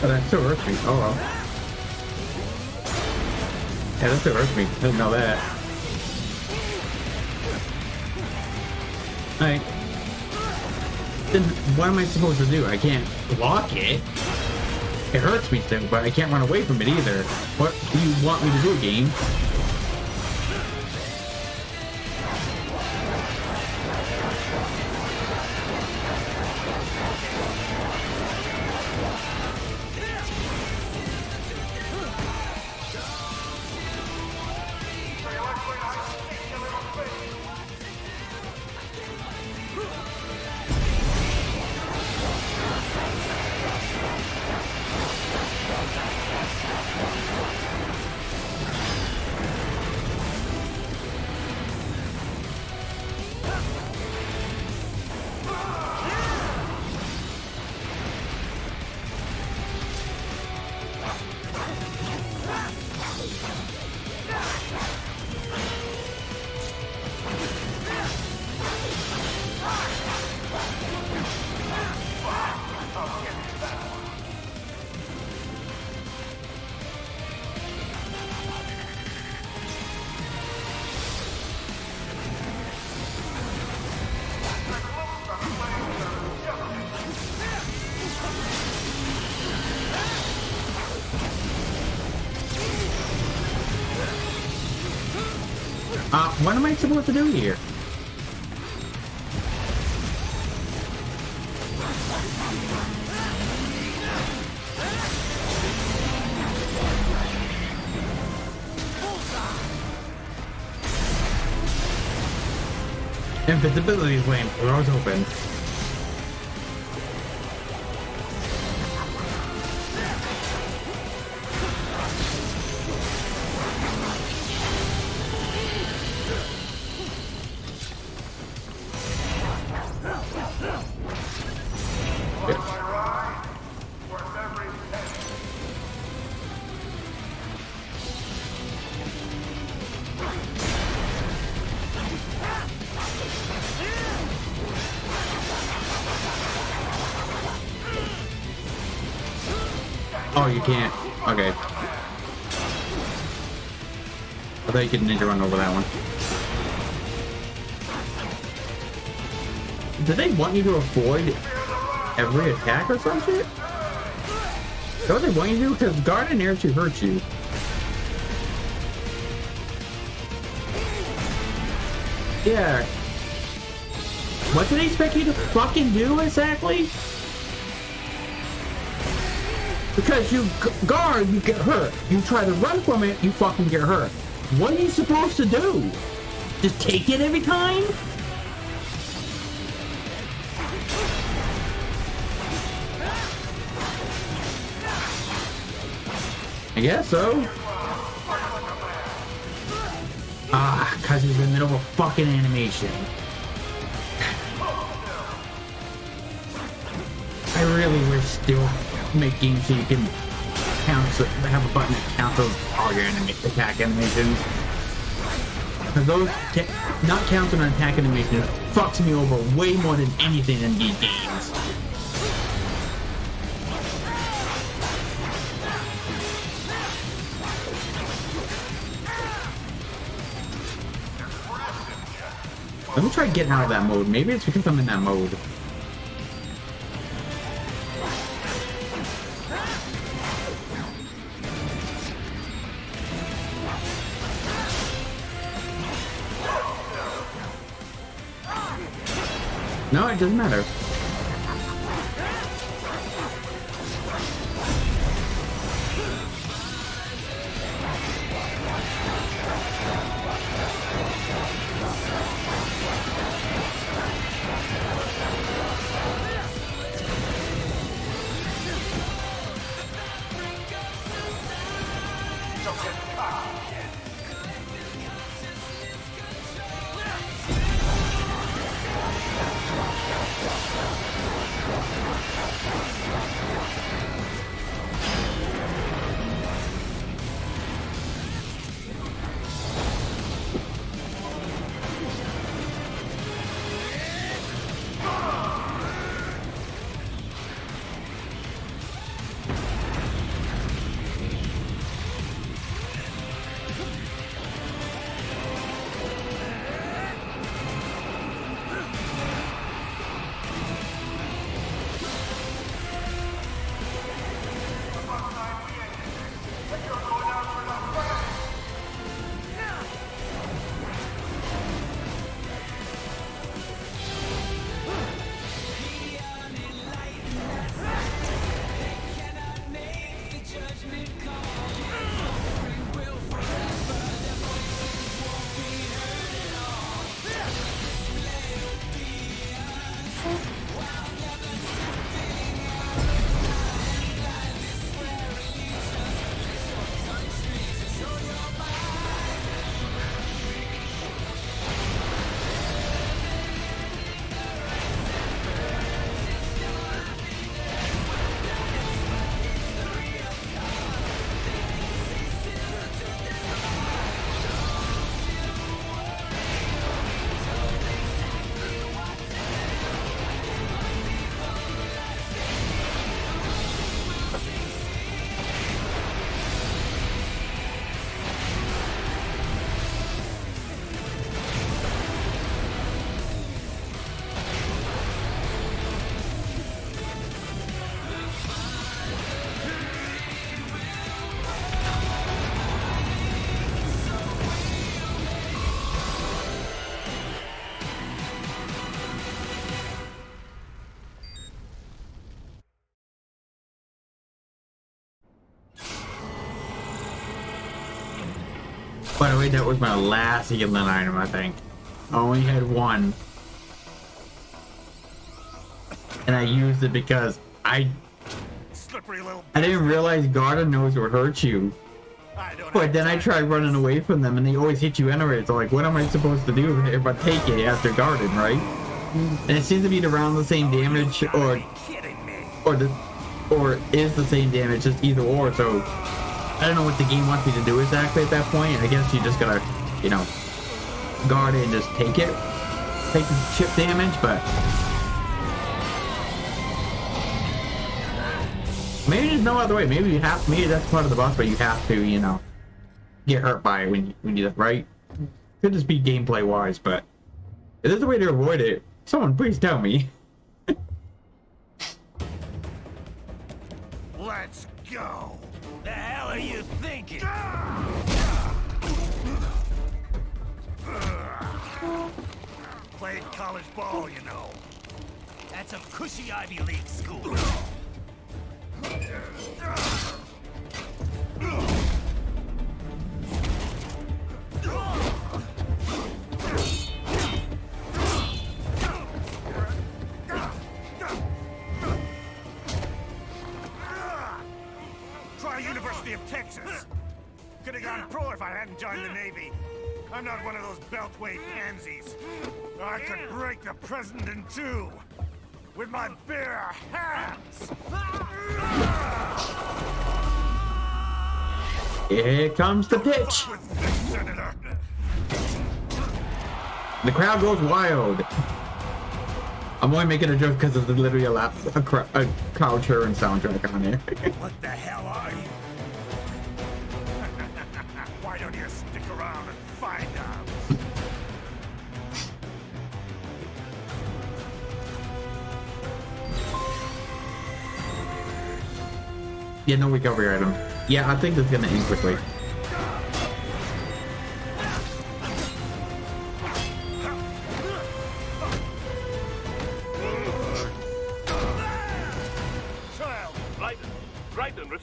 But that still hurts me. Oh well. Yeah, that still hurts me. Didn't know that. Alright. Then what am I supposed to do? I can't block it. It hurts me still, but I can't run away from it either. What do you want me to do, game? What am I supposed to do here? Invisibility flame, doors open. Oh, you can't. Okay. I thought you could ninja run over that one. Did they want you to avoid every attack or some shit? Is that what they want you to do? Because guard and air to hurt you. Yeah. What did they expect you to fucking do exactly? Because you guard, you get hurt. You try to run from it, you fucking get hurt. What are you supposed to do? Just take it every time? I guess so. Cause he's in the middle of a fucking animation. I really wish they will make games so you can have a button that counts all your attack animations. Cause those not counting on attack animations fucks me over way more than anything in these games. Let me try getting out of that mode. Maybe it's because I'm in that mode. No, it doesn't matter. By the way, that was my last healing item, I think. I only had one. And I used it because I didn't realize Garden knows what hurts you. But then I tried running away from them and they always hit you anyway. So like, what am I supposed to do if I take it after Garden, right? And it seems to be around the same damage or is the same damage, just either or. So I don't know what the game wants me to do exactly at that point. I guess you just gotta, you know, guard it and just take it. Take the chip damage, but maybe there's no other way. Maybe you have, maybe that's part of the boss, but you have to, you know, get hurt by it when you right? Could just be gameplay wise, but if there's a way to avoid it, someone please tell me. Let's go. The hell are you thinking? Played college ball, you know. That's a cushy Ivy League school. Try University of Texas. Could have gone pro if I hadn't joined the Navy. I'm not one of those beltway pansies. I could break the president in two with my bare hands. Here comes the pitch. The crowd goes wild. I'm only making a joke because there's literally a crowd cheering soundtrack on it. What the hell are you? Why don't you stick around and find out? Yeah, no recovery item. Yeah, I think it's gonna end quickly.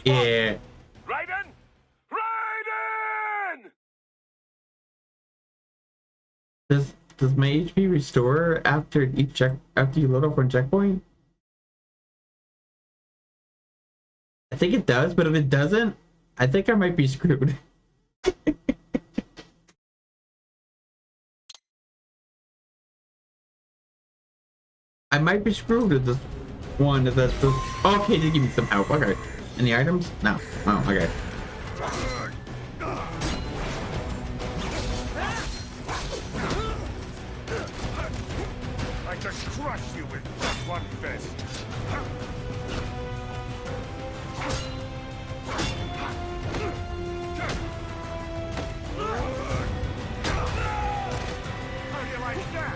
Yeah. Raiden! Raiden! Does my HP restore after each after you load up one checkpoint? I think it does, but if it doesn't, I think I might be screwed. I might be screwed with this one. Is that the... Okay, they give me some help. Okay. Any items? No. Oh, okay. I just crush you with just one fist. How do you like that?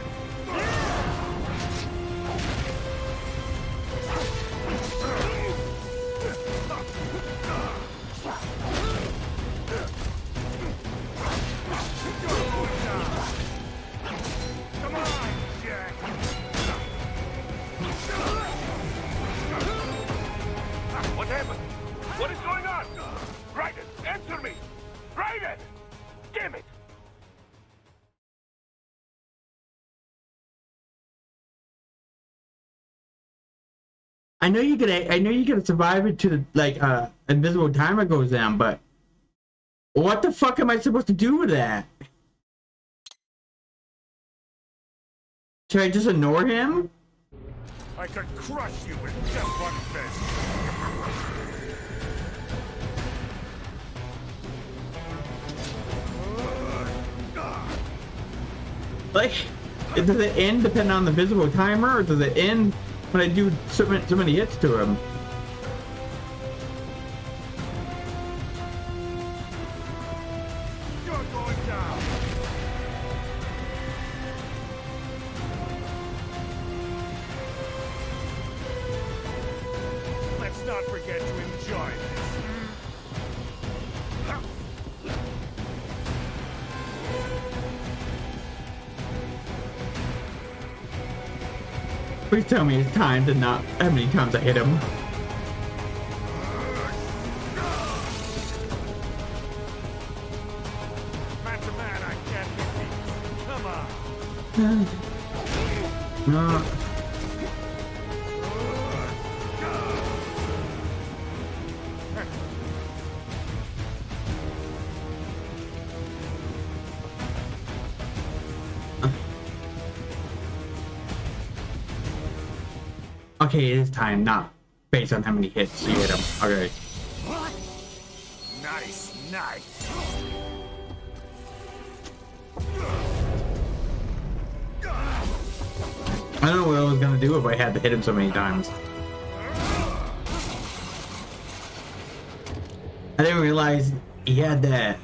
Come on, Jack. What happened? What is going on? Raiden, answer me! Raiden! Damn it! I know you gotta survive it to the, like, invisible timer goes down, but what the fuck am I supposed to do with that? Should I just ignore him? I could crush you with just one fist. Like, does it end depending on the visible timer, or does it end when I do so many hits to him? You're going down. Let's not forget to enjoy this. Please tell me it's time to not how many times I hit him. No. Okay, it is time, not based on how many hits you hit him. Okay. Nice, nice. I don't know what I was gonna do if I had to hit him so many times. I didn't realize he had that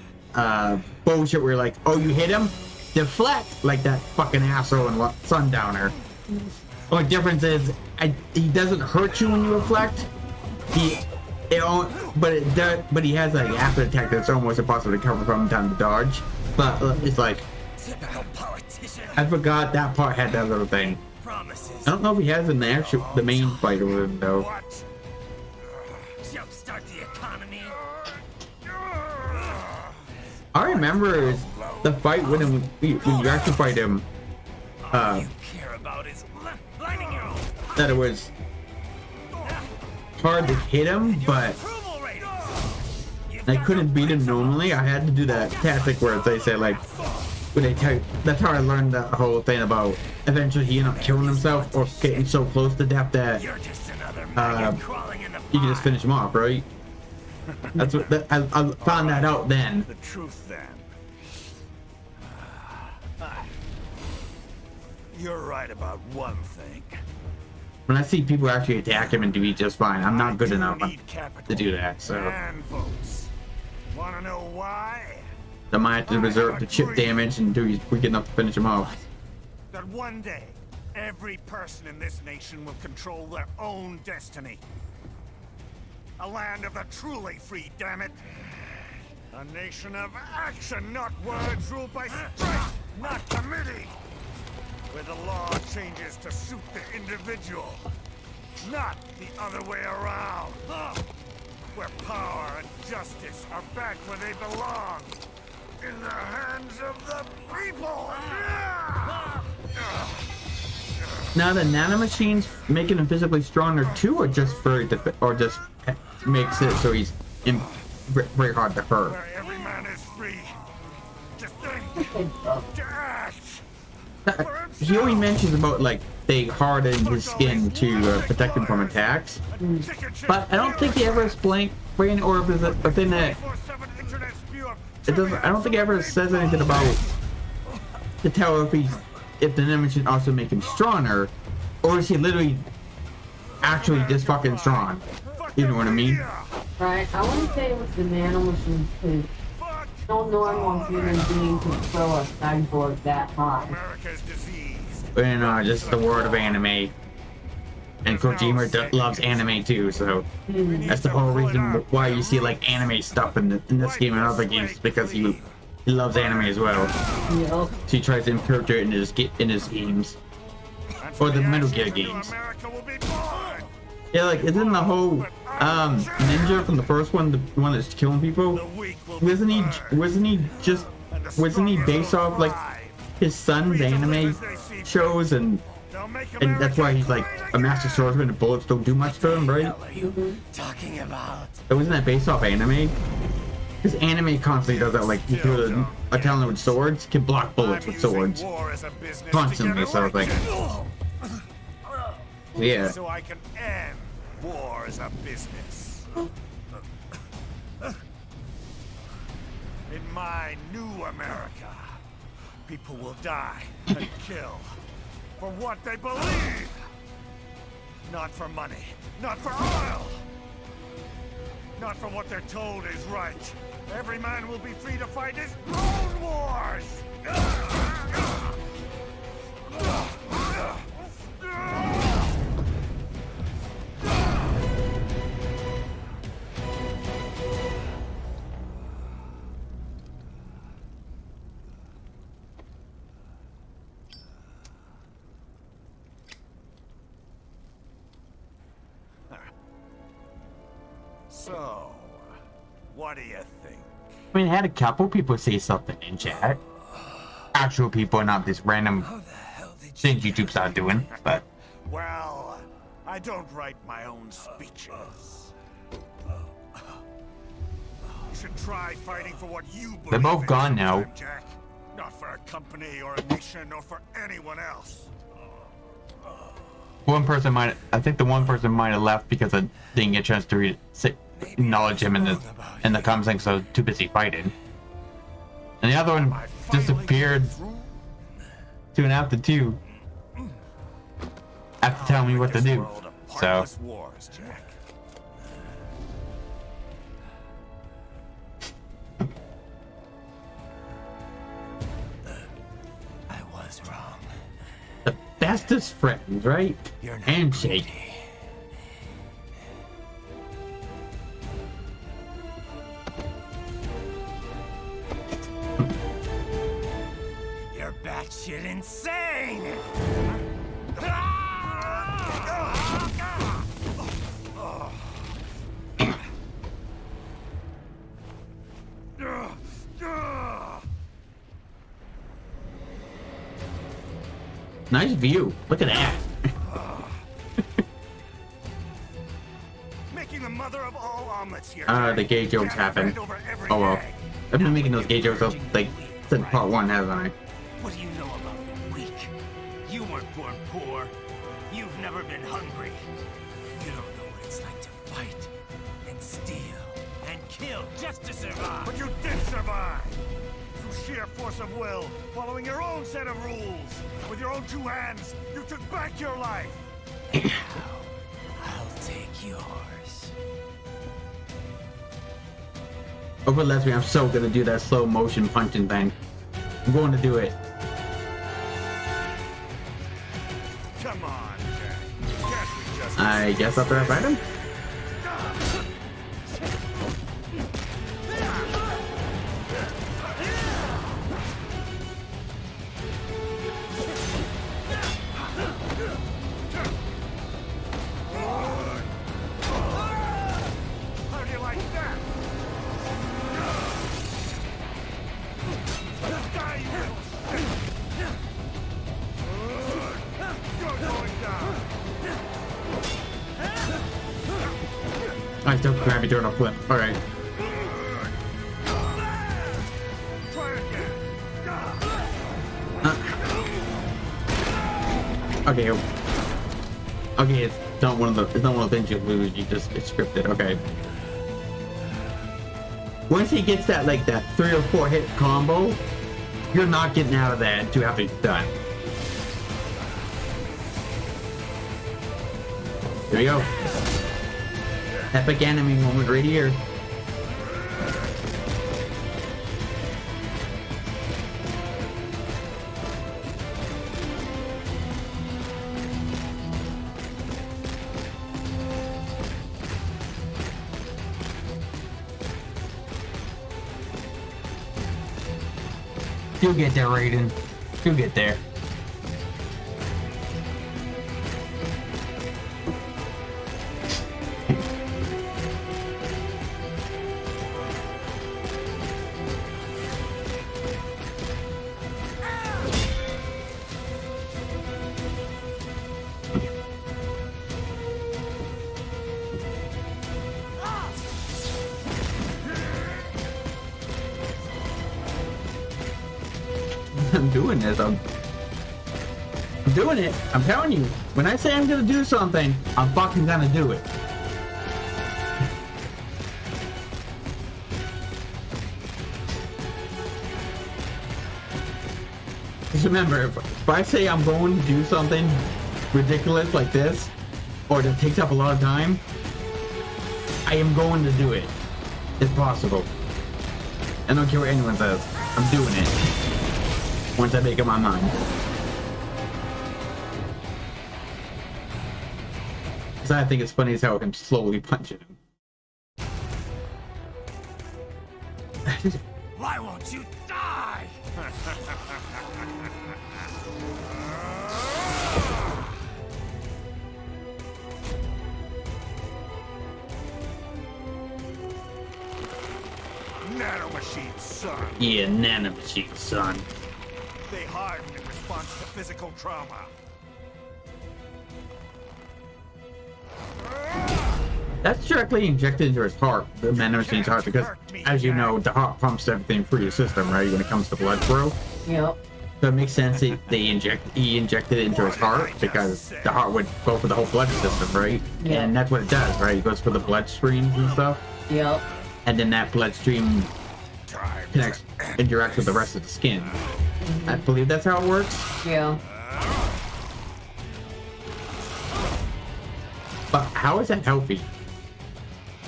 bullshit where like, oh, you hit him? Deflect like that fucking asshole in Sundowner. The only difference is he doesn't hurt you when you reflect. But he has like after attack that's almost impossible to cover from time to dodge. But it's like I forgot that part had that little thing. I don't know if he has in the main fight with him though. Jumpstart the economy. I remember the fight when you actually fight him. That it was hard to hit him, but I couldn't beat him normally. I had to do that tactic where they say like, when they tell you, that's how I learned the whole thing about eventually he ended up killing himself or getting so close to death that you can just finish him off, right? That's what I found that out then. The truth then. You're right about one thing. When I see people actually attack him and do just fine, I'm not good enough to do that. So And votes. Wanna know why? I might have to reserve the chip damage and do weak enough to finish him off. That one day, every person in this nation will control their own destiny. A land of the truly free, damn it. A nation of action, not words, ruled by strength, not committee. Where the law changes to suit the individual, not the other way around. Where power and justice are back where they belong. In the hands of the people! Now the nanomachines making him physically stronger too, or just makes it so he's very hard to hurt. Where every man is free to think, to act. He only mentions about like they harden his skin to protect him from attacks, but I don't think he ever explain or if it's a thing that it doesn't. I don't think he ever says anything about to tell if the nanomachine also make him stronger, or is he literally actually just fucking strong? You know what I mean? Right. I wouldn't say it was the nanomachine because no normal human being could throw a cyborg that high. But you know, just the word of anime. And Kojima loves anime too, so that's the whole reason why you see like anime stuff in this game and other games, because he loves anime as well. Yep. So he tries to incorporate it in his games, or the Metal Gear games. Yeah, like isn't the whole ninja from the first one the one that's killing people? Wasn't he based off like his son's anime shows and that's why he's like a master swordsman and bullets don't do much to him, right? Talking about. But wasn't that based off anime? Because anime constantly does that, like you throw a talent with swords, can block bullets with swords constantly. So it's like, yeah. So I can end war as a business. In my new America, people will die and kill for what they believe. Not for money, not for oil, not for what they're told is right. Every man will be free to fight his own wars. So, what do you think? I mean, I had a couple people say something in chat. Actual people, not this random since YouTube started doing, but Well, I don't write my own speeches. You should try fighting for what you believe they're both in gone now. sometime, Jack. Not for a company or a nation or for anyone else. One person might, I think the one person might have left because I didn't get a chance to acknowledge him in the conversation, so too busy fighting. And the other one disappeared soon after too. After telling me what to do. So Wars, Jack. I was wrong. the bestest friends, right? Handshake. You're batshit insane! Nice view. Look at that. Making the mother of all omelets here. The gay jokes happen. Oh well. I've been making those gay jokes up like since part 1, haven't I? What do you know about being weak? You weren't born poor. You've never been hungry. You don't know what it's like to fight and steal and kill just to survive. But you did survive! Through sheer force of will, following your own set of rules. With your own 2 hands, you took back your life! I'll take yours. Over Lesbian, I'm so gonna do that slow motion punching thing. I'm going to do it. Come on, Jack. Can't we just... I guess I'll try to fight him. How do you like that? Die, you little shit! You're going down! I still grab you during a flip. Alright. Try again! Okay. Okay, it's not one of the things you lose, it's scripted, okay. Once he gets that like that 3 or 4 hit combo, you're not getting out of that until after it's done. Here we go. Epic enemy moment right here. You'll get there, Raiden. You'll get there. I'm doing this. I'm doing it. I'm telling you. When I say I'm gonna do something, I'm fucking gonna do it. Just remember, if I say I'm going to do something ridiculous like this, or that takes up a lot of time, I am going to do it. If possible. I don't care what anyone says. I'm doing it. Once I make up my mind. Because I think it's funny as hell him slowly punching him. Why won't you die? Nanomachine, son. Yeah, nanomachine, son. They harden in response response to physical trauma. That's directly injected into his heart, the nanomachine's heart, because, as you know, the heart pumps everything through your system, right? When it comes to blood flow. Yep. So it makes sense that he injected it into his heart, because the heart would go for the whole blood system, right? Yeah. And that's what it does, right? It goes for the bloodstreams and stuff. Yep. And then that bloodstream interacts with the rest of the skin. I believe that's how it works. Yeah. But how is that healthy?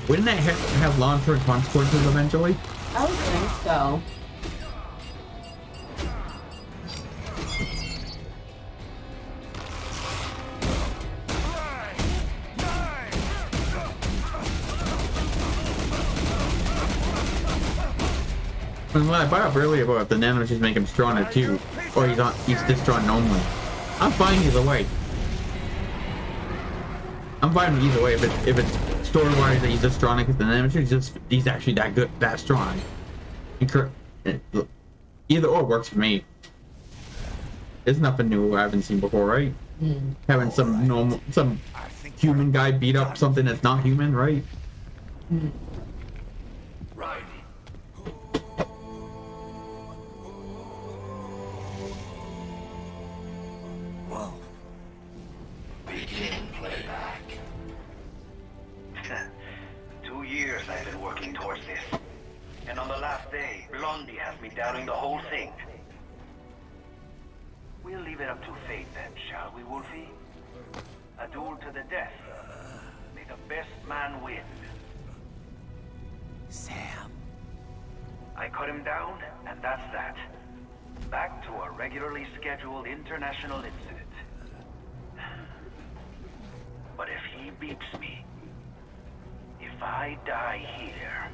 Wouldn't that have long-term consequences eventually? I would think so. And what I brought up earlier about the nanomachines make him stronger too, or he's just strong normally. I'm fine either way. I'm fine with either way. If it's story-wise that he's just strong because the nanomachines, he's actually that good, that strong. Either or works for me. There's nothing new I haven't seen before, right? Mm. Having some human guy beat up something that's not human, right? Mm. Right. Whoa. Begin playback. 2 years I've been working towards this. And on the last day, Blondie has me doubting the whole thing. We'll leave it up to fate then, shall we, Wolfie? A duel to the death. May the best man win. Sam. I cut him down, and that's that. Back to a regularly scheduled international incident. But if he beats me, if I die here,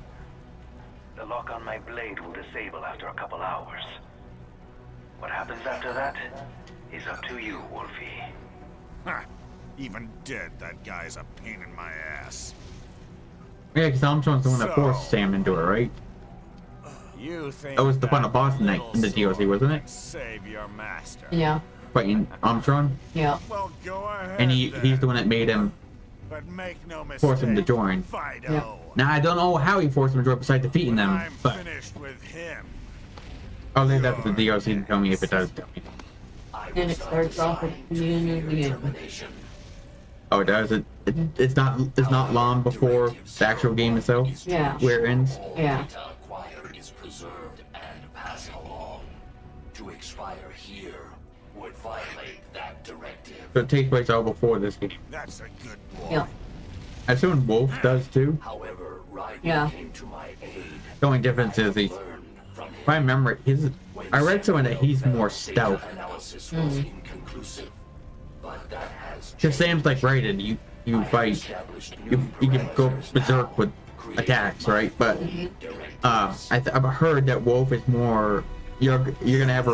the lock on my blade will disable after a couple hours. What happens after that is up to you, Wolfie. Ha! Even dead, that guy's a pain in my ass. Yeah, because Armstrong's the one that forced Sam into it, right? You think That was the final boss in the DLC, wasn't it? Save your master. Yeah. Fighting Armstrong. Yeah. Well, go ahead. And he's the one that made him But make no mistake, force him to join. Fido. Yeah. Now I don't know how he forced him to join besides defeating them, I'm but finished with him. I'll leave that for the DLC to tell me if it does tell me. And it starts off at the beginning of the game. Oh, it does. It's not long before the actual game itself. Yeah. Where it ends. Yeah. Data acquired is preserved and passed along. To expire here would violate that directive. So it takes place all before this game. That's a good boy. Yeah. I assume Wolf does too. However, Ryder Yeah. came to my aid. The only difference is if I remember, I read somewhere that he's more stealth. Analysis was inconclusive, but that has Because Sam's like Raiden, you fight, you can go berserk with attacks, right? But I've heard that Wolf is more. You're gonna have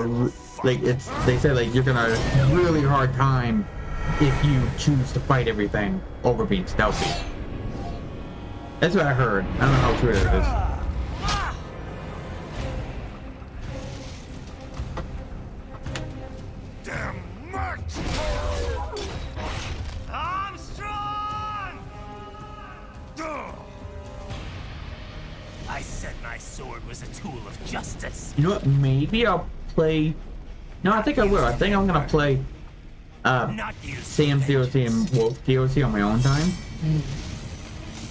they say like you're gonna have a really hard time if you choose to fight everything over being stealthy. That's what I heard. I don't know how true it is. Damn much! Armstrong! I said my sword was a tool of justice. You know what? Maybe I'll play. No, I think I will. I think I'm gonna play Sam's DLC and Wolf DLC on my own time,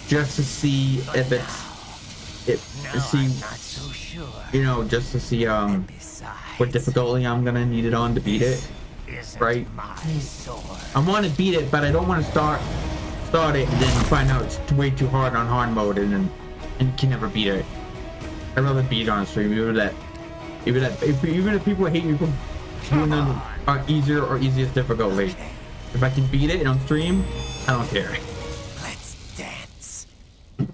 just to see if just to see what difficulty I'm gonna need it on to beat it. Right? I want to beat it, but I don't want to start it and then find out it's way too hard on hard mode and can never beat it. I'd rather beat it on stream, even if people hate me for doing it on easier or easiest difficulty. If I can beat it on stream, I don't care. Let's dance. You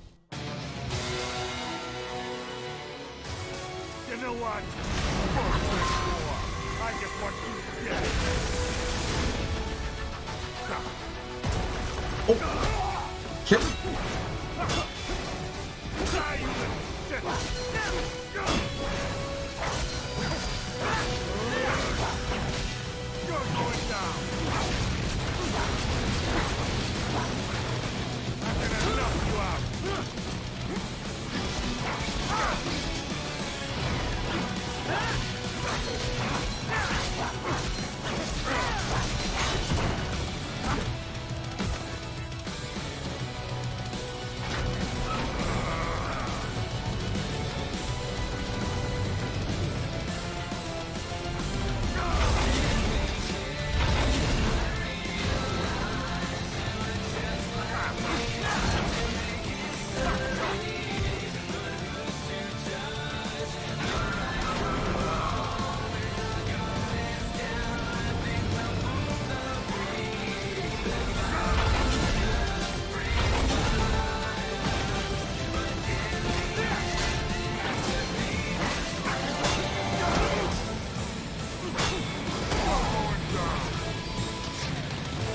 know what? Fuck this war. I just want you dead. Oh, shit.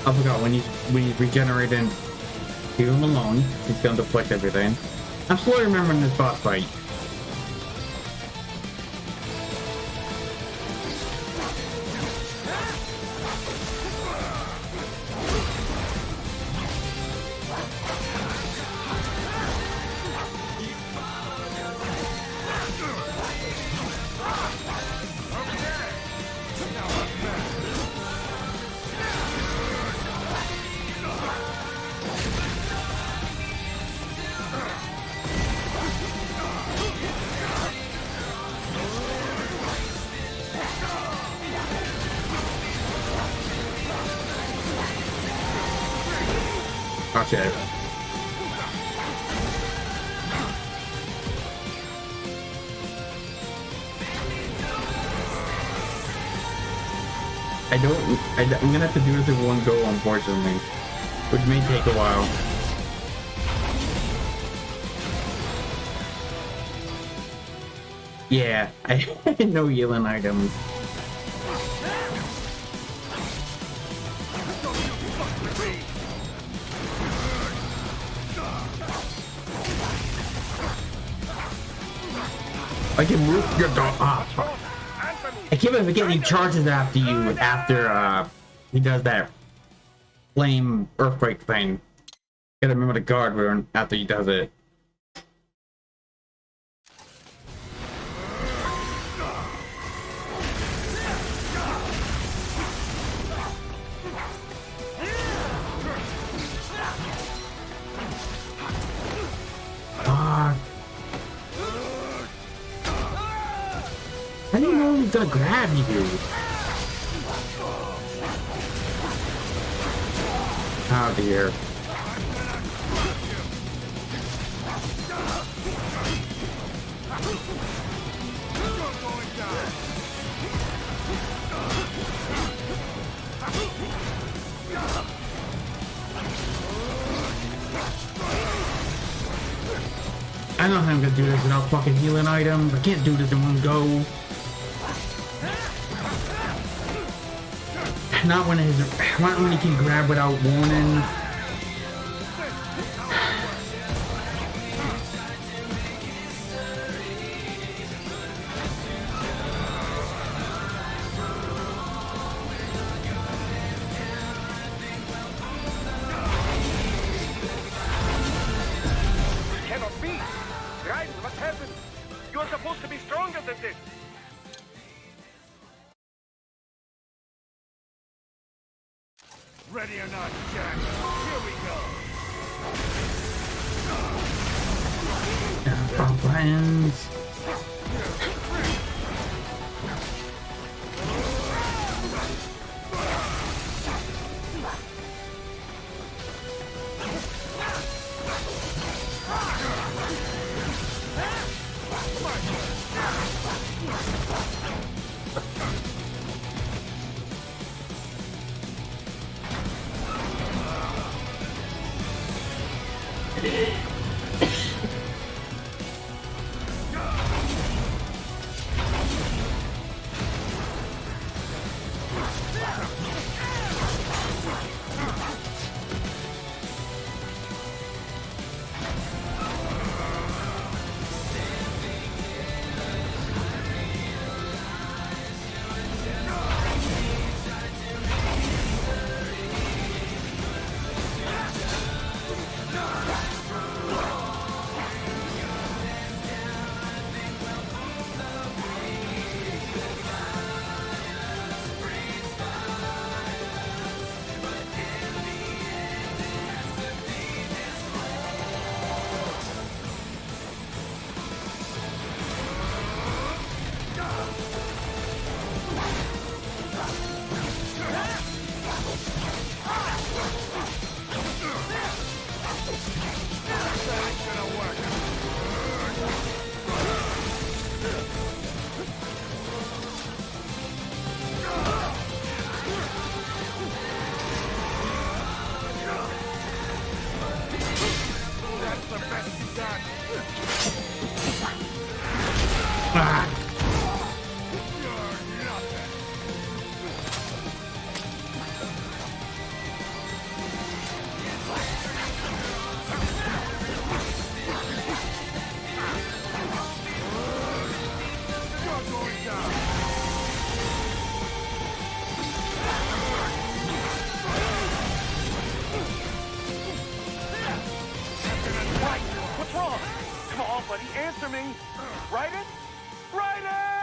I forgot when he's regenerating, leave him alone. He's gonna deflect everything. I'm slowly remembering this boss fight. Gotcha. I'm gonna have to do this in one go, unfortunately, which may take a while. Yeah, I had no healing items. I can move your dog. I keep on forgetting he charges after you after he does that flame earthquake thing. Gotta remember the guard rune after he does it. I didn't know he was gonna grab me, dude. Oh dear. I don't know how I'm gonna do this without fucking healing items. I can't do this in one go. Not when he can grab without warning. Cannot be! Raiden, what happened? You are supposed to be stronger than this! Ready or not, Jack? Here we go. Friends. are going down! Right! What's wrong? Come on, buddy, answer me! Raiden? Raiden!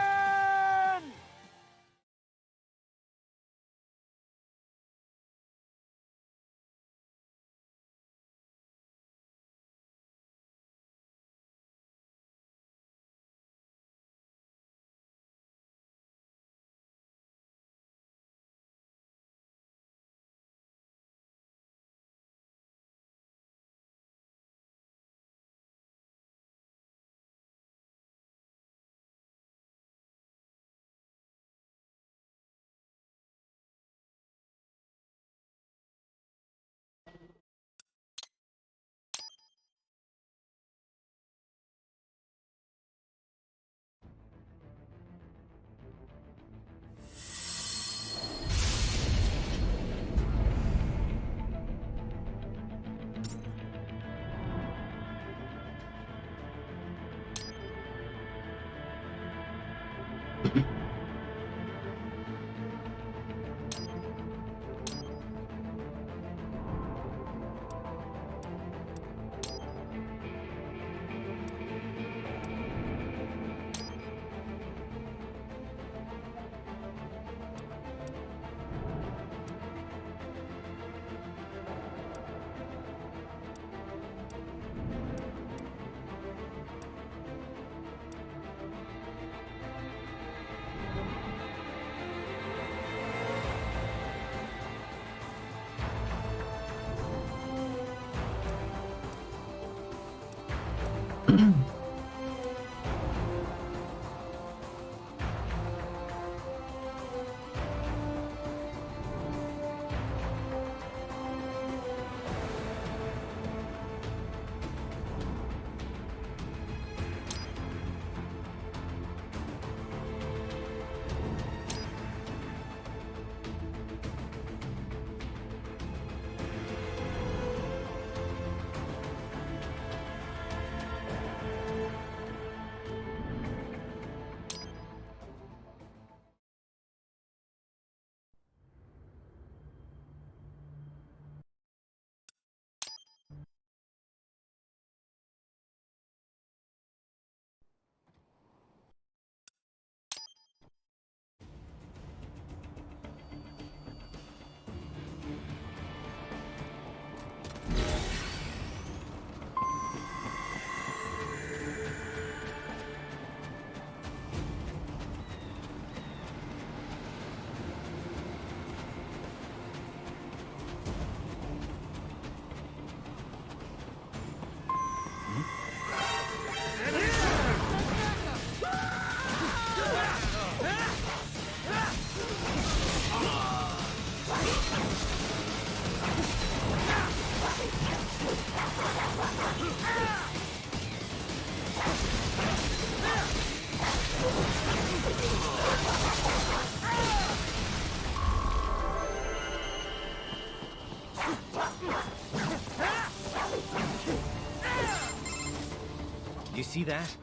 You see that?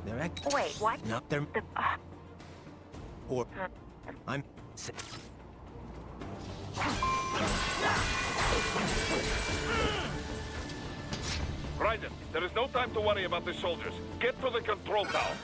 They're Wait, what? No, they're... Or... I'm... Raiden, there is no time to worry about the soldiers. Get to the control tower.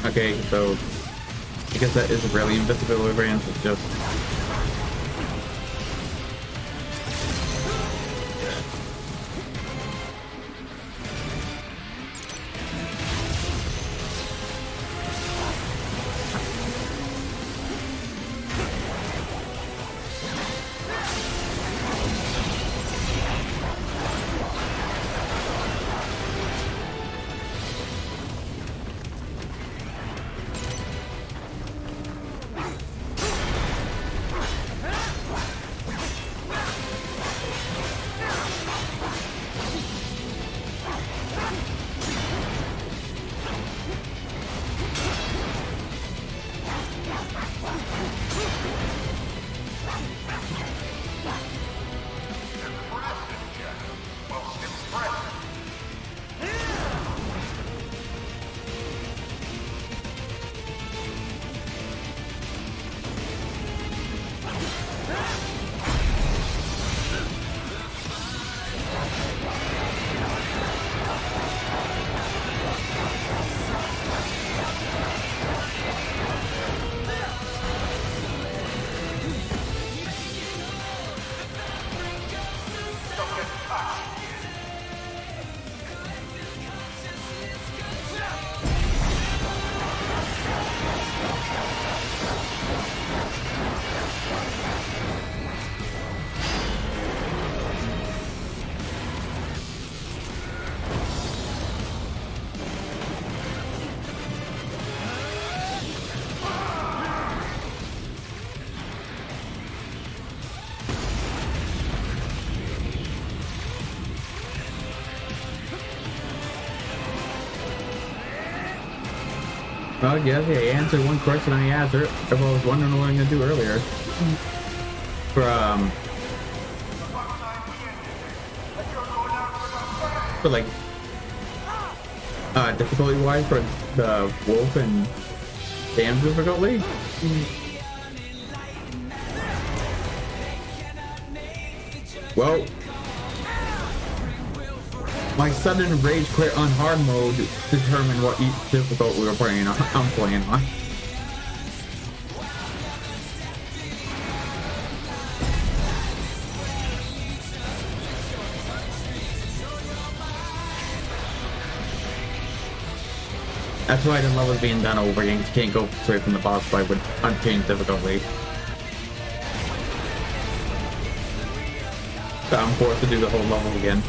Okay, so I guess that isn't really invisibility variance, it's just well, yes, yeah, I answered one question I asked if I was wondering what I'm gonna do earlier. For like difficulty wise for the wolf and damn difficulty. Well, my sudden rage quit on hard mode determined what difficult we were playing on. I'm playing on. That's why I didn't love it being done over again. You can't go straight from the boss fight with unchanged difficulty. So I'm forced to do the whole level again.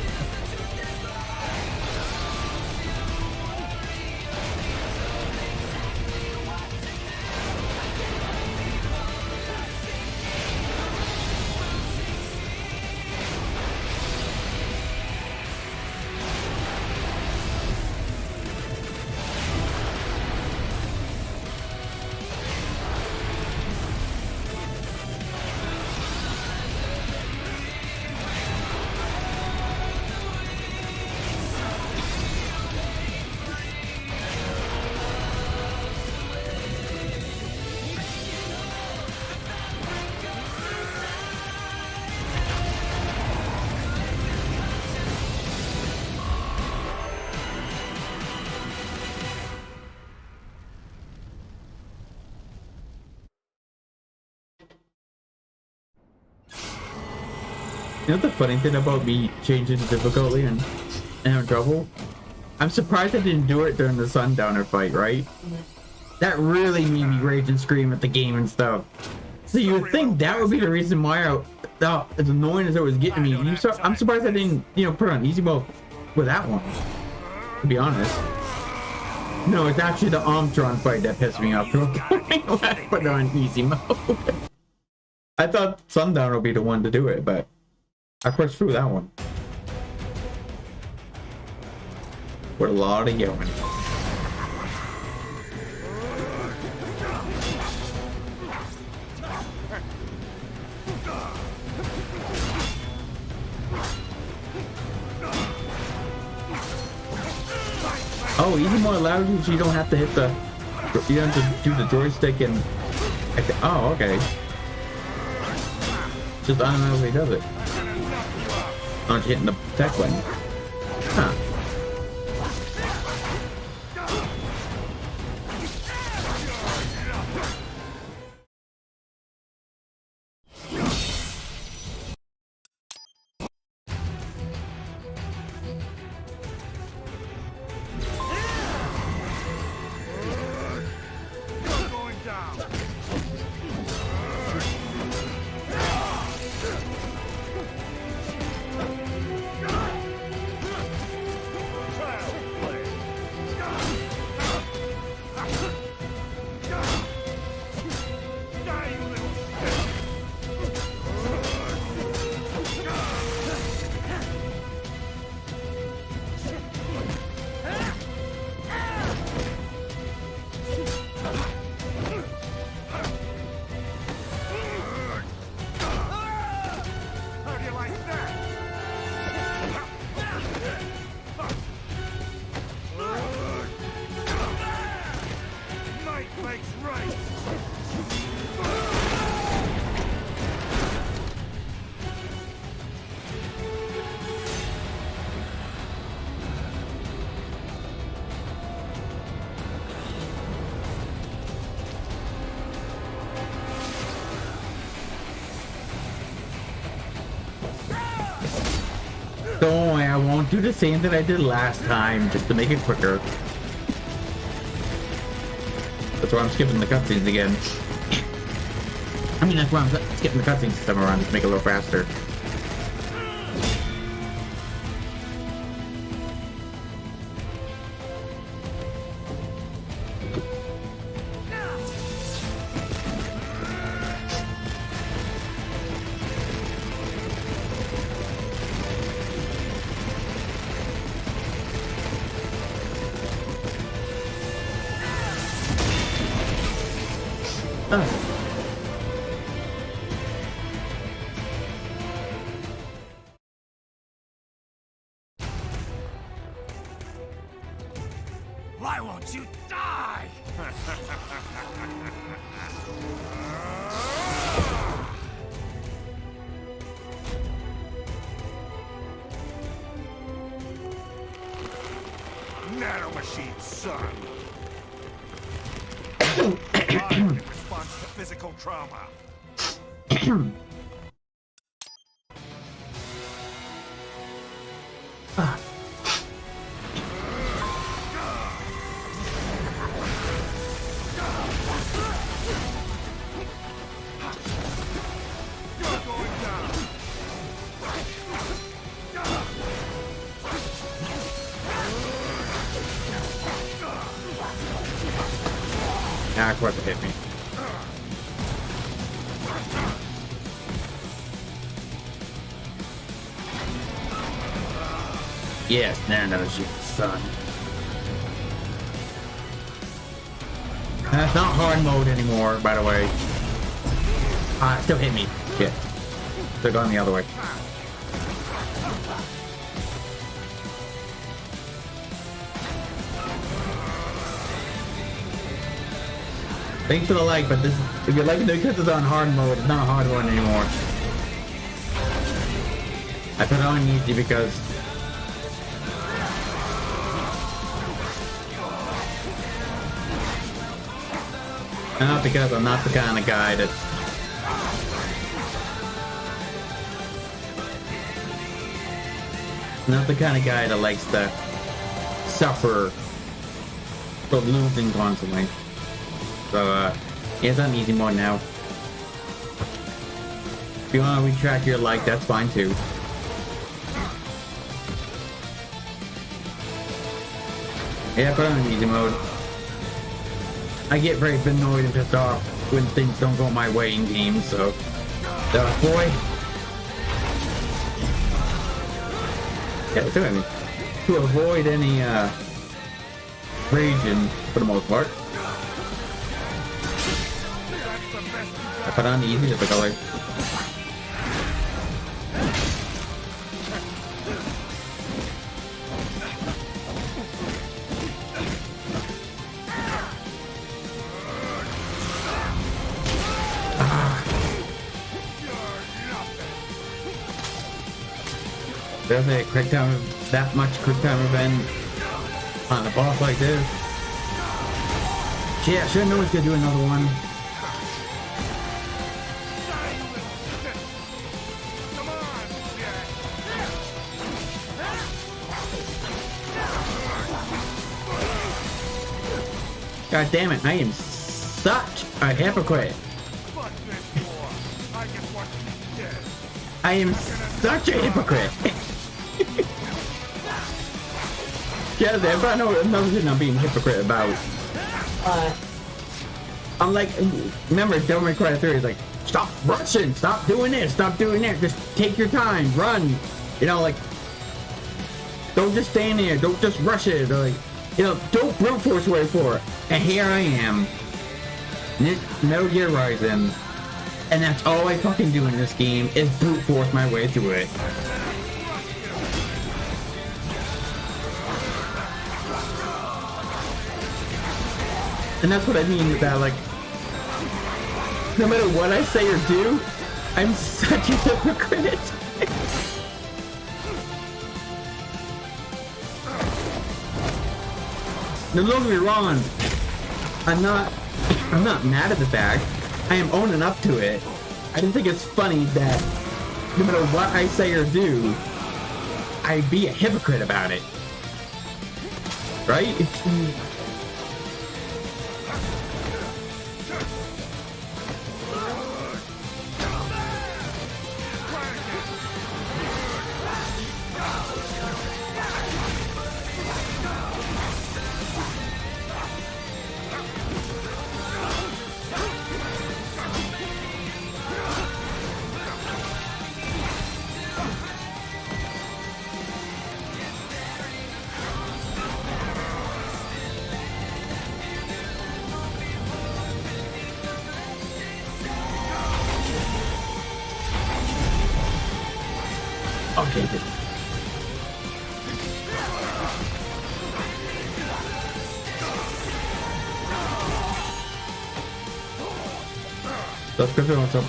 You know the funny thing about me changing the difficulty and having trouble? I'm surprised I didn't do it during the Sundowner fight, right? That really made me rage and scream at the game and stuff. So you would think that would be the reason why as annoying as it was getting me. I'm surprised I didn't, put on easy mode with that one, to be honest. No, it's actually the Armtron fight that pissed me off. I put it on easy mode. I thought Sundown would be the one to do it, but I pushed through that one. With a lot of yelling. Oh, even more loud, so you don't have to hit the... You don't have to do the joystick and... Oh, okay. Just automatically does it. Aren't you hitting the attack button? Huh. Don't worry, I won't do the same that I did last time, just to make it quicker. That's why I'm skipping the cutscenes again. I mean, that's why I'm skipping the cutscenes this time around, just to make it a little faster. Why won't you die? Nanomachine, son. In response to physical trauma. Ah, of course it hit me. Yes, Nanomachine, son. That's not hard mode anymore, by the way. It still hit me. Shit. Still going the other way. Thanks for the like, but this, if you're liking it because it's on hard mode, it's not a hard one anymore. I put it on easy because not because I'm not the kind of guy that's not the kind of guy that likes to suffer from losing constantly. So, yeah, it's on easy mode now. If you want to retract your like, that's fine too. Yeah, put it on easy mode. I get very annoyed and pissed off when things don't go my way in games, so boy. Yeah, so I mean, to avoid any raging for the most part. I put on easy just like I like. There's a quick time, that much quick time event on a boss like this. Yeah, sure, no one's gonna do another one. God damn it, I am such a hypocrite. I am such a hypocrite. Yeah, if I know another thing I'm being a hypocrite about. I'm like, remember, Devil May Cry 3 is like, stop rushing, stop doing this, stop doing that, just take your time, run. You know, like, don't just stand there, don't just rush it, or like, you know, don't brute force way for it. And here I am, Metal Gear Rising, and that's all I fucking do in this game is brute force my way through it. And that's what I mean about, like, no matter what I say or do, I'm such a hypocrite. Now, don't get me wrong, I'm not mad at the fact. I am owning up to it. I just think it's funny that no matter what I say or do, I be a hypocrite about it. Right? Okay, good. Let's go through what's up.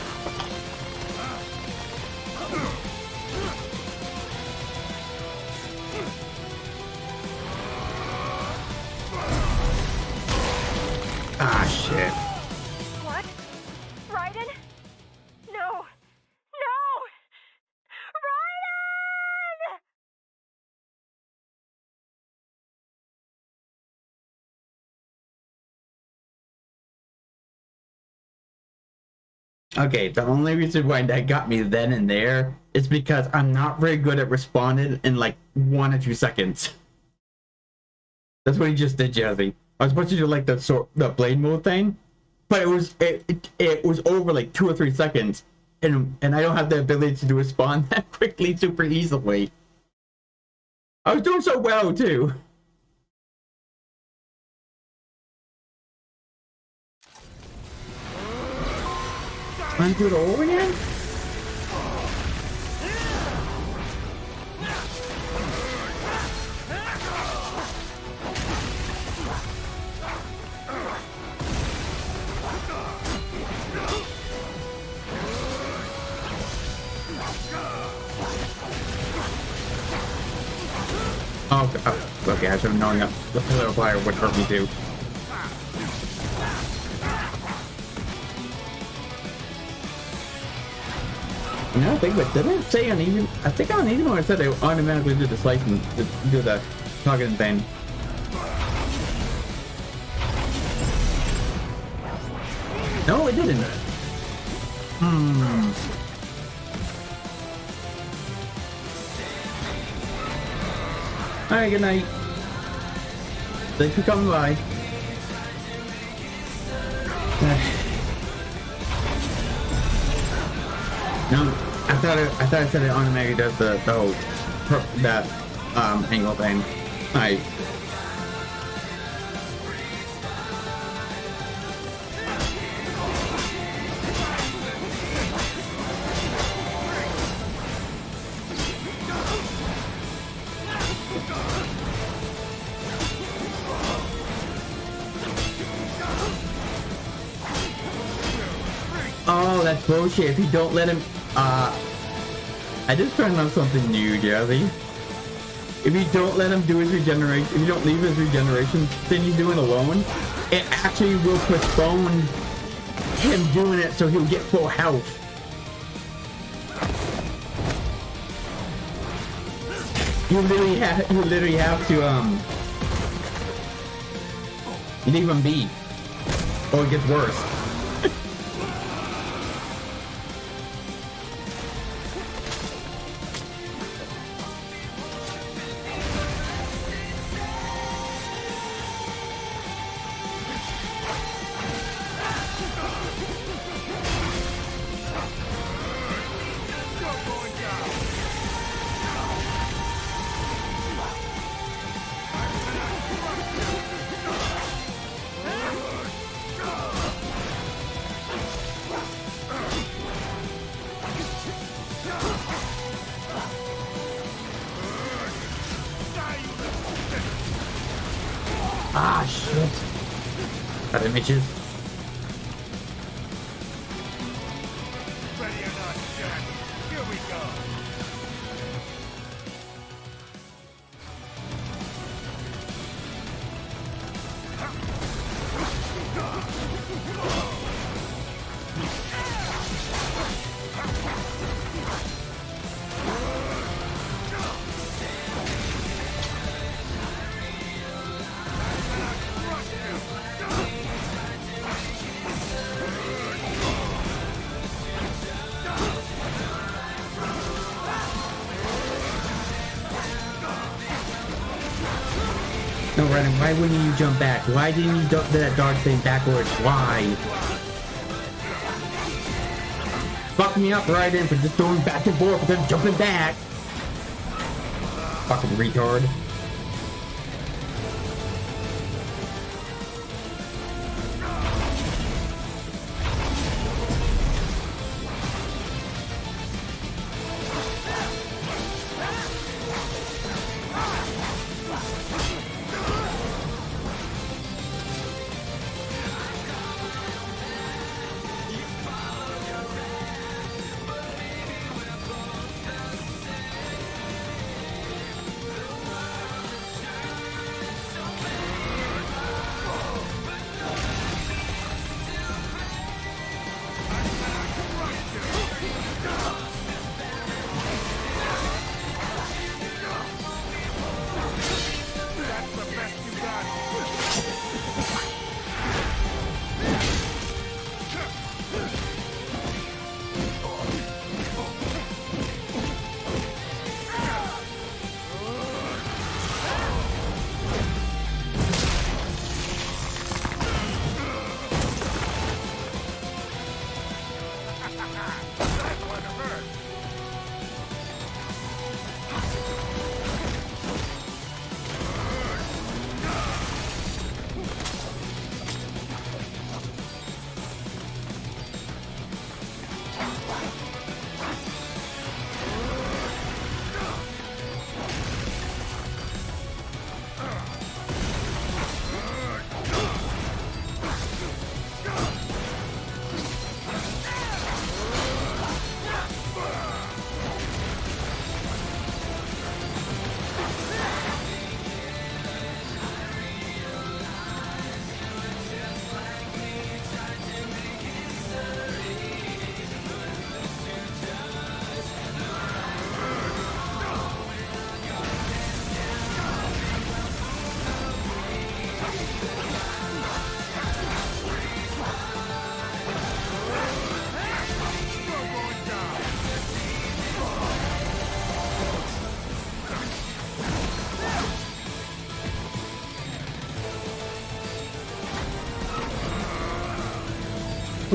Ah, shit. What? Raiden? No! No! Raiden! Okay, the only reason why that got me then and there is because I'm not very good at responding in like 1 or 2 seconds. That's what he just did, Jazzy. I was supposed to do like the blade move thing, but it was over like 2 or 3 seconds, and I don't have the ability to respond that quickly, super easily. I was doing so well too. Want to do it over again? Oh, okay, I should have known that the pillar flyer would hurt me too. No, I think, but did I say uneven? I think uneven when I said they automatically do the slicing, do the targeting thing. No, it didn't. Alright, good night. Thanks for coming by. No, I thought I said it automatically does the whole that angle thing. Nice. Oh, that's bullshit. If you don't let him, I just found out something new, Jazzy. If you don't let him do his regeneration, if you don't leave his regeneration thing he's doing alone, it actually will postpone him doing it so he'll get full health. You literally have to, leave him be. Or it gets worse. Ah, shit. Got images. Ready or not, Jack. Here we go. No, Raiden, why wouldn't you jump back? Why didn't you do that dark thing backwards? Why? Fuck me up, Raiden, for just going back and forth and then jumping back. Fucking retard.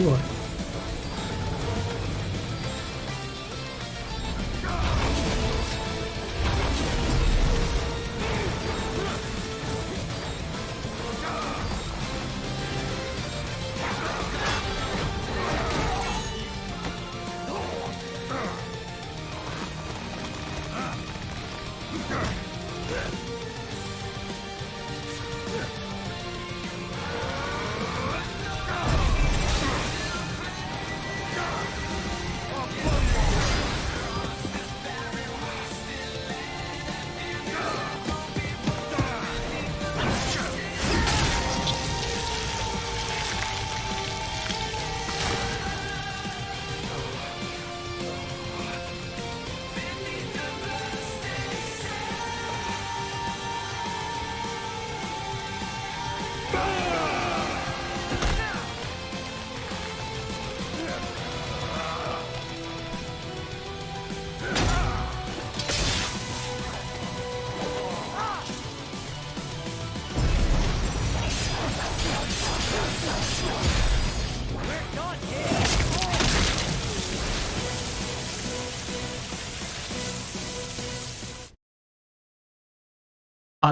Sure.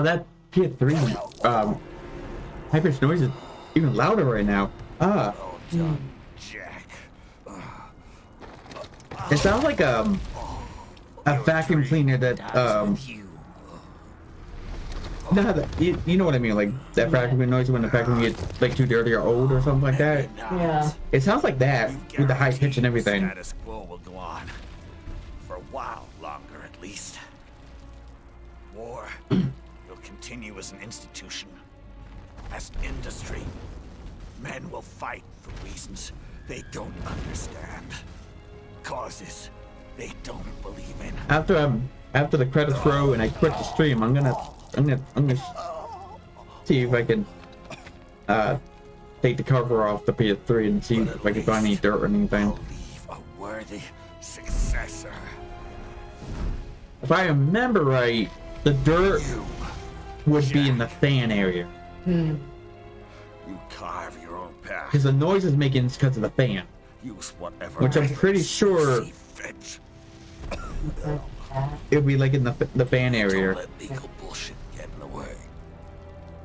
That PS3 high-pitched noise is even louder right now. Jack. It sounds like a vacuum cleaner that no, you know what I mean, like that vacuum noise when the vacuum gets like too dirty or old or something like that. Yeah. It sounds like that with the high pitch and everything. Status quo will go on for a while longer, at least. War will continue as an institution, as industry. Men will fight for reasons they don't understand, causes they don't believe in. After the credits roll and I quit the stream, I'm gonna see if I can take the cover off the PS3 and see if I can find any dirt or anything. Leave a worthy successor. If I remember right, the dirt would be in the fan area. You carve your own path. Because the noise is making because of the fan. Use whatever. Which I'm pretty sure it would be like in the fan area. Don't let legal bullshit get in the way.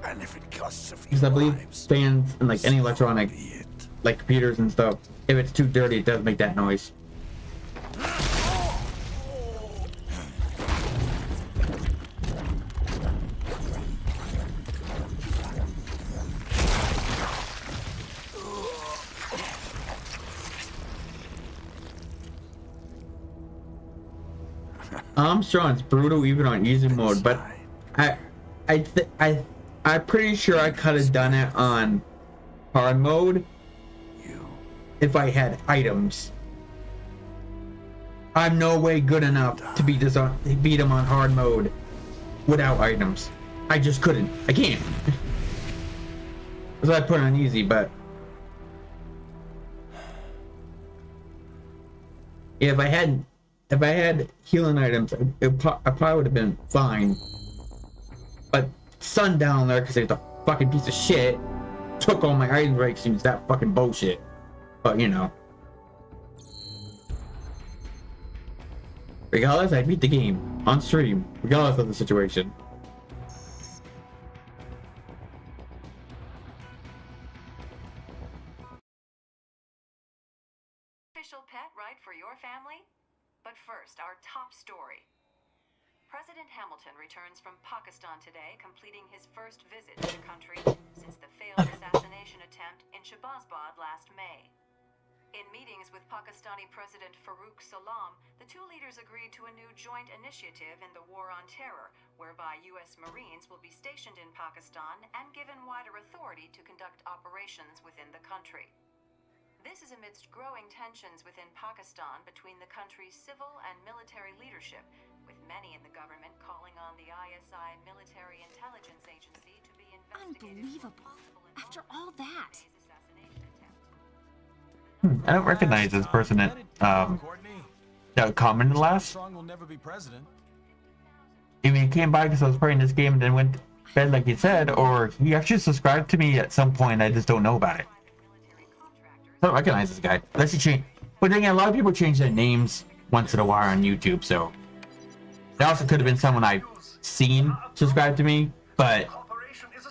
And if it costs a few Because I believe lives, fans and like any electronic, like computers and stuff, if it's too dirty, it does make that noise. I'm sure it's brutal even on easy mode, but I'm pretty sure I could have done it on hard mode if I had items. I'm no way good enough to beat him on hard mode without items. I just couldn't. I can't. So I put it on easy, but yeah, if I had healing items, I probably would have been fine. But Sundown there, because it's a fucking piece of shit, took all my item breaks and that fucking bullshit. But you know, regardless, I beat the game on stream, regardless of the situation. Official pet right for your family? But first, our top story. President Hamilton returns from Pakistan today, completing his first visit to the country since the failed assassination attempt in Shahbazbad last May. In meetings with Pakistani President Farooq Salam, the two leaders agreed to a new joint initiative in the War on Terror, whereby U.S. Marines will be stationed in Pakistan and given wider authority to conduct operations within the country. This is amidst growing tensions within Pakistan between the country's civil and military leadership, with many in the government calling on the ISI Military Intelligence Agency to be investigated. Unbelievable. After all that. I don't recognize this person that commented last. Strong will never be president. I mean, he came by because I was playing this game and then went to bed like he said, or he actually subscribed to me at some point. I just don't know about it. I don't recognize this guy. Unless he changed. But then again, a lot of people change their names once in a while on YouTube, so that also could have been someone I've seen subscribe to me, but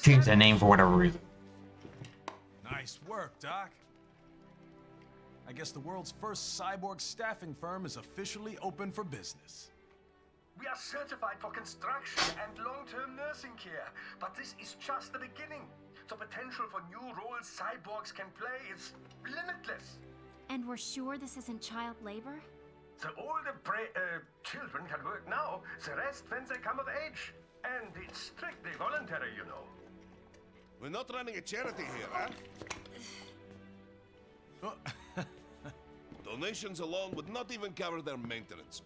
changed their name for whatever reason. Nice work, Doc. I guess the world's first cyborg staffing firm is officially open for business. We are certified for construction and long-term nursing care, but this is just the beginning. The potential for new roles cyborgs can play is limitless. And we're sure this isn't child labor? The older children can work now, the rest when they come of age. And it's strictly voluntary, you know. We're not running a charity here, huh? Donations alone would not even cover their maintenance.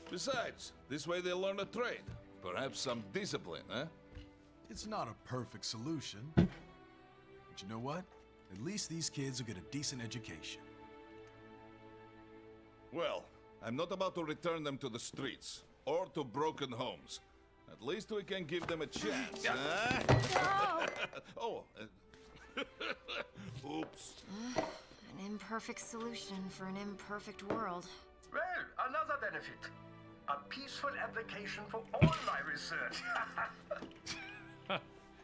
Besides, this way they'll learn a trade. Perhaps some discipline, huh? It's not a perfect solution. But you know what? At least these kids will get a decent education. Well, I'm not about to return them to the streets or to broken homes. At least we can give them a chance, huh? Oh, oops. An imperfect solution for an imperfect world. Well, another benefit. A peaceful application for all my research.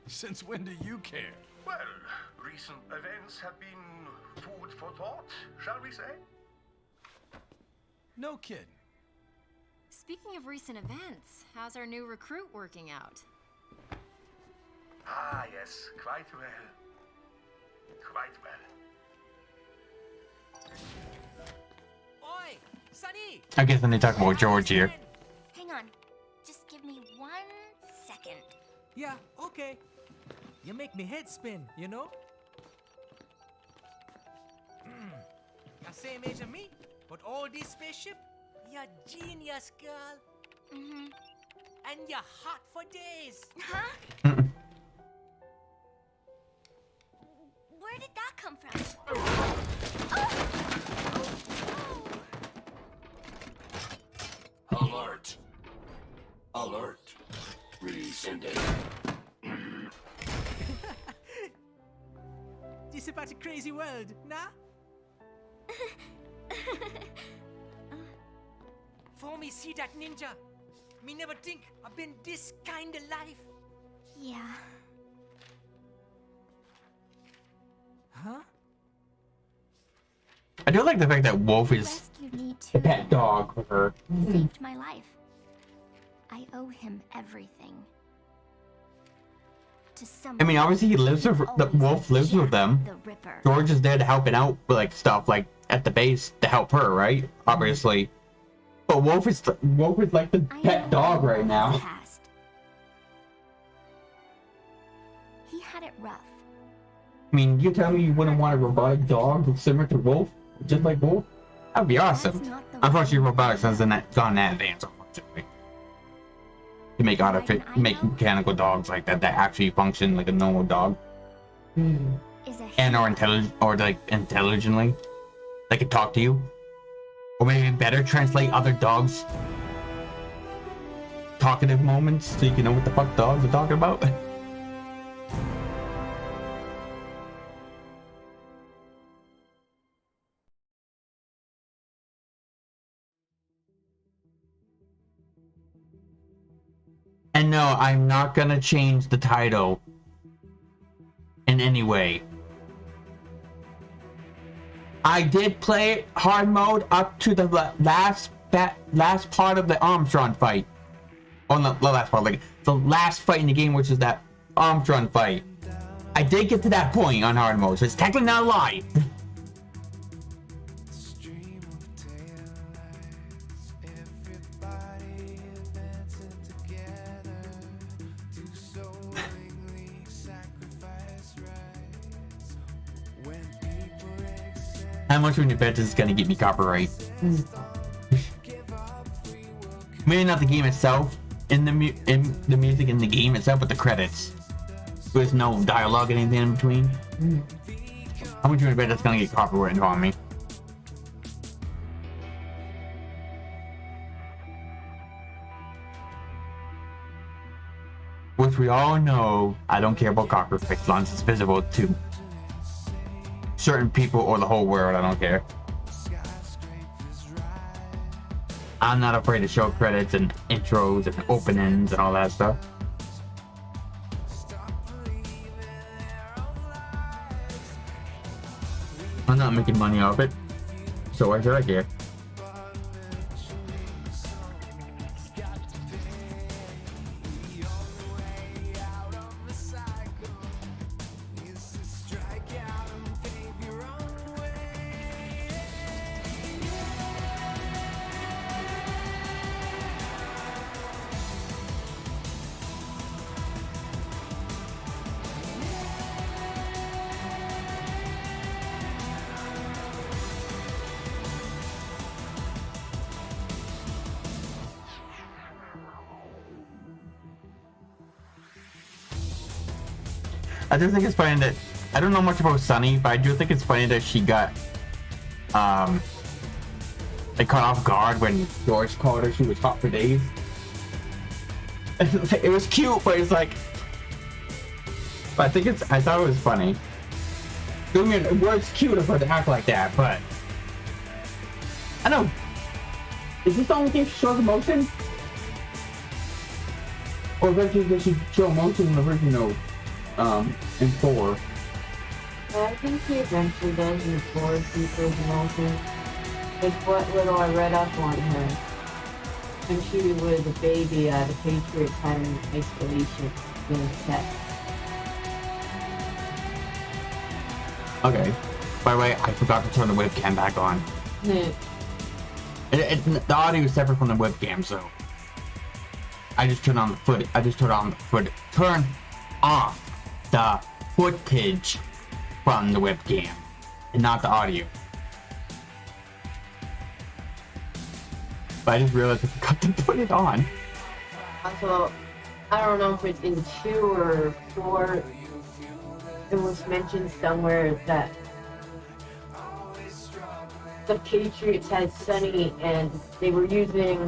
Since when do you care? Well, recent events have been food for thought, shall we say? No kidding. Speaking of recent events, how's our new recruit working out? Ah, yes, quite well. Quite well. Oi, Sonny! I guess when they talk about George here. Hang on. Just give me 1 second. Yeah, okay. You make me head spin, you know? You're same age as me, but all this spaceship, you're genius, girl. Mm-hmm. And you're hot for days. Huh? Where did that come from? Alert. Alert. Rescinding. This about a crazy world, nah? For me see that ninja, me never think I've been this kind of life. Yeah. Huh? I do like the fact that Wolf is Rescued me the too. pet dog for her. Saved my life. I owe him everything. To someone I mean, obviously he lives with the Wolf lives with them. the Ripper. George is there to help it out with like stuff like at the base to help her, right? Obviously. But Wolf is like the pet dog right now. Past. He had it rough. I mean, you tell me you wouldn't want a robotic dog similar to Wolf, just like Wolf? That'd be awesome. Unfortunately, robotics hasn't gone that advanced, unfortunately. To make make mechanical dogs like that actually function like a normal dog. And or intelligently. They can talk to you. Or maybe better translate other dogs' talkative moments so you can know what the fuck dogs are talking about. And no, I'm not gonna change the title in any way. I did play hard mode up to the last part of the Armstrong fight. Oh, no, the last part, like the last fight in the game, which is that Armstrong fight. I did get to that point on hard mode, so it's technically not a lie. How much would you bet this is gonna get me copyright? Maybe not the game itself, in the music in the game itself, but the credits. There's no dialogue or anything in between. How much would you bet that's gonna get copyrighted on me? Which we all know, I don't care about copyright as long as it's visible to certain people or the whole world. I don't care. I'm not afraid to show credits and intros and openings and all that stuff. I'm not making money off it, so why should I care? I just think it's funny that I don't know much about Sunny, but I do think it's funny that she got like caught off guard when George called her she was hot for days. It was cute, but it's like, but I thought it was funny. I mean, it was cute of her to act like that, but I don't know. Is this the only thing she shows emotion? Or eventually does she show emotion in the original? In 4. Yeah, I think he eventually does in 4 she shows emotion. Like what little I read up on her. When she was a baby, the Patriots had her in isolation being set. Okay. By the way, I forgot to turn the webcam back on. Yeah. The audio is separate from the webcam, so I just turned on the foot. Turn off the footage from the webcam and not the audio. But I just realized I forgot to put it on. Also, I don't know if it's in 2 or 4. It was mentioned somewhere that the Patriots had Sunny and they were using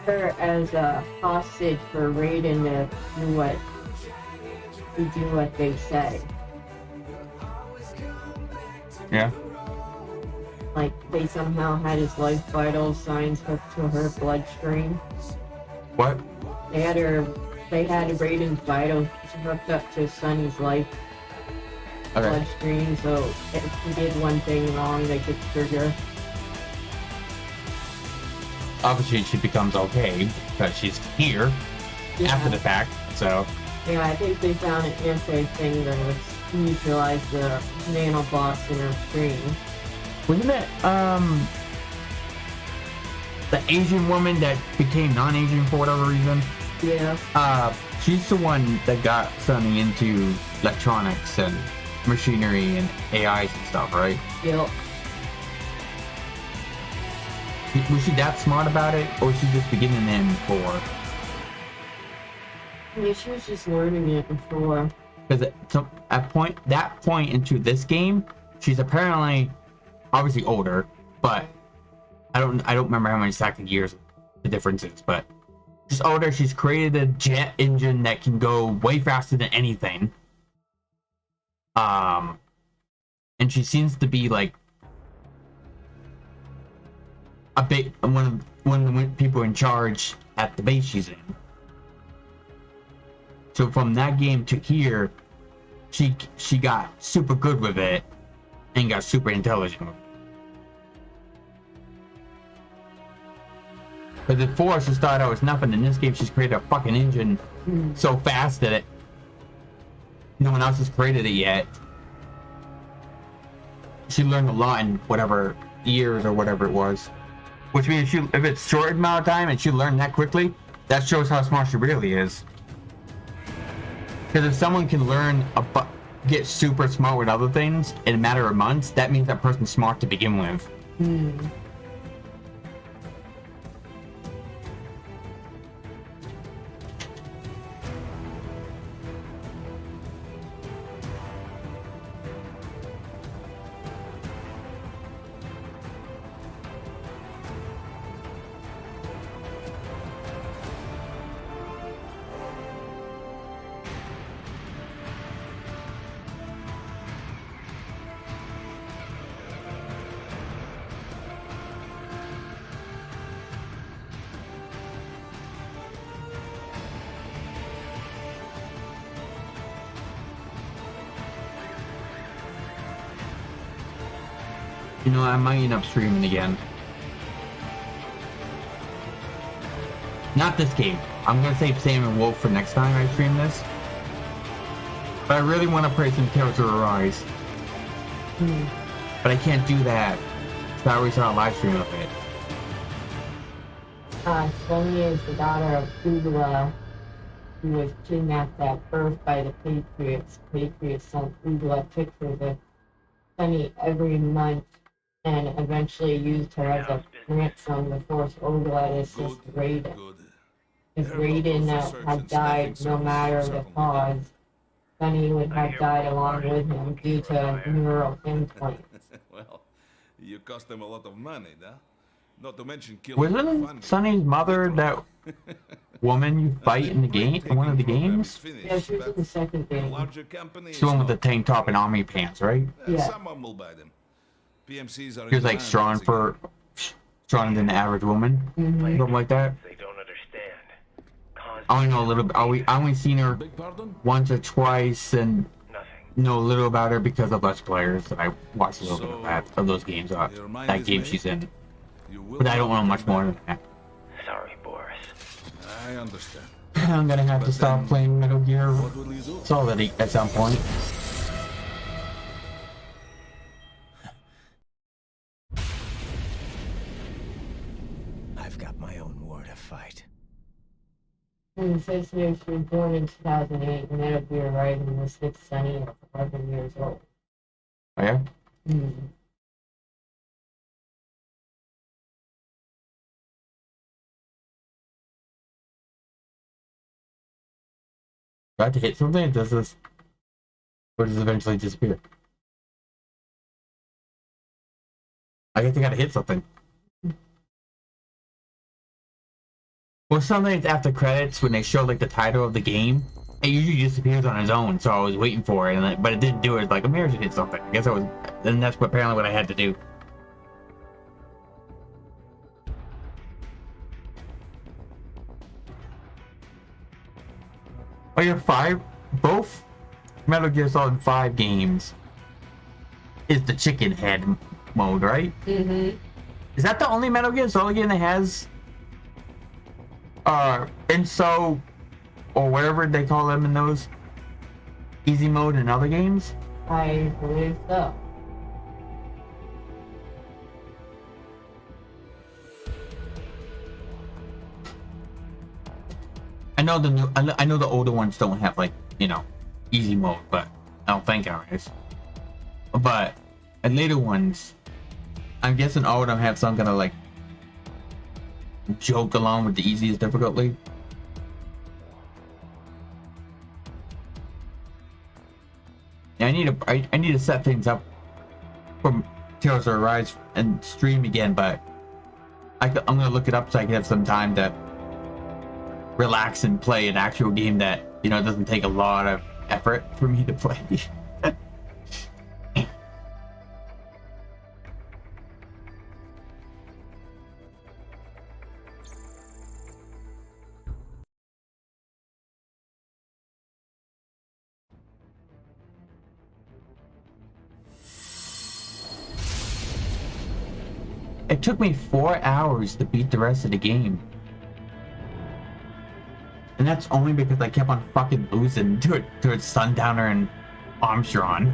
her as a hostage for Raiden to do what they say. Yeah. Like they somehow had his life vital signs hooked to her bloodstream. What? They had Raiden's vitals hooked up to Sunny's life bloodstream, so if he did one thing wrong, they could trigger. Obviously, she becomes okay because she's here after the fact. So. Yeah, I think they found an anti-thing that was neutralize the nanobots in her screen. Wasn't it the Asian woman that became non-Asian for whatever reason? Yeah. She's the one that got Sunny into electronics and machinery and AIs and stuff, right? Yep. Was she that smart about it, or was she just beginning in 4? Yeah, she was just learning it before. Because at that point into this game, she's apparently obviously older, but I don't remember how many exact years the difference is, but she's older. She's created a jet engine that can go way faster than anything. And she seems to be like a big one of the people in charge at the base she's in. So from that game to here, she got super good with it and got super intelligent with it. Because at 4 she started out as nothing. In this game she's created a fucking engine so fast that no one else has created it yet. She learned a lot in whatever years or whatever it was. Which means if it's short amount of time and she learned that quickly, that shows how smart she really is. Because if someone can get super smart with other things in a matter of months, that means that person's smart to begin with. You know, I might end up streaming again. Not this game. I'm gonna save Sam and Wolf for next time I stream this. But I really want to play some Tales of Arise. But I can't do that. So I always saw a live stream of it. Sonia is the daughter of Ugla, who was kidnapped at birth by the Patriots. Patriots sent Ugla pictures of Sunny every month and eventually used her as a ransom to force Ugla to assist Raiden. If Raiden had died, no matter the cause, Sunny would have died along with him due to neural implants. Well, you cost them a lot of money, huh? Not to mention killing Wasn't Sunny's mother that woman you fight in the game, in one of the games? Yeah, she was in the second game. She's the one with the tank top and army pants, right? Yeah. Someone will buy them. PMCs are She was like stronger than the average woman, something like that. They don't understand. I only know a little bit. I only seen her once or twice, and know a little about her because of Let's Players that I watched a little bit of that of those games. That game she's in, but I don't know much more than that. Sorry, Boris. I understand. I'm gonna have to stop playing Metal Gear Solid at some point. I've got my own war to fight. And it says here she was born in 2008, and Metal Gear Rising was 6 Sunny at 11 years old. Oh yeah? Do I have to hit something? Or does this eventually disappear? I guess I gotta hit something. Well, sometimes after credits, when they show like the title of the game, it usually disappears on its own. So I was waiting for it, but it didn't do it. Like, I'm here to hit something. I guess I was, and that's apparently what I had to do. Oh, you have both Metal Gear Solid 5 games is the chicken head mode, right? Mm-hmm. Is that the only Metal Gear Solid game that has INSO or whatever they call them in those easy mode in other games? I believe so. I know I know the older ones don't have, like, you know, easy mode, but I don't think anyways. But the later ones, I'm guessing all of them have some kind of like joke along with the easiest difficulty. Yeah, I need to set things up for Tales of Arise and stream again, but I'm gonna look it up so I can have some time to relax and play an actual game that, you know, doesn't take a lot of effort for me to play. It took me 4 hours to beat the rest of the game. And that's only because I kept on fucking losing to Sundowner and Armstrong.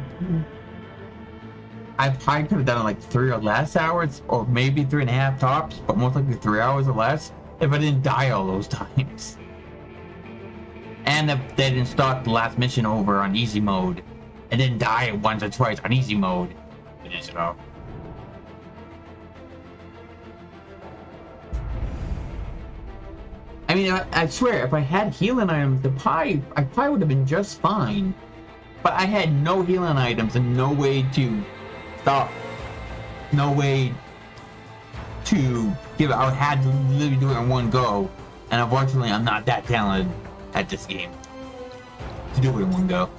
I probably could have done it like 3 or less hours, or maybe 3.5 tops, but most likely 3 hours or less, if I didn't die all those times. And if they didn't start the last mission over on easy mode, and then die once or twice on easy mode. Finish it off. I mean, I swear, if I had healing items, I probably would have been just fine. But I had no healing items and no way to stop. No way to give it. I had to literally do it in one go. And unfortunately, I'm not that talented at this game to do it in one go.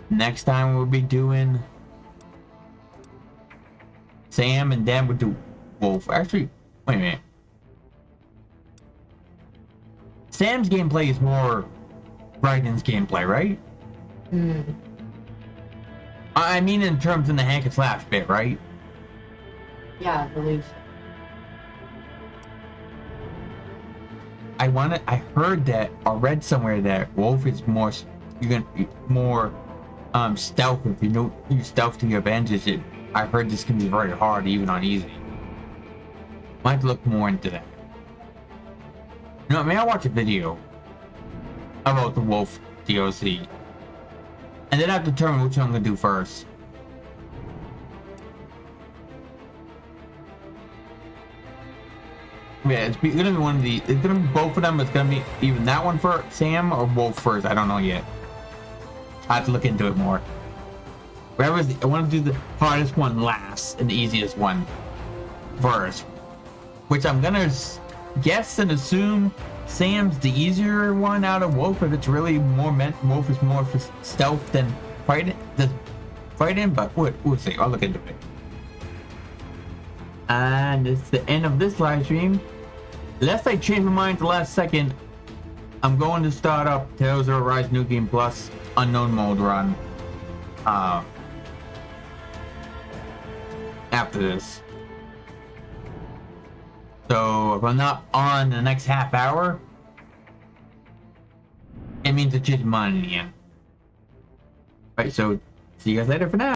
next time we'll be doing Sam, and then we'll do Wolf. Actually, wait a minute. Sam's gameplay is more Raiden's gameplay, right? Hmm. I mean in terms in the hack and slash bit, right? Yeah, I believe so. I heard that, or read somewhere that Wolf is more, you're gonna be more stealth. If you don't use stealth to your advantage, I heard this can be very hard even on easy. Might look more into that. You know, maybe I'll watch a video about the Wolf DLC, and then I have to determine which one I'm gonna do first. Yeah, it's gonna be one of the. It's gonna be both of them. It's gonna be even that one for Sam or Wolf first. I don't know yet. I have to look into it more. I want to do the hardest one last and the easiest one first, which I'm gonna guess and assume Sam's the easier one out of Wolf, if it's really more meant. Wolf is more for stealth than fighting. But we'll see. I'll look into it. And it's the end of this live stream. Unless I change my mind at the last second, I'm going to start up Tales of Arise New Game Plus Unknown Mode run. After this. So if I'm not on the next half hour, it means I changed my mind in the end. Right, so see you guys later for now.